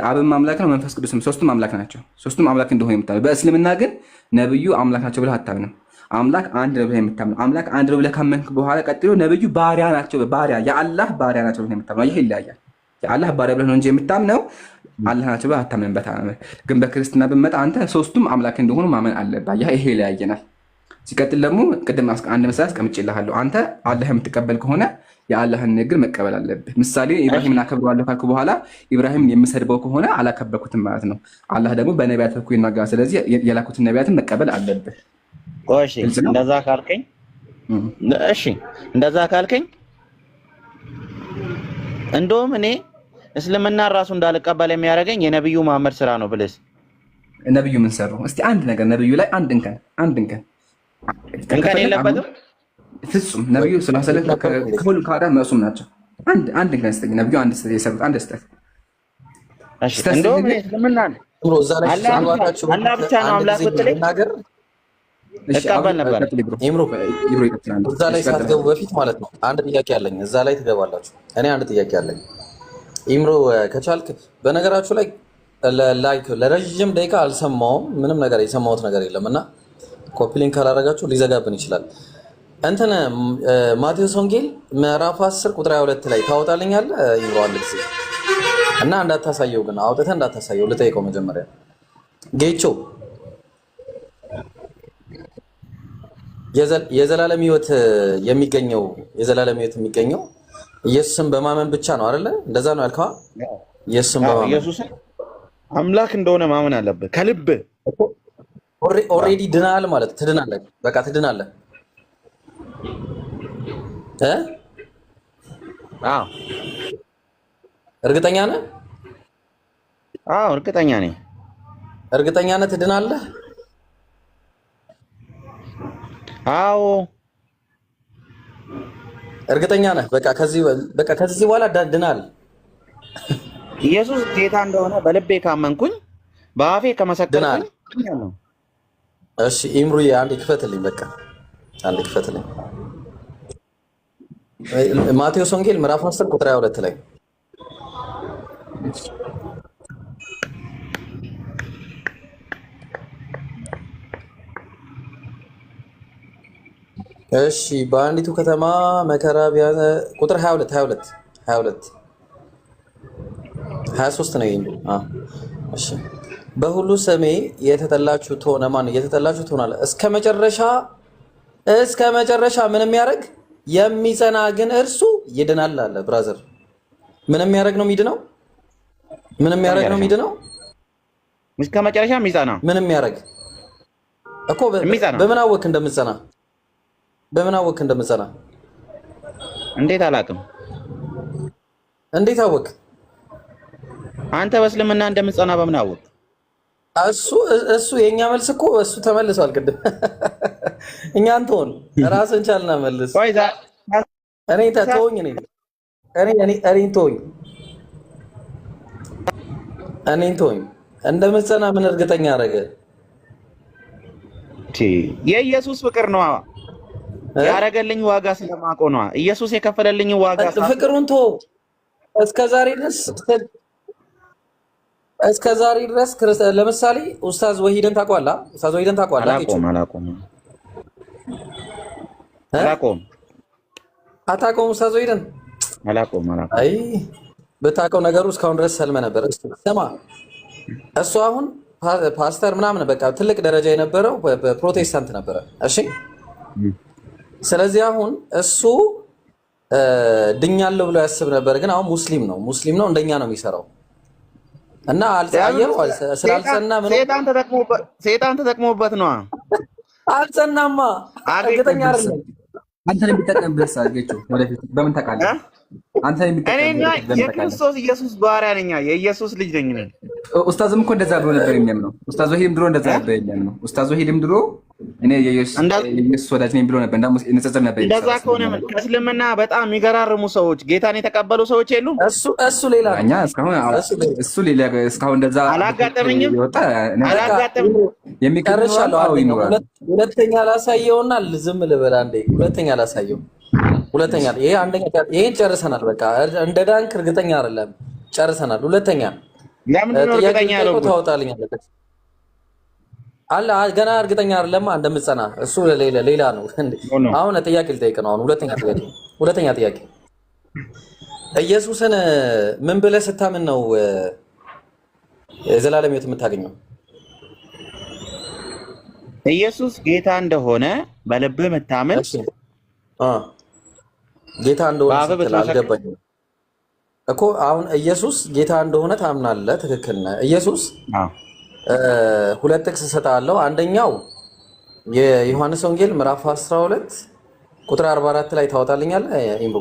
S3: አብም አምላክ ነው፣ መንፈስ ቅዱስም ሶስቱም አምላክ ናቸው። ሶስቱም አምላክ እንደሆነ የምታምነው። በእስልምና ግን ነብዩ አምላክ ናቸው ብለህ አታምንም። አምላክ አንድ ነው ብለህ የምታምነው። አምላክ አንድ ነው ብለህ ካመንክ በኋላ ቀጥሎ ነብዩ ባሪያ ናቸው፣ ባሪያ የአላህ ባሪያ ናቸው ብለህ የምታምነው። ይሄ ይለያያል። የአላህ ባሪያ ብለህ ነው እንጂ የምታምነው አላህ ናቸው ብለህ አታምንበት። ግን በክርስትና ብትመጣ አንተ ሶስቱም አምላክ እንደሆኑ ማመን አለብህ። ይሄ ይለያየናል። ሲቀጥል ደግሞ ቅድም አንድ ምሳሌ አስቀምጬልሃለሁ። አንተ አላህ የምትቀበል ከሆነ የአላህን ንግግር መቀበል አለብህ። ምሳሌ ኢብራሂምን አከብረዋለሁ ካልኩ በኋላ ኢብራሂምን የምሰድበው ከሆነ አላከበርኩትም ማለት ነው። አላህ ደግሞ በነቢያት በኩል ይናገራል። ስለዚህ የላኩትን ነቢያትን መቀበል አለብህ።
S8: እሺ እንደዛ ካልከኝ እንደውም እኔ እስልምና ራሱ እንዳልቀበል የሚያደርገኝ የነብዩ መሐመድ ስራ ነው ብለስ
S3: ነብዩ ምን ሰሩ? እስቲ አንድ ነገር ነብዩ ላይ አንድ እንከን
S8: የለበትም
S3: ፍጹም። ነብዩ ስለሰለህ ከሁሉም ከአዳም መሱም ናቸው። አንድ እንከን ስተኝ ነብዩ አንድ ስተኝ የሰሩት አንድ ስተት
S8: እንደውም እስልምና አላህ ብቻ ነው አምላክ ብትለኝ እቀበል ነበር።
S4: እዛ ላይ ሳትገቡ በፊት ማለት ነው አንድ ጥያቄ አለኝ። እዛ ላይ ትገባላችሁ። እኔ አንድ ጥያቄ አለኝ። ኢምሮ ከቻልክ በነገራችሁ ላይ ለረዥም ደቂቃ አልሰማውም። ምንም ነገር የሰማሁት ነገር የለም እና ኮፒሊንግ ካላደረጋችሁ ሊዘጋብን ይችላል። እንትን ማቴዎስ ወንጌል ምዕራፍ 10 ቁጥር 22 ላይ ታወጣልኛለህ ኢምሮ አንድ ጊዜ እና እንዳታሳየው፣ ግን አውጥተህ እንዳታሳየው ልጠይቀው መጀመሪያ ጌቾ የዘላለም ሕይወት የሚገኘው ኢየሱስን በማመን ብቻ ነው አይደለ? እንደዛ ነው ያልከዋ። ኢየሱስን በማመን
S8: ኢየሱስን አምላክ እንደሆነ ማመን አለበት ከልብ።
S4: ኦልሬዲ ድናል ማለት ትድናለህ። በቃ ትድናለህ።
S8: አዎ
S4: እርግጠኛ ነህ?
S8: አዎ እርግጠኛ ነኝ።
S4: እርግጠኛ ነህ ትድናለህ?
S8: አዎ
S4: እርግጠኛ ነህ? በቃ ከዚህ በኋላ ድናል።
S8: ኢየሱስ ጌታ እንደሆነ በልቤ ካመንኩኝ በአፌ ከመሰከርኩኝ ድናለሁ።
S4: እሺ ኢምሩዬ አንዴ ክፈትልኝ። በቃ አንዴ ክፈትልኝ። ማቴዎስ ወንጌል ምዕራፍ 10 ቁጥር 22 ላይ እሺ በአንዲቱ ከተማ መከራ ቢያዘ ቁጥር 22 23 ነው ይሄ። እሺ በሁሉ ስሜ የተጠላችሁ ትሆናለ እስከ መጨረሻ ምንም ያደርግ የሚጸና ግን እርሱ ይድናል አለ። ብራዘር ምንም ያደርግ ነው የሚድነው? ምንም ያደርግ ነው የሚድነው?
S8: እስከ መጨረሻ የሚጸና
S4: ምንም ያደርግ እኮ በምን አወክ እንደምትጸና? በምን አወክ እንደምትጸና?
S8: እንዴት አላውቅም።
S4: እንዴት አወክ?
S8: አንተ በእስልምና እንደምትጸና በምን አወክ?
S4: እሱ የኛ መልስ እኮ እሱ ተመልሷል። ቅድም እኛ አንተውን ራስን ቻልና መልስ። እኔ ተወኝ እንደምትጸና ምን እርግጠኛ አደረገ?
S8: የኢየሱስ ፍቅር ነው ያደረገልኝ ዋጋ ስለማውቀው ነው። ኢየሱስ የከፈለልኝ ዋጋ
S4: ፍቅሩን ተወው። እስከ ዛሬ ድረስ ለምሳሌ ኡስታዝ ወሂድን ታውቀዋለህ? ኡስታዝ ወሂድን ታውቀዋለህ? አታውቀውም? ኡስታዝ ወሂድን
S8: አላውቀውም።
S4: አይ ብታውቀው ነገሩ እስካሁን ድረስ ሰልመ ነበር። ስማ እሱ አሁን ፓስተር ምናምን በቃ ትልቅ ደረጃ የነበረው ፕሮቴስታንት ነበረ። እሺ ስለዚህ አሁን እሱ ድኛለሁ ብሎ ያስብ ነበር፣ ግን አሁን ሙስሊም ነው። እንደኛ ነው የሚሰራው። እና አልጸየው ስላልጸና ምን
S8: ሰይጣን ተጠቅሞበት ነው።
S4: አልጸናማ እርግጠኛ አይደለም።
S3: አንተን የሚጠቀምበት ሳገችው ወደፊት በምን ታውቃለህ? አንተን የሚጠቀምበት
S8: እኔ የክርስቶስ ኢየሱስ ባሪያ ነኝ፣ የኢየሱስ ልጅ ነኝ።
S3: ኡስታዝም እኮ እንደዛ ብሎ ነበር የሚያምነው። ኡስታዝ ወሂድም ድሮ እንደዛ ነበር የሚያምነው። ኡስታዝ ወሂድም ድሮ እኔ የኢየሱስ ወዳጅ ነኝ ብሎ ነበር። እንዳውም ንጽጽር ነበር።
S8: እንደዛ ከሆነ ከእስልምና በጣም የሚገራርሙ ሰዎች ጌታን የተቀበሉ ሰዎች የሉም።
S4: እሱ ሌላ
S3: እኛ እሱ ሌላ እስካሁን እንደዛ
S8: አላጋጠመኝም።
S4: የሚቀርሻለሁ። ሁለተኛ ላሳየውና ዝም ልበል አንዴ። ሁለተኛ ላሳየው። ሁለተኛ ይሄ አንደኛ ይሄን ጨርሰናል። በቃ እንደ ዳንክ እርግጠኛ አይደለም ጨርሰናል። ሁለተኛ
S8: ለምን ነው እርግጠኛ ያለው?
S4: ታወጣልኛለህ አለ ገና እርግጠኛ አይደለም እንደምትጸና እሱ ሌላ ነው። አሁን ጥያቄ ልጠይቅ ነው። አሁን ሁለተኛ ጥያቄ ኢየሱስን ምን ብለህ ስታምን ነው የዘላለም ሕይወት የምታገኘው?
S8: ኢየሱስ ጌታ እንደሆነ በልብህ መታመን
S4: ጌታ እንደሆነ አልገባኝም እኮ። አሁን ኢየሱስ ጌታ እንደሆነ ታምናለህ፣ ትክክል ነህ። ኢየሱስ ሁለት ጥቅስ እሰጥሃለሁ። አንደኛው የዮሐንስ ወንጌል ምዕራፍ 12 ቁጥር 44 ላይ ታወጣልኛለህ? ኢምሩ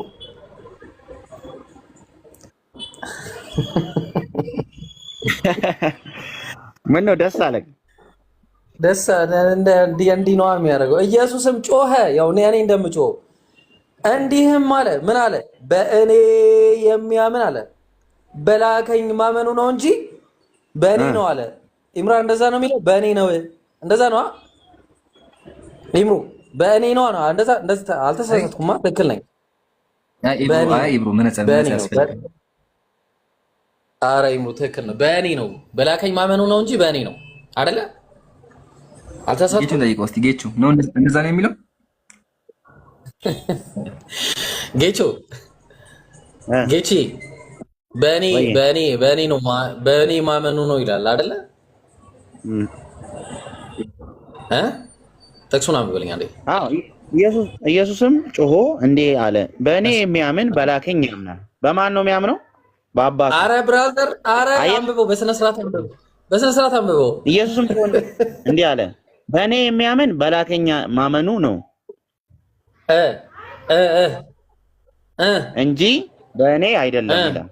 S8: ምን ነው ደስ አለኝ?
S4: ደስ እንዲህ ነው የሚያደርገው። ኢየሱስም ጮኸ፣ ያው እኔ እንደምጮህ እንዲህም አለ። ምን አለ? በእኔ የሚያምን አለ በላከኝ ማመኑ ነው እንጂ በእኔ ነው አለ። ኢምራን እንደዛ ነው የሚለው። በእኔ ነው እንደዛ ነው ኢምሩ፣ በእኔ ነው ነው እንደዛ። አልተሳሳትኩማ፣ ትክክል ነኝ።
S3: ኢምሩ ምን ያስፈልጋል?
S4: ኧረ ኢምሩ ትክክል ነው። በእኔ ነው በላከኝ ማመኑ ነው እንጂ በእኔ ነው አይደለ? አልተሳሳትኩም።
S3: ጌቹ ጠይቀው እስኪ። ጌቹ ነው እንደዛ ነው የሚለው?
S4: ጌቺ በእኔ ነው በእኔ ማመኑ ነው ይላል አይደለ? ጥቅሱን አንብበልኝ አንዴ።
S8: ኢየሱስም ጮሆ እንዲህ አለ፣ በእኔ የሚያምን በላከኝ ያምናል። በማን ነው የሚያምነው? በአባቱ።
S4: አረ ብራዘር፣ አረ አንብበው፣ በስነ ስርዓት አንብበው።
S8: ኢየሱስም ጮሆ እንዲህ አለ፣ በእኔ የሚያምን በላከኝ ማመኑ ነው እንጂ በእኔ አይደለም ይላል።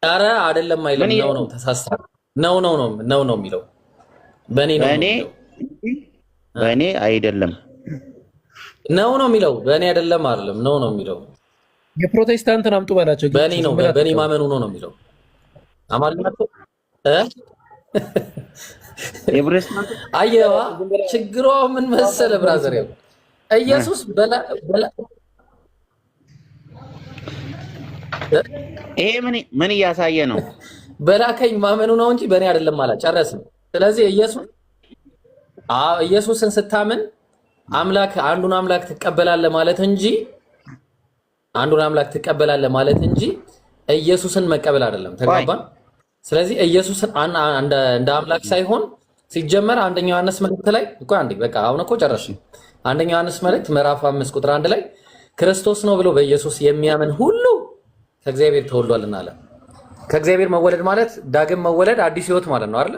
S4: አረ አይደለም አይልም። ነው ተሳስተሃል። ነው የሚለው በእኔ
S8: አይደለም
S4: ነው የሚለው በእኔ አይደለም አይደለም ነው የሚለው።
S1: የፕሮቴስታንትን አምጡ ባላቸው
S4: በእኔ ነው በእኔ ማመኑ ነው የሚለው። አማርኛ አየዋ። ችግሯ ምን መሰለ ብራዘር፣ ያው ኢየሱስ
S8: ይሄ ምን እያሳየ ነው?
S4: በላከኝ ማመኑ ነው እንጂ በእኔ አይደለም ማለት ጨረስን። ስለዚህ ኢየሱስን ስታምን አንዱን አምላክ ትቀበላለህ ማለት እንጂ ኢየሱስን መቀበል አይደለም። ተግባባን? ስለዚህ ኢየሱስን እንደ አምላክ ሳይሆን ሲጀመር አንደኛው ዮሐንስ መልእክት ላይ እኮ በቃ አሁን እኮ ጨረስን። አንደኛው ዮሐንስ መልእክት ምዕራፍ 5 ቁጥር 1 ላይ ክርስቶስ ነው ብሎ በኢየሱስ የሚያምን ሁሉ ከእግዚአብሔር ተወልዷልና አለ። ከእግዚአብሔር መወለድ ማለት ዳግም መወለድ፣ አዲስ ህይወት ማለት ነው አይደል?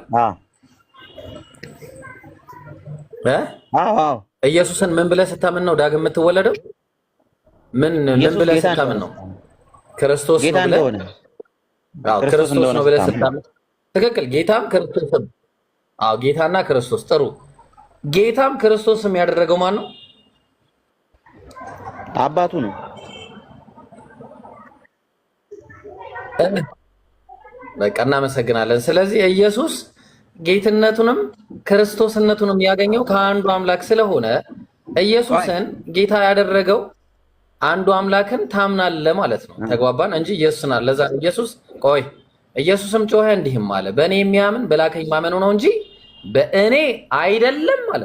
S8: አዎ።
S4: ኢየሱስን ምን ብለህ ስታምን ነው ዳግም የምትወለደው? ምን ብለህ ስታምን ነው? ክርስቶስ ነው ብለህ ክርስቶስ ነው ብለህ ስታምን ትክክል። ጌታም ክርስቶስም ጌታና ክርስቶስ ጥሩ። ጌታም ክርስቶስም ያደረገው ማን ነው?
S8: አባቱ ነው።
S4: በቃ እናመሰግናለን። ስለዚህ ኢየሱስ ጌትነቱንም ክርስቶስነቱንም ያገኘው ከአንዱ አምላክ ስለሆነ ኢየሱስን ጌታ ያደረገው አንዱ አምላክን ታምናለህ ማለት ነው። ተግባባን እንጂ ኢየሱስን አለ። ለዛ ኢየሱስም ጮኸ እንዲህም አለ፣ በእኔ የሚያምን በላከኝ ማመኑ ነው እንጂ በእኔ አይደለም አለ።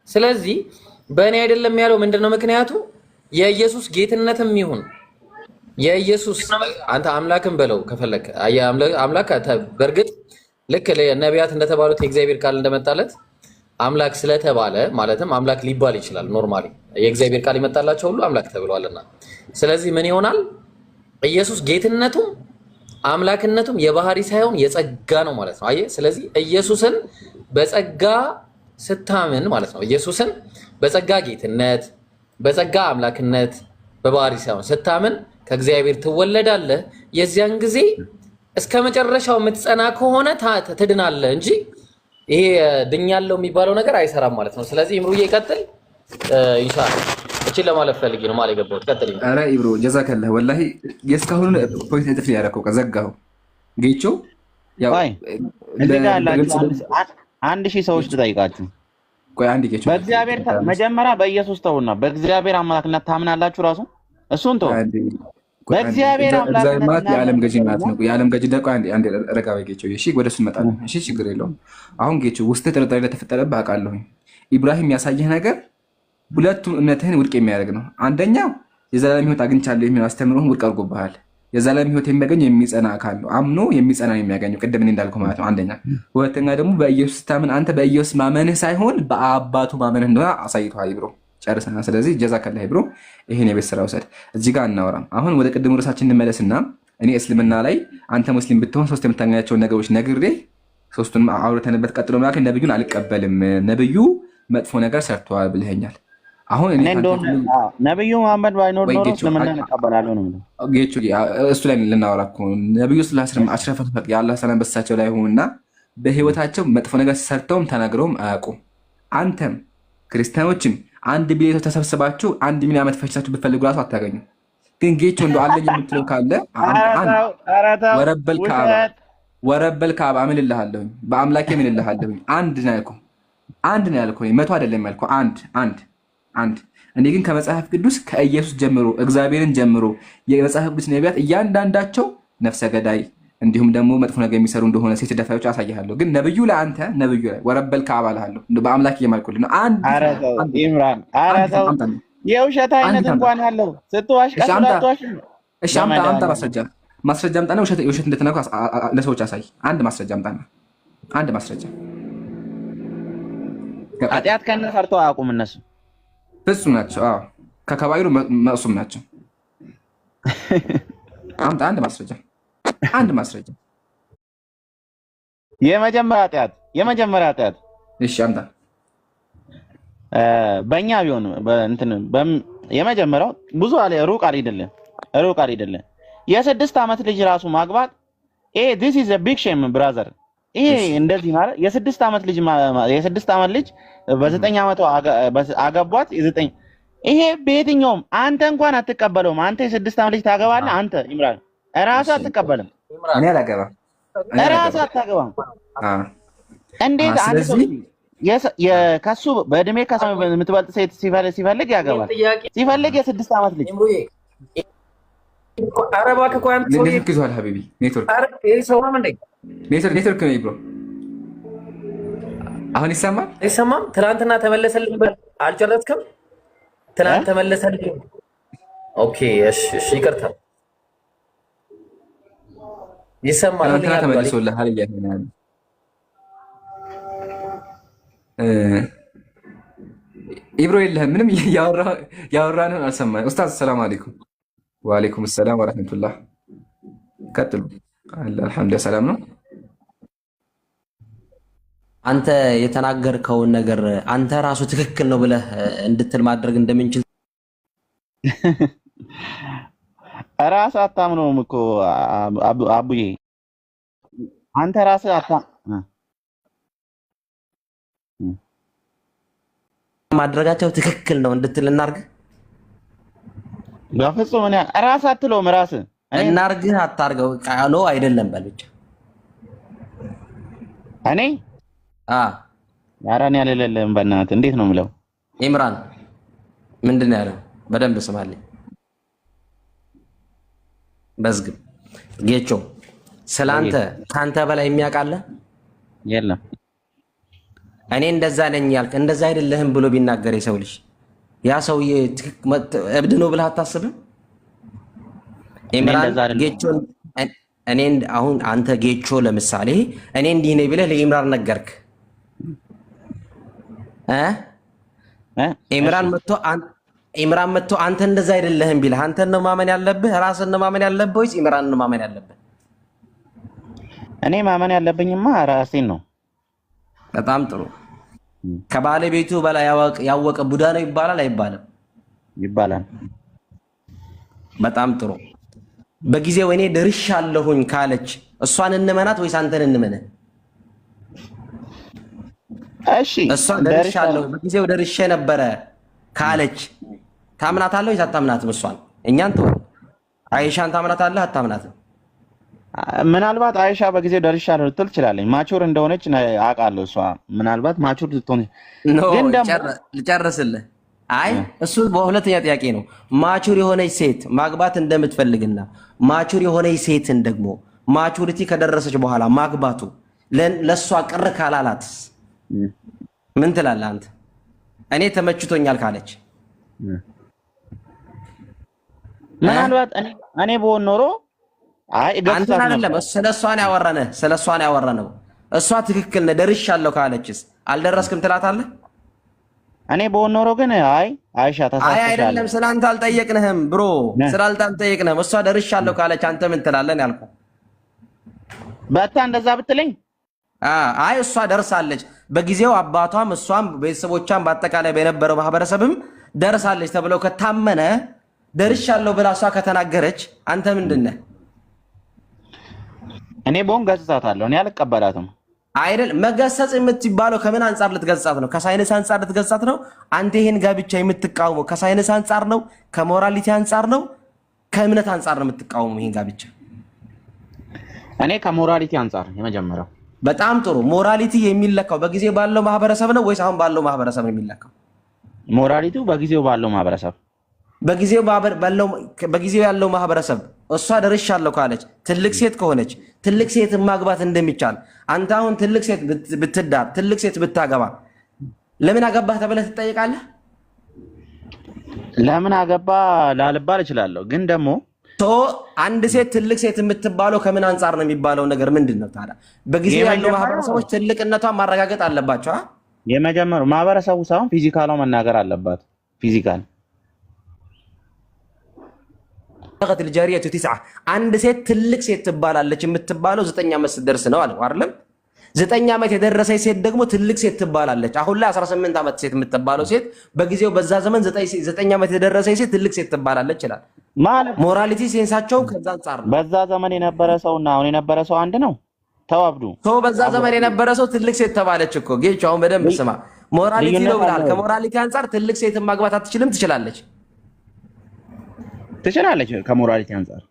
S4: ስለዚህ በእኔ አይደለም ያለው ምንድነው ምክንያቱ? የኢየሱስ ጌትነትም ይሁን የኢየሱስ አንተ አምላክን በለው ከፈለክ አምላክ በእርግጥ ልክ ነቢያት እንደተባሉት የእግዚአብሔር ቃል እንደመጣለት አምላክ ስለተባለ ማለትም አምላክ ሊባል ይችላል። ኖርማሊ የእግዚአብሔር ቃል ይመጣላቸው ሁሉ አምላክ ተብሏልና፣ ስለዚህ ምን ይሆናል? ኢየሱስ ጌትነቱ አምላክነቱም የባህሪ ሳይሆን የጸጋ ነው ማለት ነው። አየህ፣ ስለዚህ ኢየሱስን በጸጋ ስታምን ማለት ነው። ኢየሱስን በጸጋ ጌትነት፣ በጸጋ አምላክነት፣ በባህሪ ሳይሆን ስታምን ከእግዚአብሔር ትወለዳለህ። የዚያን ጊዜ እስከ መጨረሻው የምትጸና ከሆነ ትድናለህ እንጂ ይሄ ድኛለሁ የሚባለው ነገር አይሰራም ማለት ነው። ስለዚህ ኢምሩዬ ቀጥል ኢንሻአላህ። እቺን ለማለት ፈልጌ ነው ማለት የገባሁት። ቀጥል።
S3: ኧረ ኢብሮ ጀዛከላህ ወላሂ የእስካሁን ፖይንት እጥፍ ያደረከው ከዘጋው ጌቾ ያው
S8: እዚህ ጋር ያላችሁ 1000 ሰዎች ትጠይቃችሁ።
S3: ቆይ አንድ ጌቾ
S8: በእግዚአብሔር መጀመሪያ በኢየሱስ ተውና በእግዚአብሔር አምላክነት ታምናላችሁ? ራሱ እሱን ተው። በእግዚአብሔር አምላክነት
S3: የዓለም ገዢ ማለት ነው። የዓለም ገዢ ደቆ አንድ ረጋ በይ ጌቾ። እሺ ወደ እሱ እንመጣለን። እሺ ችግር የለውም። አሁን ጌቾ ውስጥ ጥርጣሬ ለተፈጠረብህ አውቃለሁኝ። ኢብራሂም ያሳየህ ነገር ሁለቱም እምነትህን ውድቅ የሚያደርግ ነው። አንደኛው የዘላለም ሕይወት አግኝቻለሁ የሚለው አስተምሮህን ውድቅ አድርጎብሃል። የዘላለም ሕይወት የሚያገኘው የሚጸና አካል ነው። አምኖ የሚጸና ነው የሚያገኘው። ቅድም እኔ እንዳልኩህ ማለት ነው። አንደኛ። ሁለተኛ ደግሞ በኢየሱስ ስታምን አንተ በኢየሱስ ማመንህ ሳይሆን በአባቱ ማመንህ እንደሆነ አሳይተዋል ብሮ ጨርሰናል። ስለዚህ ጀዛከላህ ብሮ ይሄን የቤት ስራ ውሰድ። እዚህ ጋር እናወራም። አሁን ወደ ቅድሙ ርዕሳችን እንመለስና እኔ እስልምና ላይ አንተ ሙስሊም ብትሆን ሶስት የምታገኛቸውን ነገሮች ነግሬ ሶስቱንም አውርተንበት ቀጥሎ ማለት ነብዩን አልቀበልም ነብዩ መጥፎ ነገር ሰርተዋል ብለኸኛል። አሁን እኔ
S8: ነብዩ መሐመድ ባይኖር ኖሮ እስልምና እንቀበላለሁ ነው
S3: ጌቹ። እሱ ላይ ልናወራ እኮ ነብዩ ሰለላሁ ዐለይሂ ወሰለም አሽረፈል ኸልቅ የአላህ ሰላም በሳቸው ላይ ሆነና በህይወታቸው መጥፎ ነገር ሰርተውም ተናግረውም አያውቁም። አንተም ክርስቲያኖችም 1 ቢሊዮን ተሰብስባችሁ 1 ሚሊዮን ዓመት ፈጅታችሁ ብትፈልጉ ራሱ አታገኙ። ግን ጌቹ እንደው አለኝ የምትለው ካለ ወረበል ካዕባ እምልልሃለሁ፣ በአምላኬ እምልልሃለሁ። አንድ ነው ያልኩህ፣ አንድ ነው ያልኩህ፣ 100 አይደለም ያልኩህ፣ አንድ። እኔ ግን ከመጽሐፍ ቅዱስ ከኢየሱስ ጀምሮ እግዚአብሔርን ጀምሮ የመጽሐፍ ቅዱስ ነቢያት እያንዳንዳቸው ነፍሰ ገዳይ እንዲሁም ደግሞ መጥፎ ነገር የሚሰሩ እንደሆነ ሴት ደፋዮች አሳይሃለሁ። ግን ነብዩ ላይ አንተ ነብዩ ላይ ወረበል ካዕባ እልሃለሁ በአምላክ እየማልኩልህ ነው። አንድ
S8: ኢምራን አረተው የውሸት አይነት እንኳን አለው ስትዋሽ ቀጥላቷሽ።
S3: እሺ አምጣ ማስረጃ አምጣና የውሸት እንደተናገሩ ለሰዎች አሳይ። አንድ ማስረጃ አምጣና አንድ ማስረጃ።
S8: ኃጢአት ከነ ፈርተው አያውቁም እነሱ
S3: ፍጹም ናቸው። አዎ ከከባይሩ መሱም ናቸው። አምጣ አንድ ማስረጃ። የመጀመሪያ ኃጢአት እሺ አምጣ።
S8: በእኛ ቢሆን የመጀመሪያው ብዙ ሩቅ አይደለም። የ6 ዓመት ልጅ ራሱ ማግባት this is a big shame brother። ይሄ እንደዚህ ማለት የ6 ዓመት ልጅ በ9 ዓመቷ አገቧት። ይሄ በየትኛውም አንተ እንኳን አትቀበለውም። አንተ የ6 ዓመት ልጅ ታገባለህ? አንተ ኢምራን እራስህ አትቀበልም።
S3: እኔ አላገባም።
S8: እራስህ አታገባም። እንዴት አንተ ሰው ከሱ በእድሜ ከሱ የምትበልጥ ሴት ሲፈልግ ያገባል። ሲፈልግ የ6 ዓመት ልጅ
S4: አረባ ከኳንት
S3: ኔትወርክ ይዟል ሀቢቢ ኔትወርክ ነው ብሮ። አሁን ይሰማል?
S4: ትናንትና ተመለሰልኝ በል። አልጨረስክም? ትናንት ተመለሰልኝ። ኦኬ እሺ ይቅርታ። ይሰማል?
S3: ትናንትና ተመልሶልሃል እያለ ኢብሮ የለህም። ምንም ያወራንን አልሰማንም። ኡስታዝ ሰላም አለይኩም። ወአለይኩም ሰላም ወራህመቱላህ። ቀጥሉ። አልሐምዱሊላህ ሰላም ነው።
S5: አንተ የተናገርከውን ነገር አንተ ራሱ ትክክል ነው ብለህ እንድትል ማድረግ እንደምንችል
S8: ራስህ አታምነውም እኮ አቡዬ። አንተ ራስህ
S5: ማድረጋቸው ትክክል ነው እንድትል እናርግ።
S8: በፍጹም እኔ ራስህ አትለውም። ራስህ
S5: እናርግህ አታርገው ነው አይደለም በል ብቻ።
S8: እኔ ኧረ እኔ አልልልህም በእናትህ። እንዴት ነው የምለው?
S5: ኢምራን ምንድን ነው ያለው? በደንብ ስማልኝ። በዝግብ ጌቾ ስላንተ ካንተ በላይ የሚያውቃለ
S8: የለም።
S5: እኔ እንደዛ ነኝ ያልክ እንደዛ አይደለህም ብሎ ቢናገር የሰው ልጅ ያ ሰውዬ እብድ ነው ብለህ አታስብም? ኢምራን ጌቾን እኔ አሁን አንተ ጌቾ ለምሳሌ እኔ እንዲህ ነኝ ብለህ ለኢምራን ነገርክ። ኢምራን መጥቶ አንተ እንደዛ አይደለህም ቢልህ አንተን ነው ማመን ያለብህ? ራስን ነው ማመን ያለብህ ወይስ ኢምራን ነው ማመን ያለብህ?
S8: እኔ ማመን ያለብኝማ ራሴን ነው።
S5: በጣም ጥሩ። ከባለቤቱ በላይ ያወቀ ቡዳ ነው ይባላል አይባልም?
S8: ይባላል።
S5: በጣም ጥሩ። በጊዜው እኔ ደርሻለሁኝ ካለች እሷን እንመናት ወይስ አንተን እንመንህ?
S8: እሺ
S5: እሷን ደርሻለሁ በጊዜው ደርሼ ነበረ ካለች ታምናታለህ ወይስ አታምናትም? እሷን እኛን ተው። አይሻን ታምናታለህ አታምናትም?
S8: ምናልባት አይሻ በጊዜው ደርሻለሁ ልትል ትችላለች። ማቹር እንደሆነች አውቃለሁ። እሷ ምናልባት ማቹር ልትሆን ግን ደግሞ
S5: ልጨርስልህ። አይ እሱ በሁለተኛ ጥያቄ ነው። ማቹር የሆነች ሴት ማግባት እንደምትፈልግና ማቹር የሆነች ሴትን ደግሞ ማቹሪቲ ከደረሰች በኋላ ማግባቱ ለእሷ ቅር ካላላት ምን ትላለህ አንተ? እኔ ተመችቶኛል ካለች
S8: ምናልባት እኔ በሆን ኖሮ
S5: አንተን አይደለም ስለሷ ነው ያወራነው። እሷ ትክክል ነህ ደርሻለሁ ካለችስ አልደረስክም ትላታለህ?
S8: እኔ በሆን ኖሮ ግን አይሻ ተሳስተሻል።
S5: አይደለም ስላንተ አልጠየቅንህም ብሮ፣ ስላንተ አልጠየቅንህም። እሷ ደርሻለሁ ካለች አንተ ምን ትላለህ ያልኩህ።
S8: በታ እንደዛ ብትለኝ
S5: እሷ ደርሳለች በጊዜው አባቷም እሷም ቤተሰቦቿም በአጠቃላይ በነበረው ማህበረሰብም ደርሳለች ተብለው ከታመነ ደርሻለሁ ብላ እሷ ከተናገረች አንተ ምንድን ነህ?
S8: እኔ በሆን ገጽጻታለሁ። እኔ አልቀበላትም።
S5: አይደል መገሰጽ የምትባለው ከምን አንጻር ልትገጻት ነው? ከሳይንስ አንጻር ልትገጻት ነው? አንተ ይሄን ጋብቻ የምትቃወመው ከሳይንስ አንጻር ነው? ከሞራሊቲ አንጻር ነው? ከእምነት አንጻር ነው የምትቃወመው ይሄን ጋብቻ?
S8: እኔ ከሞራሊቲ አንጻር የመጀመሪያው።
S5: በጣም ጥሩ። ሞራሊቲ የሚለካው በጊዜ ባለው ማህበረሰብ ነው ወይስ አሁን ባለው ማህበረሰብ ነው የሚለካው?
S8: ሞራሊቲው በጊዜው ባለው ማህበረሰብ
S5: በጊዜው ያለው ማህበረሰብ እሷ ደርሻለሁ ካለች ትልቅ ሴት ከሆነች ትልቅ ሴት ማግባት እንደሚቻል አንተ አሁን ትልቅ ሴት ብትዳር ትልቅ ሴት ብታገባ ለምን አገባህ ተብለህ ትጠይቃለህ?
S8: ለምን አገባ ላልባል እችላለሁ፣ ግን ደግሞ
S5: አንድ ሴት ትልቅ ሴት የምትባለው ከምን አንጻር ነው የሚባለው ነገር ምንድን ነው ታዲያ? በጊዜው ያለው ማህበረሰቦች ትልቅነቷን ማረጋገጥ አለባቸው።
S8: የመጀመሪያው ማህበረሰቡ ሳይሆን ፊዚካሏ መናገር አለባት። ፊዚካል
S5: الجارية 9 አንድ ሴት ትልቅ ሴት ትባላለች የምትባለው 9 ዓመት ስትደርስ ነው አለ አይደለም? 9 ዓመት የደረሰች ሴት ደግሞ ትልቅ ሴት ትባላለች። አሁን ላይ 18 ዓመት ሴት የምትባለው ሴት በጊዜው በዛ ዘመን 9 ዓመት የደረሰች ሴት ትልቅ ሴት ትባላለች ይላል
S8: ማለት።
S5: ሞራሊቲ ሴንሳቸው ከዛ አንጻር ነው።
S8: በዛ ዘመን የነበረ ሰውና አሁን የነበረ ሰው አንድ ነው። ተዋብዱ
S5: በዛ ዘመን የነበረ ሰው ትልቅ ሴት ተባለች እኮ ጌቹ። አሁን በደንብ ስማ። ሞራሊቲ ነው ብላል። ከሞራሊቲ አንጻር ትልቅ ሴት ማግባት አትችልም? ትችላለች ከሞራሊቲ አንጻር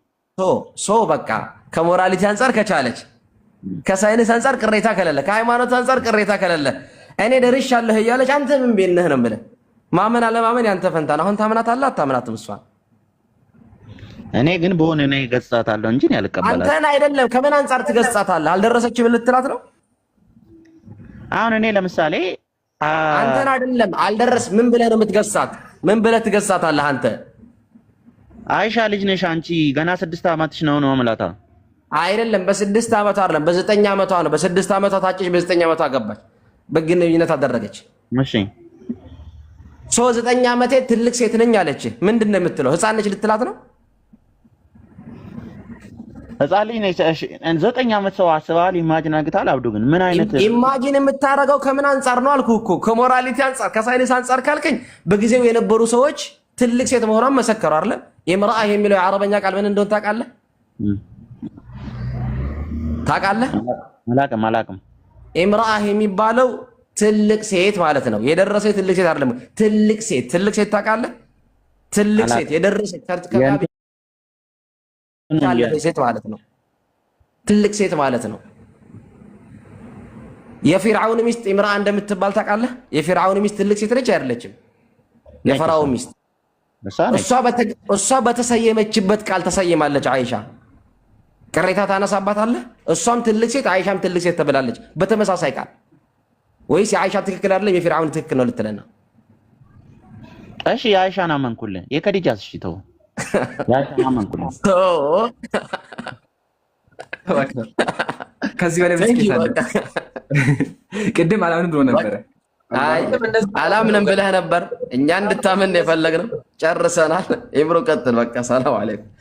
S5: በቃ ከሞራሊቲ አንጻር ከቻለች፣ ከሳይንስ አንጻር ቅሬታ ከሌለ፣ ከሃይማኖት አንጻር ቅሬታ ከሌለ እኔ ደርሻለሁ እያለች አንተ ምን ቤነህ ነው የምልህ። ማመን አለማመን ያንተ ፈንታ ነው። አሁን ታምናታለህ አታምናትም? እሷን
S8: እኔ ግን በሆነ እኔ ገጽጻታለሁ እንጂ ያልቀበላት
S5: አንተን አይደለም። ከምን አንጻር ትገጽጻታለህ? አልደረሰችም ልትላት ነው?
S8: አሁን እኔ ለምሳሌ
S5: አንተን አይደለም አልደረስ ምን ብለህ ነው የምትገጽጻት? ምን ብለህ ትገጽጻታለህ አንተ?
S8: አይሻ ልጅ ነሽ አንቺ ገና 6 ዓመትሽ ነው የምላታ።
S5: አይደለም በ6 ዓመቷ አይደለም በ9 ዓመቷ ነው። በ6 ዓመቷ ታጨች፣ በ9 ዓመቷ ገባች፣ በግንኙነት አደረገች።
S8: እሺ
S5: 9 ዓመቴ ትልቅ ሴት ነኝ አለች። ምንድን ነው የምትለው? ህፃን ነች ልትላት ነው?
S8: ህፃን ልጅ ነች። 9 ዓመት ሰው አስበሃል? ኢማጂን አድርገሃል? አብዱ ግን ምን አይነት
S5: ኢማጂን የምታረገው ከምን አንጻር ነው አልኩህ እኮ። ከሞራሊቲ አንጻር ከሳይንስ አንጻር ካልከኝ በጊዜው የነበሩ ሰዎች ትልቅ ሴት መሆኗን መሰከሩ አይደል? የምራአ የሚለው የአረበኛ ቃል ምን እንደሆነ ታውቃለህ?
S8: አላውቅም።
S5: ኢምራአ የሚባለው ትልቅ ሴት ማለት ነው። የደረሰች ትልቅ ሴት አይደለም። ትልቅ ሴት ታውቃለህ? ትልቅ ሴት የደረሰች ሴት ማለት ነው። ትልቅ ሴት ማለት ነው። የፊርዓውን ሚስት ኢምራአ እንደምትባል ታውቃለህ? የፊርዓውን ሚስት ትልቅ ሴት ነች አይደለችም? የፈርዖን ሚስት እሷ በተሰየመችበት ቃል ተሰየማለች። አይሻ ቅሬታ ታነሳባታለህ? እሷም ትልቅ ሴት አይሻም ትልቅ ሴት ተብላለች በተመሳሳይ ቃል። ወይስ የአይሻ ትክክል አይደለም የፊርዓውን ትክክል ነው ልትለና?
S8: እሺ የአይሻን አመንኩልህ። የከዲጃስ እሺ ተው። የአይሻን አመንኩልህ።
S3: ከዚህ በላይ ቅድም አላምንም ብሎ ነበረ።
S5: አላምንም ብለህ ነበር። እኛ እንድታምን የፈለግነው ጨርሰናል። ኢብሮ ቀጥል። በቃ ሰላም አለይኩም።